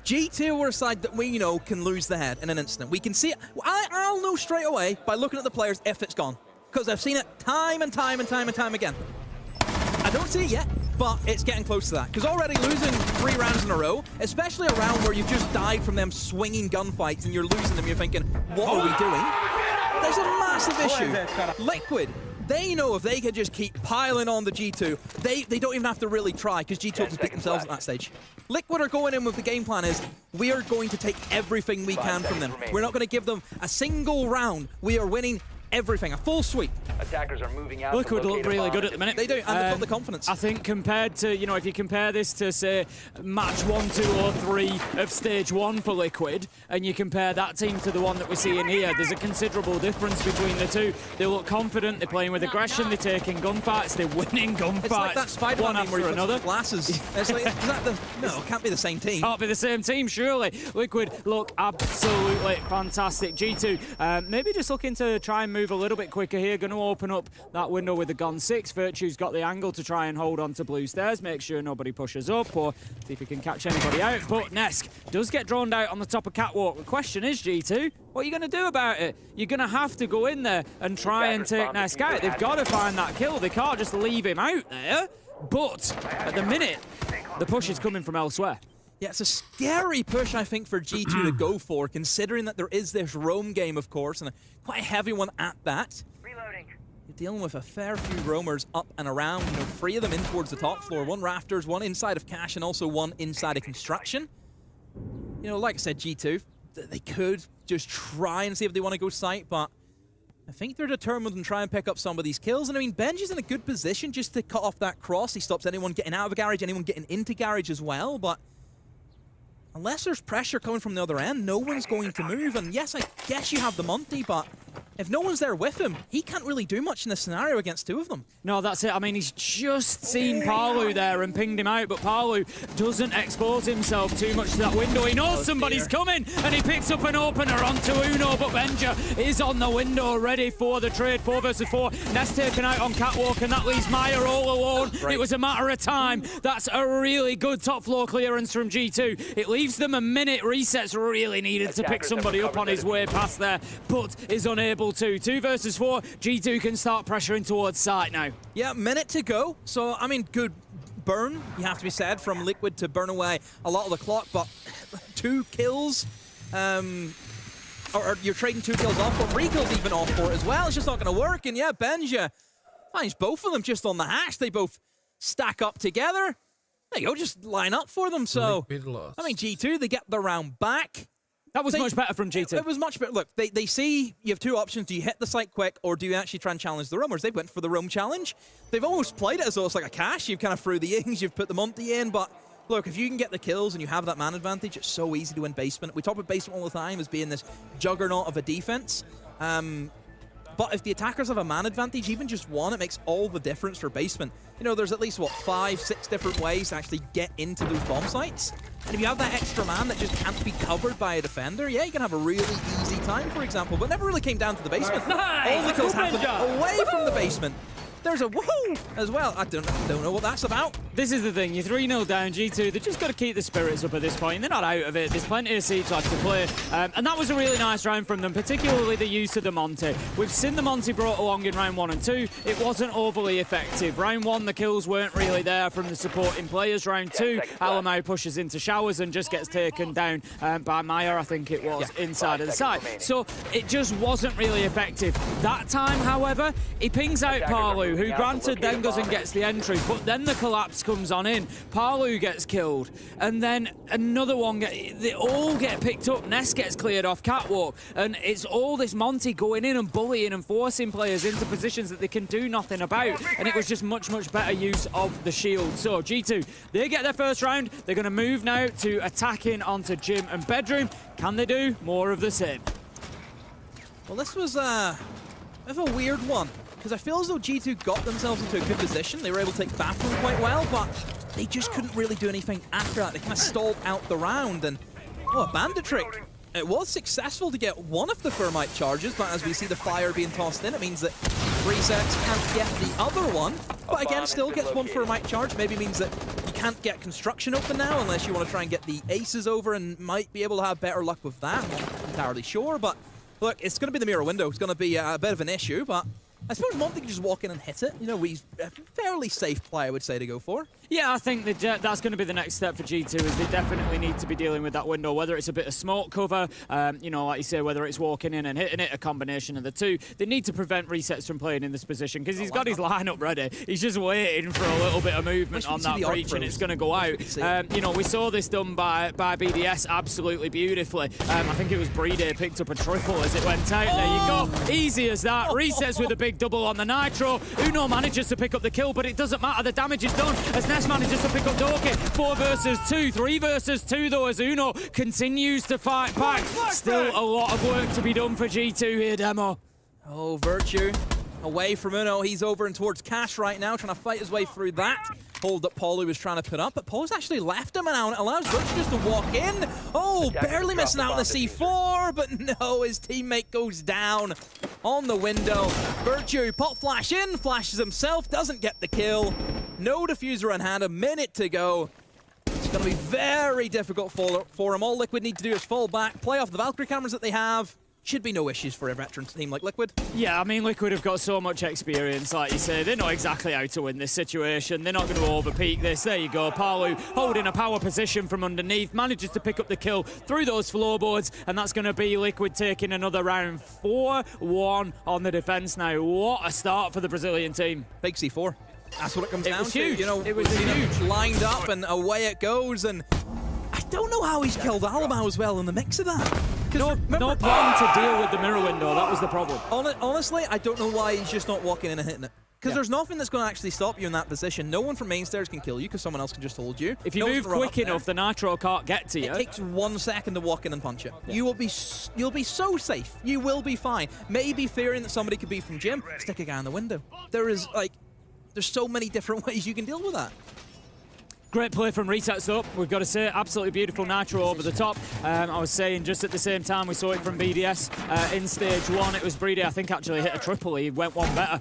G2 are a side that we know can lose the head in an instant. We can see it. I'll know straight away by looking at the players if it's gone, because I've seen it time and time and time and time again. I don't see it yet, but it's getting close to that, because already losing 3 rounds in a row, especially a round where you've just died from them swinging gunfights and you're losing them, you're thinking, what are we doing? There's a massive issue. Liquid, they know if they can just keep piling on the G2, they don't even have to really try, because G2 will just beat themselves at that stage. Liquid are going in with the game plan is, we are going to take everything we can from them. We're not going to give them a single round. We are winning everything, a full sweep. Attackers are moving out. Liquid look really good at the minute. They do, and they've got the confidence. I think compared to, you know, if you compare this to, say, match 1, 2, or 3 of stage 1 for Liquid, and you compare that team to the one that we're seeing here, there's a considerable difference between the two. They look confident, they're playing with aggression, they're taking gunfights, they're winning gunfights. It's like that Spider-Man one meme where after he puts another. Glasses. It's like, is that the... No, it can't be the same team. Can't be the same team, surely. Liquid look absolutely fantastic. G2, maybe just looking to try and move a little bit quicker here. Going to open up that window with the Gun 6. Virtue's got the angle to try and hold on to blue stairs, make sure nobody pushes up, or see if he can catch anybody out. But Nesk does get drawn out on the top of catwalk. The question is, G2, what are you going to do about it? You're going to have to go in there and try and take Nesk out. They've got to find that kill. They can't just leave him out there. But at the minute, the push is coming from elsewhere. Yeah, it's a scary push, I think, for G2 to go for, considering that there is this roam game, of course, and a quite heavy one at that. Reloading. You're dealing with a fair few roamers up and around, you know, 3 of them in towards the top floor, 1 rafters, 1 inside of cash, and also 1 inside of construction. You know, like I said, G2, they could just try and see if they want to go site, but I think they're determined and try and pick up some of these kills. And I mean, Benji's in a good position just to cut off that cross. He stops anyone getting out of a garage, anyone getting into garage as well, but unless there's pressure coming from the other end, no one's going to move. And yes, I guess you have the Monty, but if no one's there with him, he can't really do much in this scenario against 2 of them. No, that's it. I mean, he's just seen Palu there and pinged him out, but Palu doesn't expose himself too much to that window. He knows somebody's coming, and he picks up an opener onto Uno, but Benja is on the window ready for the trade. 4 versus 4. Ness taken out on catwalk, and that leaves Maya all alone. Right. It was a matter of time. That's a really good top floor clearance from G2. It leaves them a minute. Resets really needed to pick somebody up on his way past there, but is unable to. 2 versus 4. G2 can start pressuring towards site now. Yeah, minute to go. So, I mean, good burn, you have to be said, from Liquid to burn away a lot of the clock, but 2 kills, or you're trading 2 kills off, but 3 kills even off for it as well. It's just not going to work. And yeah, Benja finds both of them just on the hash. They both stack up together. There you go, just line up for them. So, I mean, G2, they get the round back. That was much better from G2. It was much better. Look, they see you have two options. Do you hit the site quick, or do you actually try and challenge the roamers? They went for the roam challenge. They've almost played it as though it's like a cache. You've kind of threw the Yings, you've put the Monty in, but look, if you can get the kills and you have that man advantage, it's so easy to win basement. We talk about basement all the time as being this juggernaut of a defense. But if the attackers have a man advantage, even just one, it makes all the difference for basement. You know, there's at least, what, 5, 6 different ways to actually get into those bomb sites. And if you have that extra man that just can't be covered by a defender, yeah, you can have a really easy time, for example. But it never really came down to the basement. All the kills happened away from the basement. There's a woohoo as well. I don't know what that's about. This is the thing. You're 3-0 down, G2. They've just got to keep the spirits up at this point. They're not out of it. There's plenty of siege left to play. And that was a really nice round from them, particularly the use of the Monty. We've seen the Monty brought along in round 1 and 2. It wasn't overly effective. Round 1, the kills weren't really there from the supporting players. Round 2, Alamau pushes into showers and just gets taken down by Meyer, I think it was, inside of the site. So it just wasn't really effective. That time, however, he pings out Parlu, who granted then goes and gets the entry, but then the collapse comes on in. Parlu gets killed, and then another one, they all get picked up. Ness gets cleared off catwalk, and it's all this Monty going in and bullying and forcing players into positions that they can do nothing about, and it was just much, much better use of the shield. So G2, they get their first round. They're going to move now to attacking onto gym and bedroom. Can they do more of the same? Well, this was a bit of a weird one, because I feel as though G2 got themselves into a good position. They were able to take bathroom quite well, but they just couldn't really do anything after that. They kind of stalled out the round, and oh, a bandit trick. It was successful to get one of the thermite charges, but as we see the fire being tossed in, it means that Resets can't get the other one. But again, still gets one thermite charge. Maybe means that you can't get construction open now unless you want to try and get the aces over, and might be able to have better luck with that. I'm not entirely sure, but look, it's going to be the mirror window. It's going to be a bit of an issue, but I suppose Monty can just walk in and hit it. You know, he's a fairly safe play, I would say, to go for. Yeah, I think that's going to be the next step for G2, is they definitely need to be dealing with that window, whether it's a bit of smoke cover, you know, like you say, whether it's walking in and hitting it, a combination of the two. They need to prevent Resets from playing in this position, because he's got his lineup ready. He's just waiting for a little bit of movement on that breach, and it's going to go out. You know, we saw this done by BDS absolutely beautifully. I think it was Breede picked up a triple as it went out. There you go. Easy as that. Resets with a big double on the Nitro. Uno manages to pick up the kill, but it doesn't matter. The damage is done as Ness manages to pick up Doki. 4 versus 2, 3 versus 2 though, as Uno continues to fight back. Still a lot of work to be done for G2 here, Demo. Oh, Virtue away from Uno. He's over and towards Cash right now, trying to fight his way through that hold that Paulo was trying to put up, but Paulo's actually left him, and now it allows Virtue just to walk in. Oh, barely missing out on the C4, but no, his teammate goes down on the window. Virtue pop flash in, flashes himself, doesn't get the kill. No diffuser in hand, a minute to go. It's going to be very difficult for him. All Liquid need to do is fall back, play off the Valkyrie cameras that they have. Should be no issues for a veteran team like Liquid. Yeah, I mean, Liquid have got so much experience, like you say. They know exactly how to win this situation. They're not going to overpeak this. There you go. Palu holding a power position from underneath, manages to pick up the kill through those floorboards, and that's going to be Liquid taking another round. 4-1 on the defense now. What a start for the Brazilian team. Big C4. That's what it comes down to. Huge. You know, it was huge. Lined up and away it goes, and I don't know how he's killed Alamau as well in the mix of that. No plan to deal with the mirror window. That was the problem. Honestly, I don't know why he's just not walking in and hitting it. Because there's nothing that's going to actually stop you in that position. No one from main stairs can kill you because someone else can just hold you. If you move quick enough, the Nitro can't get to you. It takes 1 second to walk in and punch it. Yeah. You'll be so safe. You will be fine. Maybe fearing that somebody could be from gym, stick a guy in the window. There's so many different ways you can deal with that. Great play from Resets up, we've got to say. Absolutely beautiful Nitro over the top. I was saying just at the same time we saw it from BDS in stage 1. It was Breede, I think, actually hit a triple. He went one better.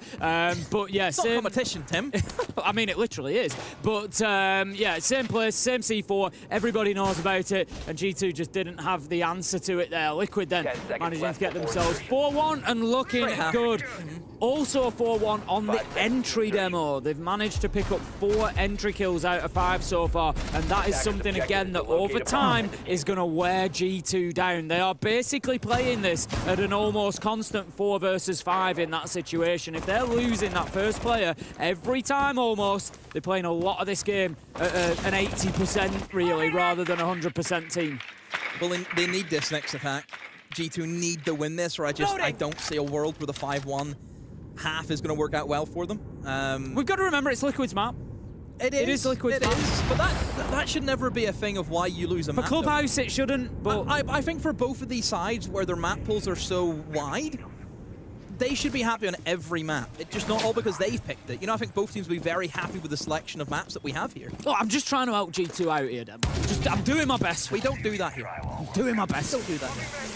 But yeah, it's not competition, Tim. I mean, it literally is. But yeah, same place, same C4. Everybody knows about it. And G2 just didn't have the answer to it there. Liquid then managing to get themselves 4-1 and looking good. Also 4-1 on the entry demo. They've managed to pick up 4 entry kills out of 5 so far, and that is something again that over time is going to wear G2 down. They are basically playing this at an almost constant 4 versus 5 in that situation. If they're losing that first player every time almost, they're playing a lot of this game at an 80% really rather than a 100% team. Well, they need this next attack. G2 need to win this, or I don't see a world where the 5-1 half is going to work out well for them. We've got to remember it's Liquid's map. It is Liquid's map. But that should never be a thing of why you lose a map. For Clubhouse, it shouldn't, but... I think for both of these sides, where their map pools are so wide, they should be happy on every map. It's just not all because they've picked it. You know, I think both teams will be very happy with the selection of maps that we have here. Oh, I'm just trying to help G2 out here, Dem. I'm doing my best. We don't do that here. I'm doing my best. Don't do that here.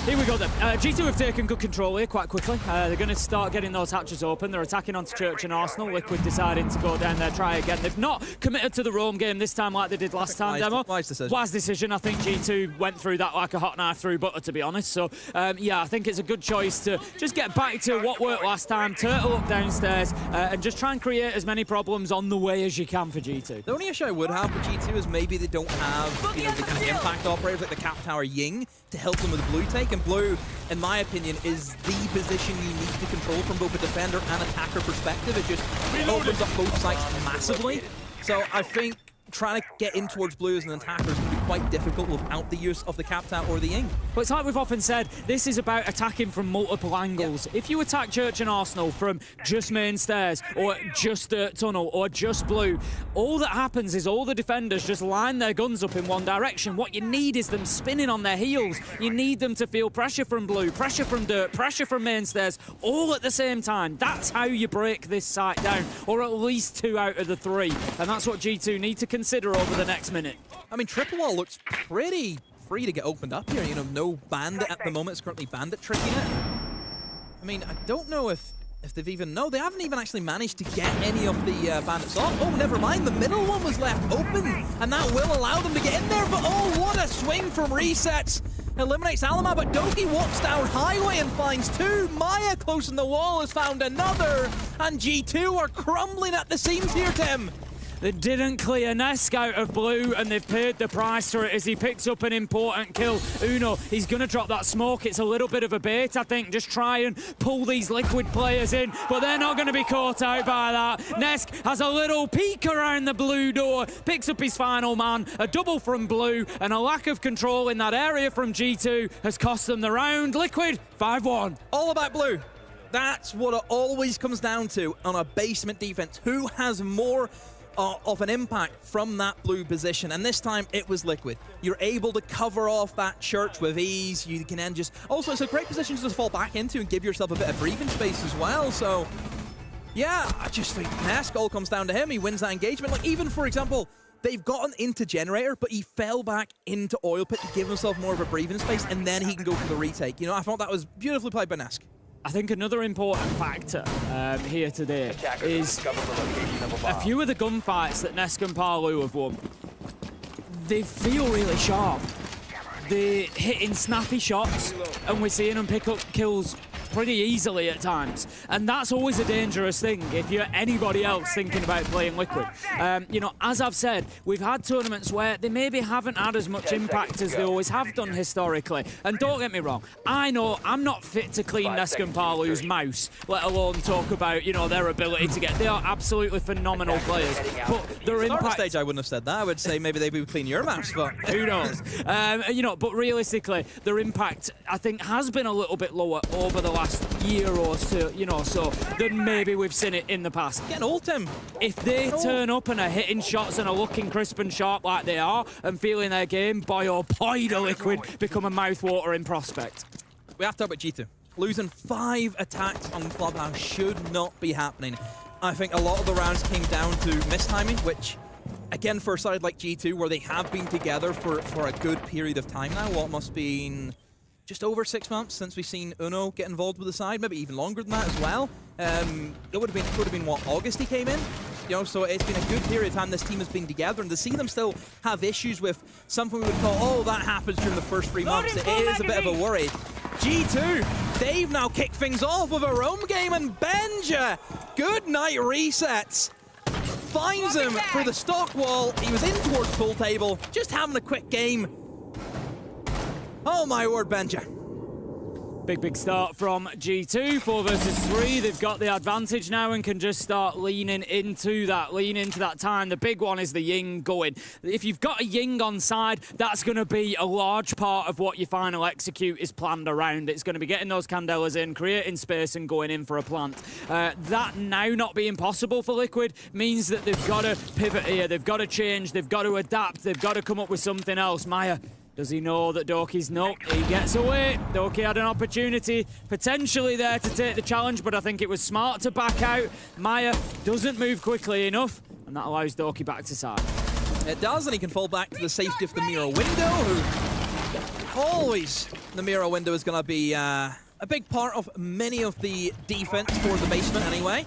Here we go then. G2 have taken good control here quite quickly. They're going to start getting those hatches open. They're attacking onto Church and Arsenal. Liquid deciding to go down there, try again. They've not committed to the roam game this time like they did last time, Demo. Wise decision. Wise decision. I think G2 went through that like a hot knife through butter, to be honest. So, yeah, I think it's a good choice to just get back to what worked last time, turtle up downstairs, and just try and create as many problems on the way as you can for G2. The only issue I would have with G2 is maybe they don't have the kind of impact operators like the Cap Tower Ying to help them with the blue take, and blue, in my opinion, is the position you need to control from both a defender and attacker perspective. It just opens up both sides massively. So I think trying to get in towards blue as an attacker is going to be quite difficult without the use of the Cap Tower or the Ying. But it's like we've often said, this is about attacking from multiple angles. If you attack Church and Arsenal from just main stairs, or just dirt tunnel, or just blue, all that happens is all the defenders just line their guns up in one direction. What you need is them spinning on their heels. You need them to feel pressure from blue, pressure from dirt, pressure from main stairs, all at the same time. That's how you break this site down, or at least 2 out of the 3. And that's what G2 need to consider over the next minute. I mean, Triple Wall looks pretty free to get opened up here. You know, no Bandit at the moment. It's currently Bandit tricking it. I mean, I don't know if they've even... No, they haven't even actually managed to get any of the Bandits off. Oh, never mind. The middle one was left open, and that will allow them to get in there. But oh, what a swing from Resets. Eliminates Alama, but Doki walks down highway and finds 2. Maya close in the wall has found another. And G2 are crumbling at the seams here, Tim. They didn't clear Nesk out of blue, and they've paid the price for it as he picks up an important kill. Uno, he's going to drop that smoke. It's a little bit of a bait, I think. Just try and pull these Liquid players in, but they're not going to be caught out by that. Nesk has a little peek around the blue door, picks up his final man. A double from blue, and a lack of control in that area from G2 has cost them the round. Liquid, 5-1. All about blue. That's what it always comes down to on a basement defense. Who has more of an impact from that blue position, and this time it was Liquid. You're able to cover off that Church with ease. You can then just... Also, it's a great position to just fall back into and give yourself a bit of breathing space as well, so... Yeah, I just think Nesk all comes down to him. He wins that engagement. Like, even, for example, they've gotten into Generator, but he fell back into Oil Pit to give himself more of a breathing space, and then he can go for the retake. You know, I thought that was beautifully played by Nesk. I think another important factor here today is a few of the gunfights that Nesk and Palu have won. They feel really sharp. They're hitting snappy shots, and we're seeing them pick up kills pretty easily at times. And that's always a dangerous thing if you're anybody else thinking about playing Liquid. You know, as I've said, we've had tournaments where they maybe haven't had as much impact as they always have done historically. And don't get me wrong, I know I'm not fit to clean Nesk and Palu's mouse, let alone talk about, you know, their ability to get... They are absolutely phenomenal players. But their impact... Stage, I wouldn't have said that. I would say maybe they would clean your mouse, but... Who knows? You know, but realistically, their impact, I think, has been a little bit lower over the last year or so, you know, so than maybe we've seen it in the past. Getting old, Tim. If they turn up and are hitting shots and are looking crisp and sharp like they are and feeling their game, boy oh boy, the Liquid become a mouthwatering prospect. We have to talk about G2. Losing 5 attacks on Clubhouse should not be happening. I think a lot of the rounds came down to mistiming, which, again, for a side like G2, where they have been together for a good period of time now, what must be just over 6 months since we've seen Uno get involved with the side, maybe even longer than that as well. It would have been what, August he came in? You know, so it's been a good period of time this team has been together, and to see them still have issues with something we would call, oh, that happens during the first 3 months, it is a bit of a worry. G2, they've now kicked things off with a roam game, and Benja, good night Resets. Finds him for the stock wall. He was in towards full table, just having a quick game. Oh my word, Benja. Big start from G2, 4 versus 3. They've got the advantage now and can just start leaning into that time. The big one is the Ying going. If you've got a Ying on side, that's going to be a large part of what your final execute is planned around. It's going to be getting those Candelas in, creating space and going in for a plant. That now not being possible for Liquid means that they've got to pivot here. They've got to change. They've got to adapt. They've got to come up with something else. Maya, does he know that Doki's no? He gets away. Doki had an opportunity potentially there to take the challenge, but I think it was smart to back out. Maya doesn't move quickly enough, and that allows Doki back to side. It does, and he can fall back to the safety of the mirror window, who always, the mirror window is going to be a big part of many of the defense for the basement anyway.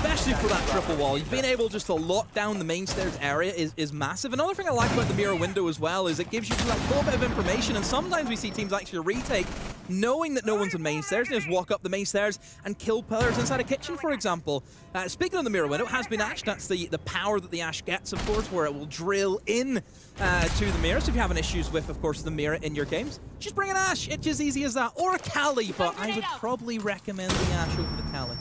Especially for that triple wall. Being able just to lock down the main stairs area is massive. Another thing I like about the mirror window as well is it gives you like a little bit of information, and sometimes we see teams actually retake knowing that no one's on main stairs, and just walk up the main stairs and kill players inside a kitchen, for example. Speaking of the mirror window, it has been Ash. That's the power that the Ash gets, of course, where it will drill in to the mirror. So if you're having issues with, of course, the mirror in your games, just bring an Ash. It's as easy as that. Or a Kali, but I would probably recommend the Ash over the Kali.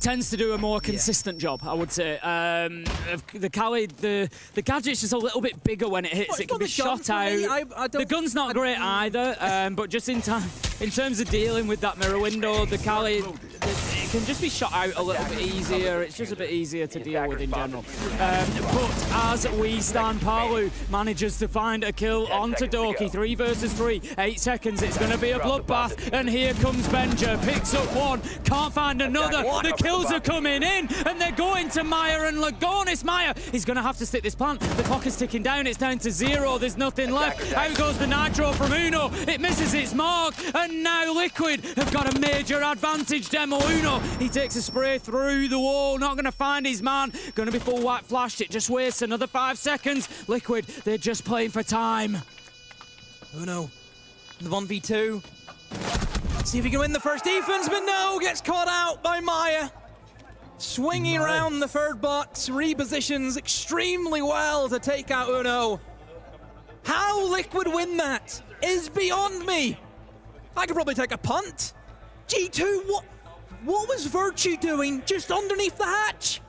Tends to do a more consistent job, I would say. The Kali, the gadget's just a little bit bigger when it hits. It can be shot out. The gun's not great either, but just in terms of dealing with that mirror window, the Kali, it can just be shot out a little bit easier. It's just a bit easier to deal with in general. But as we stand, Palu manages to find a kill onto Doki. 3 versus 3, 8 seconds. It's going to be a bloodbath, and here comes Benja. Picks up one, can't find another. The kills are coming in, and they're going to Maya and Lagonis. Maya, he's going to have to stick this plant. The clock is ticking down. It's down to 0. There's nothing left. Out goes the nitro from Uno. It misses its mark, and now Liquid have got a major advantage. Demo Uno, he takes a spray through the wall, not going to find his man. Going to be full white flashed. It just wastes another 5 seconds. Liquid, they're just playing for time. Uno, the 1v2. See if he can win the first defense, but no, gets caught out by Maya. Swinging around the third box, repositions extremely well to take out Uno. How Liquid win that is beyond me. I could probably take a punt. G2, what was Virtue doing just underneath the hatch?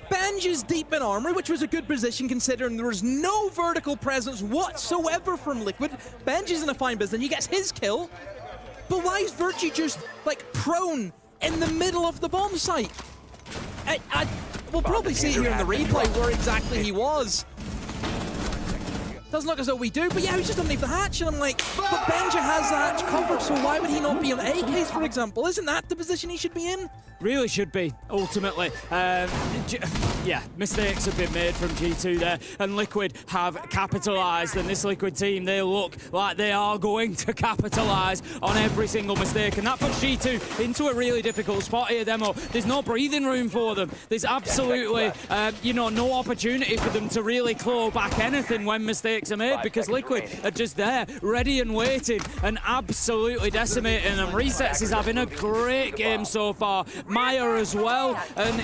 Benj is deep in armor, which was a good position considering there was no vertical presence whatsoever from Liquid. Benj is in a fine position, he gets his kill. But why is Virtue just, like, prone in the middle of the bomb site? We'll probably see here in the replay where exactly he was. Doesn't look as though we do, but yeah, he's just underneath the hatch, and I'm like, but Benja has the hatch covered, so why would he not be on AKs, for example? Isn't that the position he should be in? Really should be, ultimately. Yeah, mistakes have been made from G2 there, and Liquid have capitalised, and this Liquid team, they look like they are going to capitalise on every single mistake, and that puts G2 into a really difficult spot here, Demo. There's no breathing room for them. There's absolutely, no opportunity for them to really claw back anything when mistakes are made, because Liquid are just there, ready and waiting, and absolutely decimating them. Resets is having a great game so far. Maya as well, and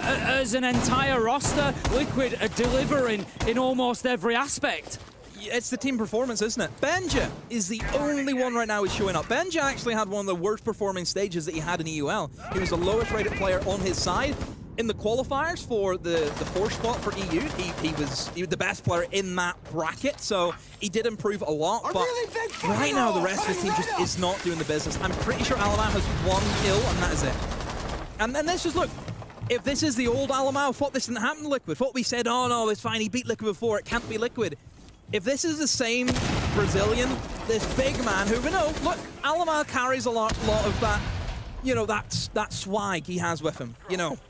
as an entire roster, Liquid are delivering in almost every aspect. It's the team performance, isn't it? Benja is the only one right now who's showing up. Benja actually had one of the worst performing stages that he had in EUL. He was the lowest rated player on his side. In the qualifiers for the 4 spot for EU, he was the best player in that bracket, so he did improve a lot, but right now the rest of the team just is not doing the business. I'm pretty sure Alamau has 1 kill, and that is it. And then let's just look. If this is the old Alamau, thought this didn't happen to Liquid. Thought we said, oh no, it's fine, he beat Liquid before, it can't be Liquid. If this is the same Brazilian, this big man who, look, Alamau carries a lot of that, that swag he has with him,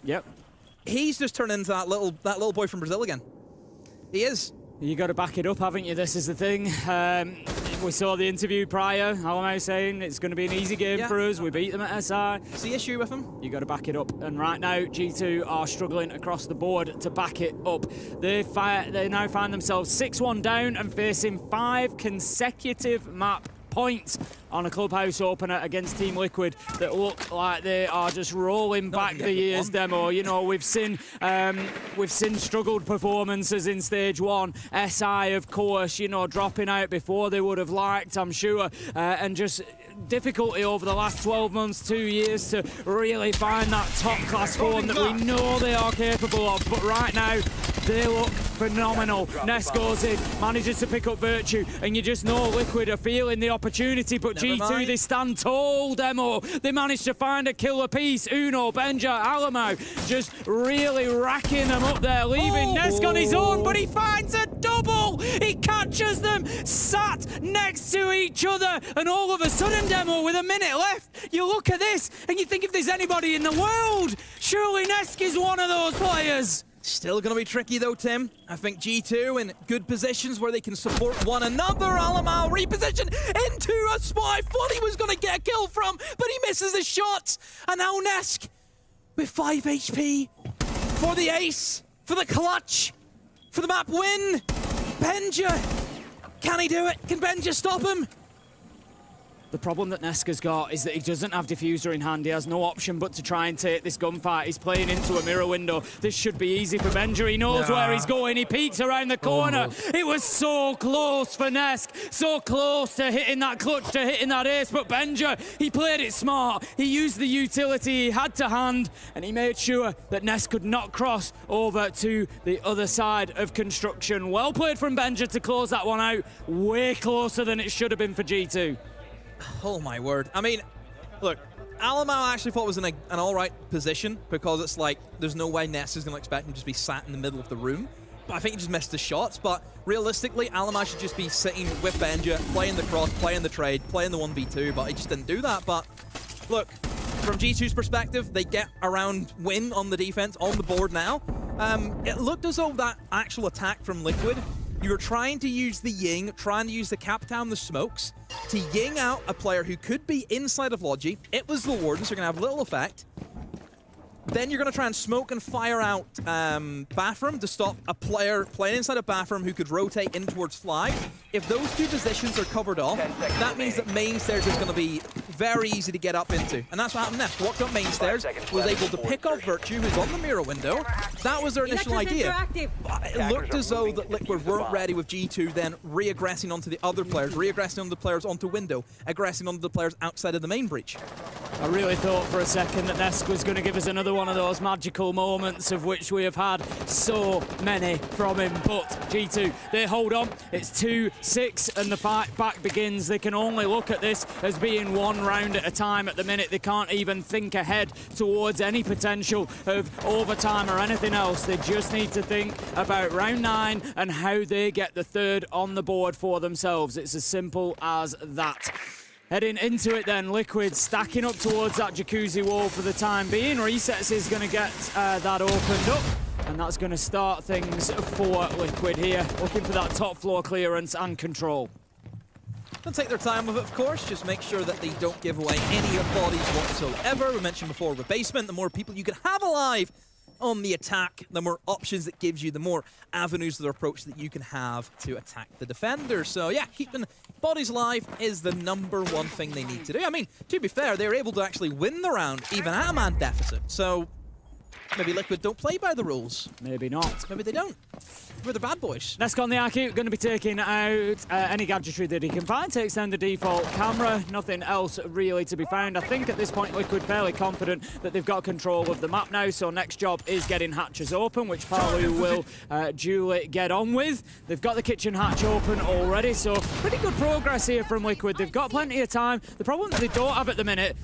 Yep. He's just turned into that little boy from Brazil again. He is. You got to back it up, haven't you? This is the thing. We saw the interview prior. How am I saying? It's going to be an easy game for us. We beat them at SI. It's the issue with them. You got to back it up. And right now, G2 are struggling across the board to back it up. They now find themselves 6-1 down and facing 5 consecutive map points on a clubhouse opener against Team Liquid that look like they are just rolling back the years. Demo, you know, we've seen struggled performances in stage 1. SI, of course, you know, dropping out before they would have liked, I'm sure, and just difficulty over the last 12 months, 2 years to really find that top class form that we know they are capable of. But right now, they look phenomenal. Ness goes in, manages to pick up Virtue, and you just know Liquid are feeling the opportunity, but G2, they stand tall, Demo. They managed to find a killer piece. Uno, Benja, Alamo, just really racking them up there, leaving Nesk on his own, but he finds a double! He catches them, sat next to each other, and all of a sudden, Demo, with a minute left, you look at this, and you think if there's anybody in the world, surely Nesk is one of those players. Still going to be tricky though, Tim. I think G2 in good positions where they can support one another. Alamal repositioned into a spot I thought he was going to get a kill from, but he misses the shot. And now Nesk with 5 HP for the ace, for the clutch, for the map win. Benja, can he do it? Can Benja stop him? The problem that Neska's got is that he doesn't have diffuser in hand. He has no option but to try and take this gunfight. He's playing into a mirror window. This should be easy for Benja. He knows where he's going. He peeks around the corner. It was so close for Nesk. So close to hitting that clutch, to hitting that ace. But Benja, he played it smart. He used the utility he had to hand, and he made sure that Nesk could not cross over to the other side of construction. Well played from Benja to close that one out. Way closer than it should have been for G2. Oh my word. I mean, look, Alamo I actually thought was in an alright position because it's like, there's no way Ness is going to expect him to just be sat in the middle of the room. But I think he just missed the shots. But realistically, Alamo should just be sitting with Benja, playing the cross, playing the trade, playing the 1v2, but he just didn't do that. But look, from G2's perspective, they get around win on the defense, on the board now. It looked as though that actual attack from Liquid, you were trying to use the Ying, trying to use the cap down the smokes to Ying out a player who could be inside of Logi. It was the Warden, so you're going to have little effect. Then you're going to try and smoke and fire out Bathroom to stop a player playing inside of Bathroom who could rotate in towards Flag. If those two positions are covered off, that means that main stairs is going to be very easy to get up into. And that's what happened next. Walked up main stairs, was able to pick off Virtue, who's on the mirror window. That was their initial idea. But it looked as though that Liquid weren't ready with G2 then re-aggressing onto the other players, re-aggressing onto the players onto window, aggressing onto the players outside of the main breach. I really thought for a second that Nesk was going to give us another one of those magical moments of which we have had so many from him. But G2, they hold on. It's 2-6 and the fight back begins. They can only look at this as being one round at a time at the minute. They can't even think ahead towards any potential of overtime or anything else. They just need to think about round 9 and how they get the third on the board for themselves. It's as simple as that. Heading into it then, Liquid stacking up towards that jacuzzi wall for the time being. Resets is going to get that opened up, and that's going to start things for Liquid here, looking for that top floor clearance and control. They'll take their time with it, of course, just make sure that they don't give away any bodies whatsoever. We mentioned before the basement, the more people you can have alive on the attack, the more options it gives you, the more avenues of the approach that you can have to attack the defender. So yeah, keeping bodies alive is the #1 thing they need to do. I mean, to be fair, they were able to actually win the round even at a man deficit. So maybe Liquid don't play by the rules. Maybe not. Maybe they don't. We're the bad boys. Nesk on the IQ, going to be taking out any gadgetry that he can find. Takes down the default camera. Nothing else really to be found. I think at this point Liquid fairly confident that they've got control of the map now. So next job is getting hatches open, which Palu will duly get on with. They've got the kitchen hatch open already. So pretty good progress here from Liquid. They've got plenty of time. The problem that they don't have at the minute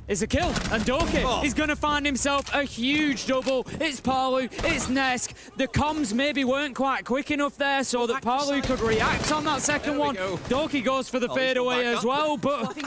is a kill, and Doki is going to find himself a huge double. It's Palu, it's Nesk. The comms maybe weren't quite quick enough there so that Palu could react on that second one. Doki goes for the fadeaway as well, but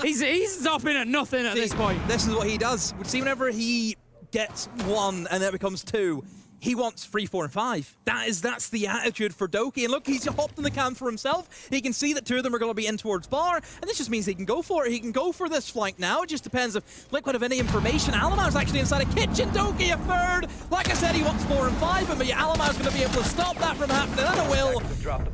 he's stopping at nothing at this point. This is what he does. See, whenever he gets one and then it becomes two, He wants 3, 4, and 5. That's the attitude for Doki. And look, he's hopped in the can for himself. He can see that 2 of them are going to be in towards bar, and this just means he can go for it. He can go for this flank now. It just depends if Liquid have any information. Alamau's actually inside a kitchen. Doki a third. Like I said, he wants 4 and 5, but maybe Alamau's going to be able to stop that from happening. And it will.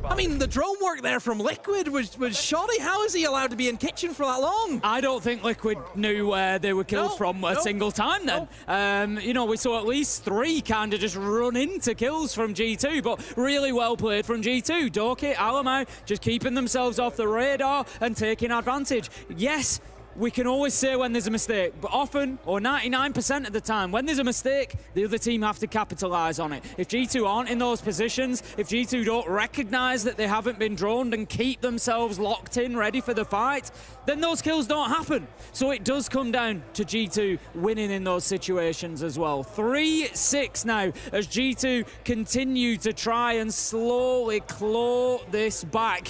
I mean, the drone work there from Liquid was shoddy. How is he allowed to be in kitchen for that long? I don't think Liquid knew where they were killed from a single time then. You know, we saw at least 3 kind of just run into kills from G2, but really well played from G2. Doki, Alamau just keeping themselves off the radar and taking advantage. Yes, we can always say when there's a mistake, but often, or 99% of the time, when there's a mistake, the other team have to capitalize on it. If G2 aren't in those positions, if G2 don't recognize that they haven't been droned and keep themselves locked in, ready for the fight, then those kills don't happen. So it does come down to G2 winning in those situations as well. 3-6 now as G2 continue to try and slowly claw this back.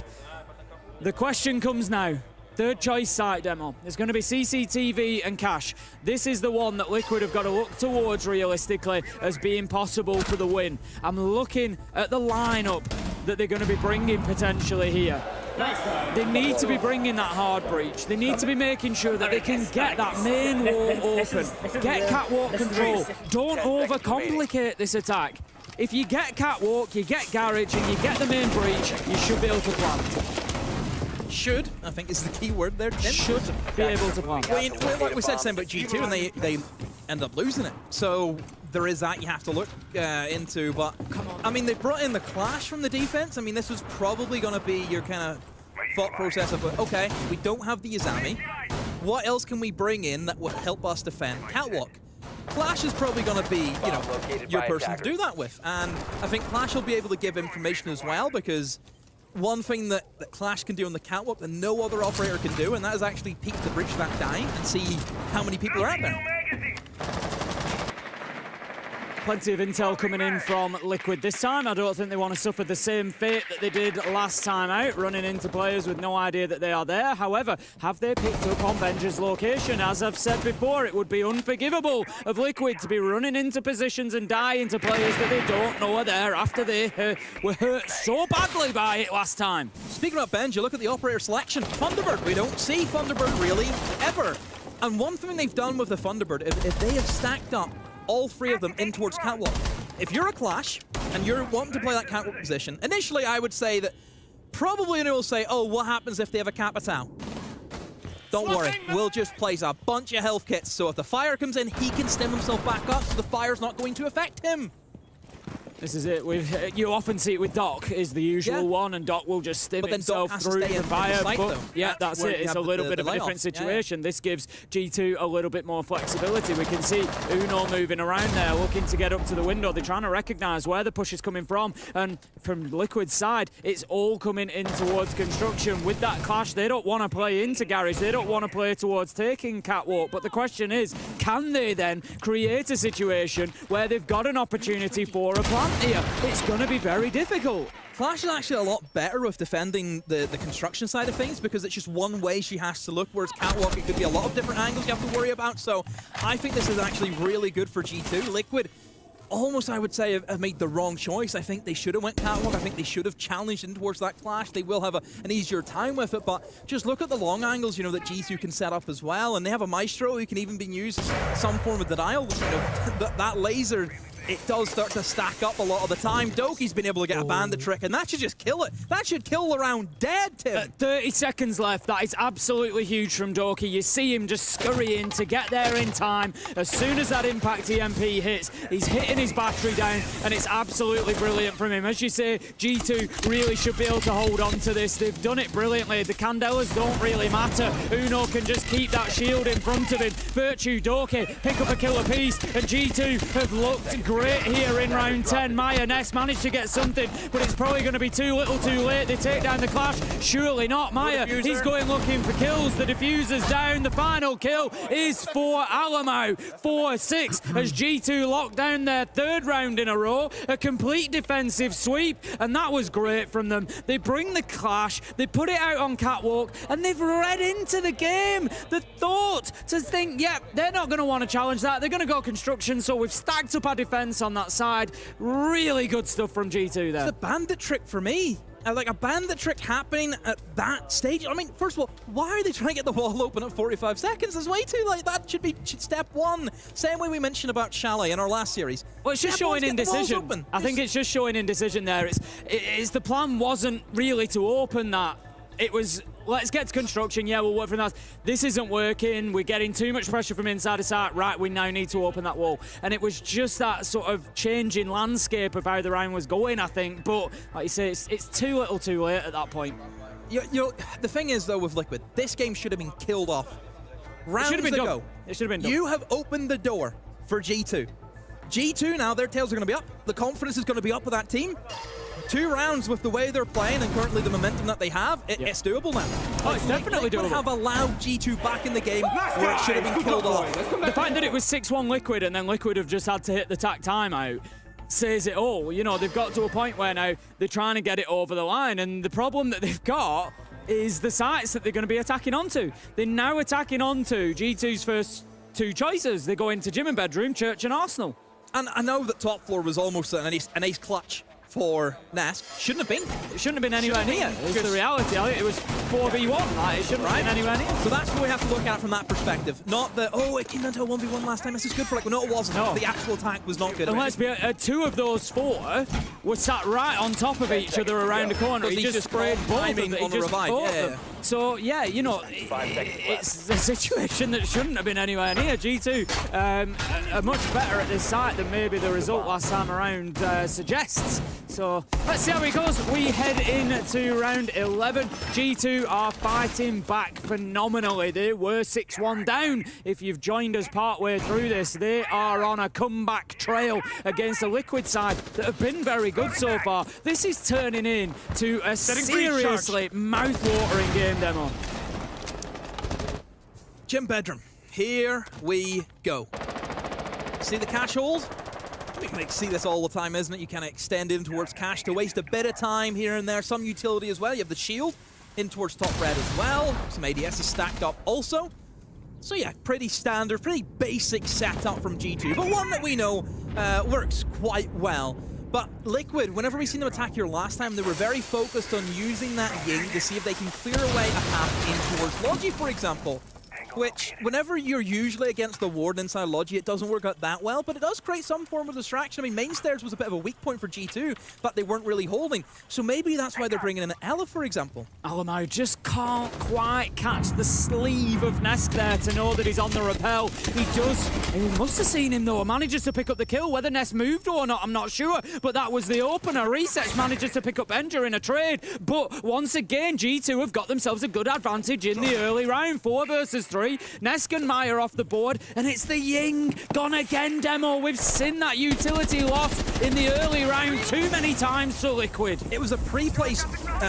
The question comes now. Third choice site demo. It's going to be CCTV and Cash. This is the one that Liquid have got to look towards realistically as being possible for the win. I'm looking at the lineup that they're going to be bringing potentially here. They need to be bringing that hard breach. They need to be making sure that they can get that main wall open. Get catwalk control. Don't overcomplicate this attack. If you get catwalk, you get garage, and you get the main breach, you should be able to plant. Should, I think is the key word there. Should be able to plant. Well, like we said, same about G2, and they end up losing it. So there is that you have to look into. But, I mean, they brought in the clash from the defense. I mean, this was probably going to be your kind of thought process of, okay, we don't have the Izami. What else can we bring in that would help us defend Catwalk? Clash is probably going to be, you know, your person to do that with. And I think Clash will be able to give information as well, because one thing that Clash can do on the catwalk that no other operator can do, and that is actually peek the bridge that dying and see how many people are out there. Plenty of intel coming in from Liquid this time. I don't think they want to suffer the same fate that they did last time out, running into players with no idea that they are there. However, have they picked up on Benja's location? As I've said before, it would be unforgivable of Liquid to be running into positions and dying to players that they don't know are there after they were hurt so badly by it last time. Speaking about Benja, look at the operator selection. Thunderbird, we don't see Thunderbird really ever. And one thing they've done with the Thunderbird, if they have stacked up all 3 of them in towards catwalk. If you're a Clash and you're wanting to play that catwalk position, initially I would say that probably they will say, oh, what happens if they have a Capitão? Don't worry, we'll just place a bunch of health kits, so if the fire comes in, he can stem himself back up, so the fire's not going to affect him. This is it. You often see it with Doc, is the usual one, and Doc will just stim himself through the fire. That's it. It's a little bit of a different situation. This gives G2 a little bit more flexibility. We can see Uno moving around there, looking to get up to the window. They're trying to recognize where the push is coming from, and from Liquid's side, it's all coming in towards construction. With that clash, they don't want to play into garage. They don't want to play towards taking catwalk. But the question is, can they then create a situation where they've got an opportunity for a plant here? It's going to be very difficult. Clash is actually a lot better with defending the construction side of things, because it's just one way she has to look, whereas Catwalk, it could be a lot of different angles you have to worry about. So I think this is actually really good for G2. Liquid almost, I would say, have made the wrong choice. I think they should have went Catwalk. I think they should have challenged in towards that clash. They will have an easier time with it, but just look at the long angles, you know, that G2 can set up as well. And they have a Maestro who can even be used as some form of denial. You know, that laser, it does start to stack up a lot of the time. Doki's been able to get a bandit trick, and that should just kill it. That should kill the round dead, Tim. 30 seconds left. That is absolutely huge from Doki. You see him just scurrying to get there in time. As soon as that impact EMP hits, he's hitting his battery down, and it's absolutely brilliant from him. As you say, G2 really should be able to hold on to this. They've done it brilliantly. The Candelas don't really matter. Uno can just keep that shield in front of him. Virtue, Doki pick up a kill apiece, and G2 have looked great here in round 10. Maya Ness managed to get something, but it's probably going to be too little too late. They take down the clash. Surely not. Maya, he's going looking for kills. The diffuser's down. The final kill is for Alamau. 4-6 as G2 locked down their 3rd round in a row. A complete defensive sweep, and that was great from them. They bring the clash, they put it out on catwalk, and they've read into the game the thought to think, yeah, they're not going to want to challenge that. They're going to go construction, so we've stacked up our defense. defense on that side. Really good stuff from G2 there. It's a bandit trick for me. Like a bandit trick happening at that stage. I mean, first of all, why are they trying to get the wall open at 45 seconds? That's way too late. That should be step one. Same way we mentioned about Chalet in our last series. Well, it's just showing indecision. I think it's just showing indecision there. It's the plan wasn't really to open that. It was, let's get to construction. Yeah, we'll work from that. This isn't working. We're getting too much pressure from inside the site. Right, we now need to open that wall. And it was just that sort of changing landscape of how the round was going, I think. But like you say, it's too little too late at that point. The thing is, though, with Liquid, this game should have been killed off rounds ago. It should have been done. You have opened the door for G2. G2 now, their tails are going to be up. The confidence is going to be up with that team. 2 rounds with the way they're playing and currently the momentum that they have, it's doable now. Oh, it's definitely doable. Liquid have allowed G2 back in the game where it should have been killed off. The fact that it was 6-1 Liquid and then Liquid have just had to hit the tack timeout says it all. You know, they've got to a point where now they're trying to get it over the line, and the problem that they've got is the sites that they're going to be attacking onto. They're now attacking onto G2's first 2 choices. They go into Gym and Bedroom, Church and Arsenal. And I know that top floor was almost an ace clutch for Nest. Shouldn't have been. It shouldn't have been anywhere near. It's the reality. I think it was 4v1. Like, it shouldn't have been anywhere near. So that's what we have to look at from that perspective. Not that, oh, it came down to a 1v1 last time. This is good for no, it wasn't. No. The actual attack was not good. And let's be 2 of those 4 were sat right on top of each other around the corner. He just sprayed both of them. On the revive. So, yeah, you know, it's a situation that shouldn't have been anywhere near. G2 are much better at this site than maybe the result last time around suggests. So let's see how it goes. We head into round 11. G2 are fighting back phenomenally. They were 6-1 down. If you've joined us partway through this, they are on a comeback trail against the Liquid side that have been very good so far. This is turning into a seriously mouth-watering game demo. Gym Bedroom. Here we go. See the cash hold? We see this all the time, isn't it? You kind of extend in towards cash to waste a bit of time here and there. Some utility as well. You have the shield in towards top red as well. Some ADS is stacked up also. So yeah, pretty standard, pretty basic setup from G2, but one that we know works quite well. But Liquid, whenever we seen them attack here last time, they were very focused on using that Ying to see if they can clear away a path in towards Logi, for example. Which, whenever you're usually against the ward inside Logi, it doesn't work out that well, but it does create some form of distraction. I mean, main stairs was a bit of a weak point for G2, but they weren't really holding. So maybe that's why they're bringing in Ella, for example. Alamo just can't quite catch the sleeve of Nesk there to know that he's on the rappel. He must have seen him though. Manages to pick up the kill. Whether Nest moved or not, I'm not sure, but that was the opener. Resets manages to pick up Benja in a trade, but once again, G2 have got themselves a good advantage in the early round. 4 versus 3. Nesk and Maya off the board, and it's the Ying gone again demo. We've seen that utility loss in the early round too many times to Liquid. It was a pre-place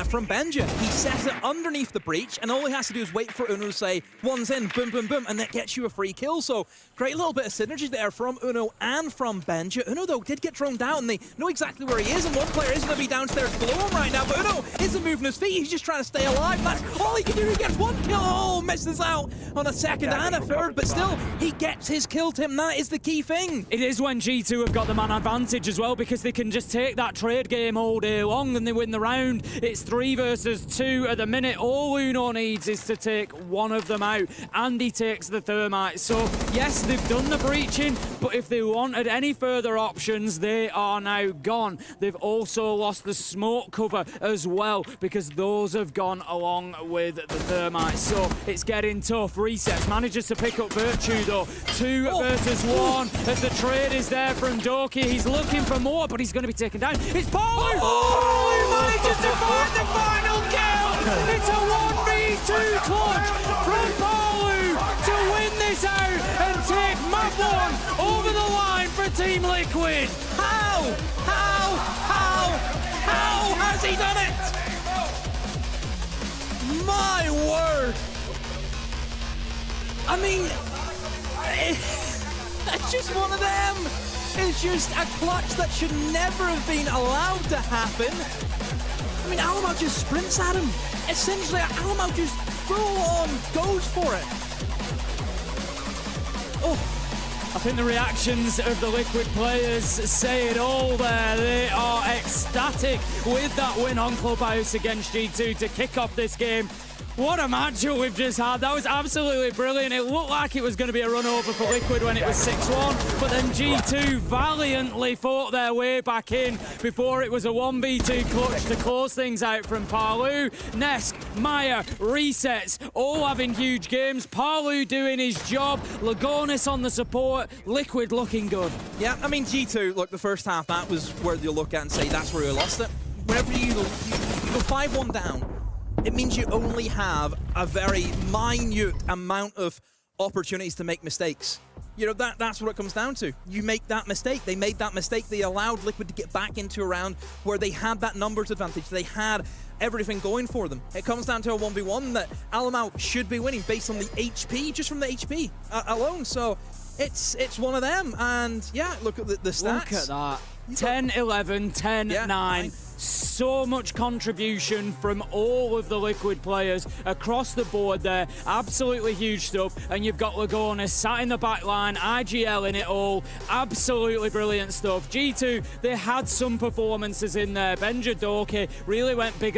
from Benja. He set it underneath the breach, and all he has to do is wait for Uno to say, one's in, boom, boom, boom, and that gets you a free kill. So great little bit of synergy there from Uno and from Benja. Uno, though, did get thrown down, and they know exactly where he is, and one player is going to be downstairs below him right now, but Uno isn't moving his feet. He's just trying to stay alive. That's all he can do. He gets 1 kill. Oh, misses out on a second and a third, but still, he gets his kill, Tim. That is the key thing. It is when G2 have got the man advantage as well, because they can just take that trade game all day long and they win the round. It's 3 versus 2 at the minute. All Uno needs is to take one of them out, and he takes the thermite. So, yes, they've done the breaching, but if they wanted any further options, they are now gone. They've also lost the smoke cover as well, because those have gone along with the thermite. So, it's getting tough. Resets manages to pick up Virtue though. 2 versus 1 as the trade is there from Doki. He's looking for more, but he's going to be taken down. It's Paulu! Paulu manages to find the final kill! It's a 1v2 clutch from Paulu to win this out and take map 1 over the line for Team Liquid. How has he done it? My word! I mean, it's just one of them. It's just a clutch that should never have been allowed to happen. I mean, Alamo just sprints at him. Essentially, Alamo just full on goes for it. Oh, I think the reactions of the Liquid players say it all there. They are ecstatic with that win on Clubhouse against G2 to kick off this game. What a matchup we've just had. That was absolutely brilliant. It looked like it was going to be a run over for Liquid when it was 6-1, but then G2 valiantly fought their way back in before it was a 1v2 clutch to close things out from Parlu. Nesk, Maya, Resets, all having huge games. Parlu doing his job. Lagonis on the support. Liquid looking good. Yeah, I mean, G2, look, the first half, that was where you look at and say that's where we lost it. Whenever you go 5-1 down, it means you only have a very minute amount of opportunities to make mistakes. You know, that's what it comes down to. You make that mistake. They made that mistake. They allowed Liquid to get back into a round where they had that numbers advantage. They had everything going for them. It comes down to a 1v1 that Alamau should be winning based on the HP, just from the HP alone. So it's one of them. And yeah, look at the stats. Look at that. 10-11, 10-9. So much contribution from all of the Liquid players across the board there. Absolutely huge stuff. And you've got Lagonis sat in the back line, IGL in it all. Absolutely brilliant stuff. G2, they had some performances in there. Benja Dorky really went big at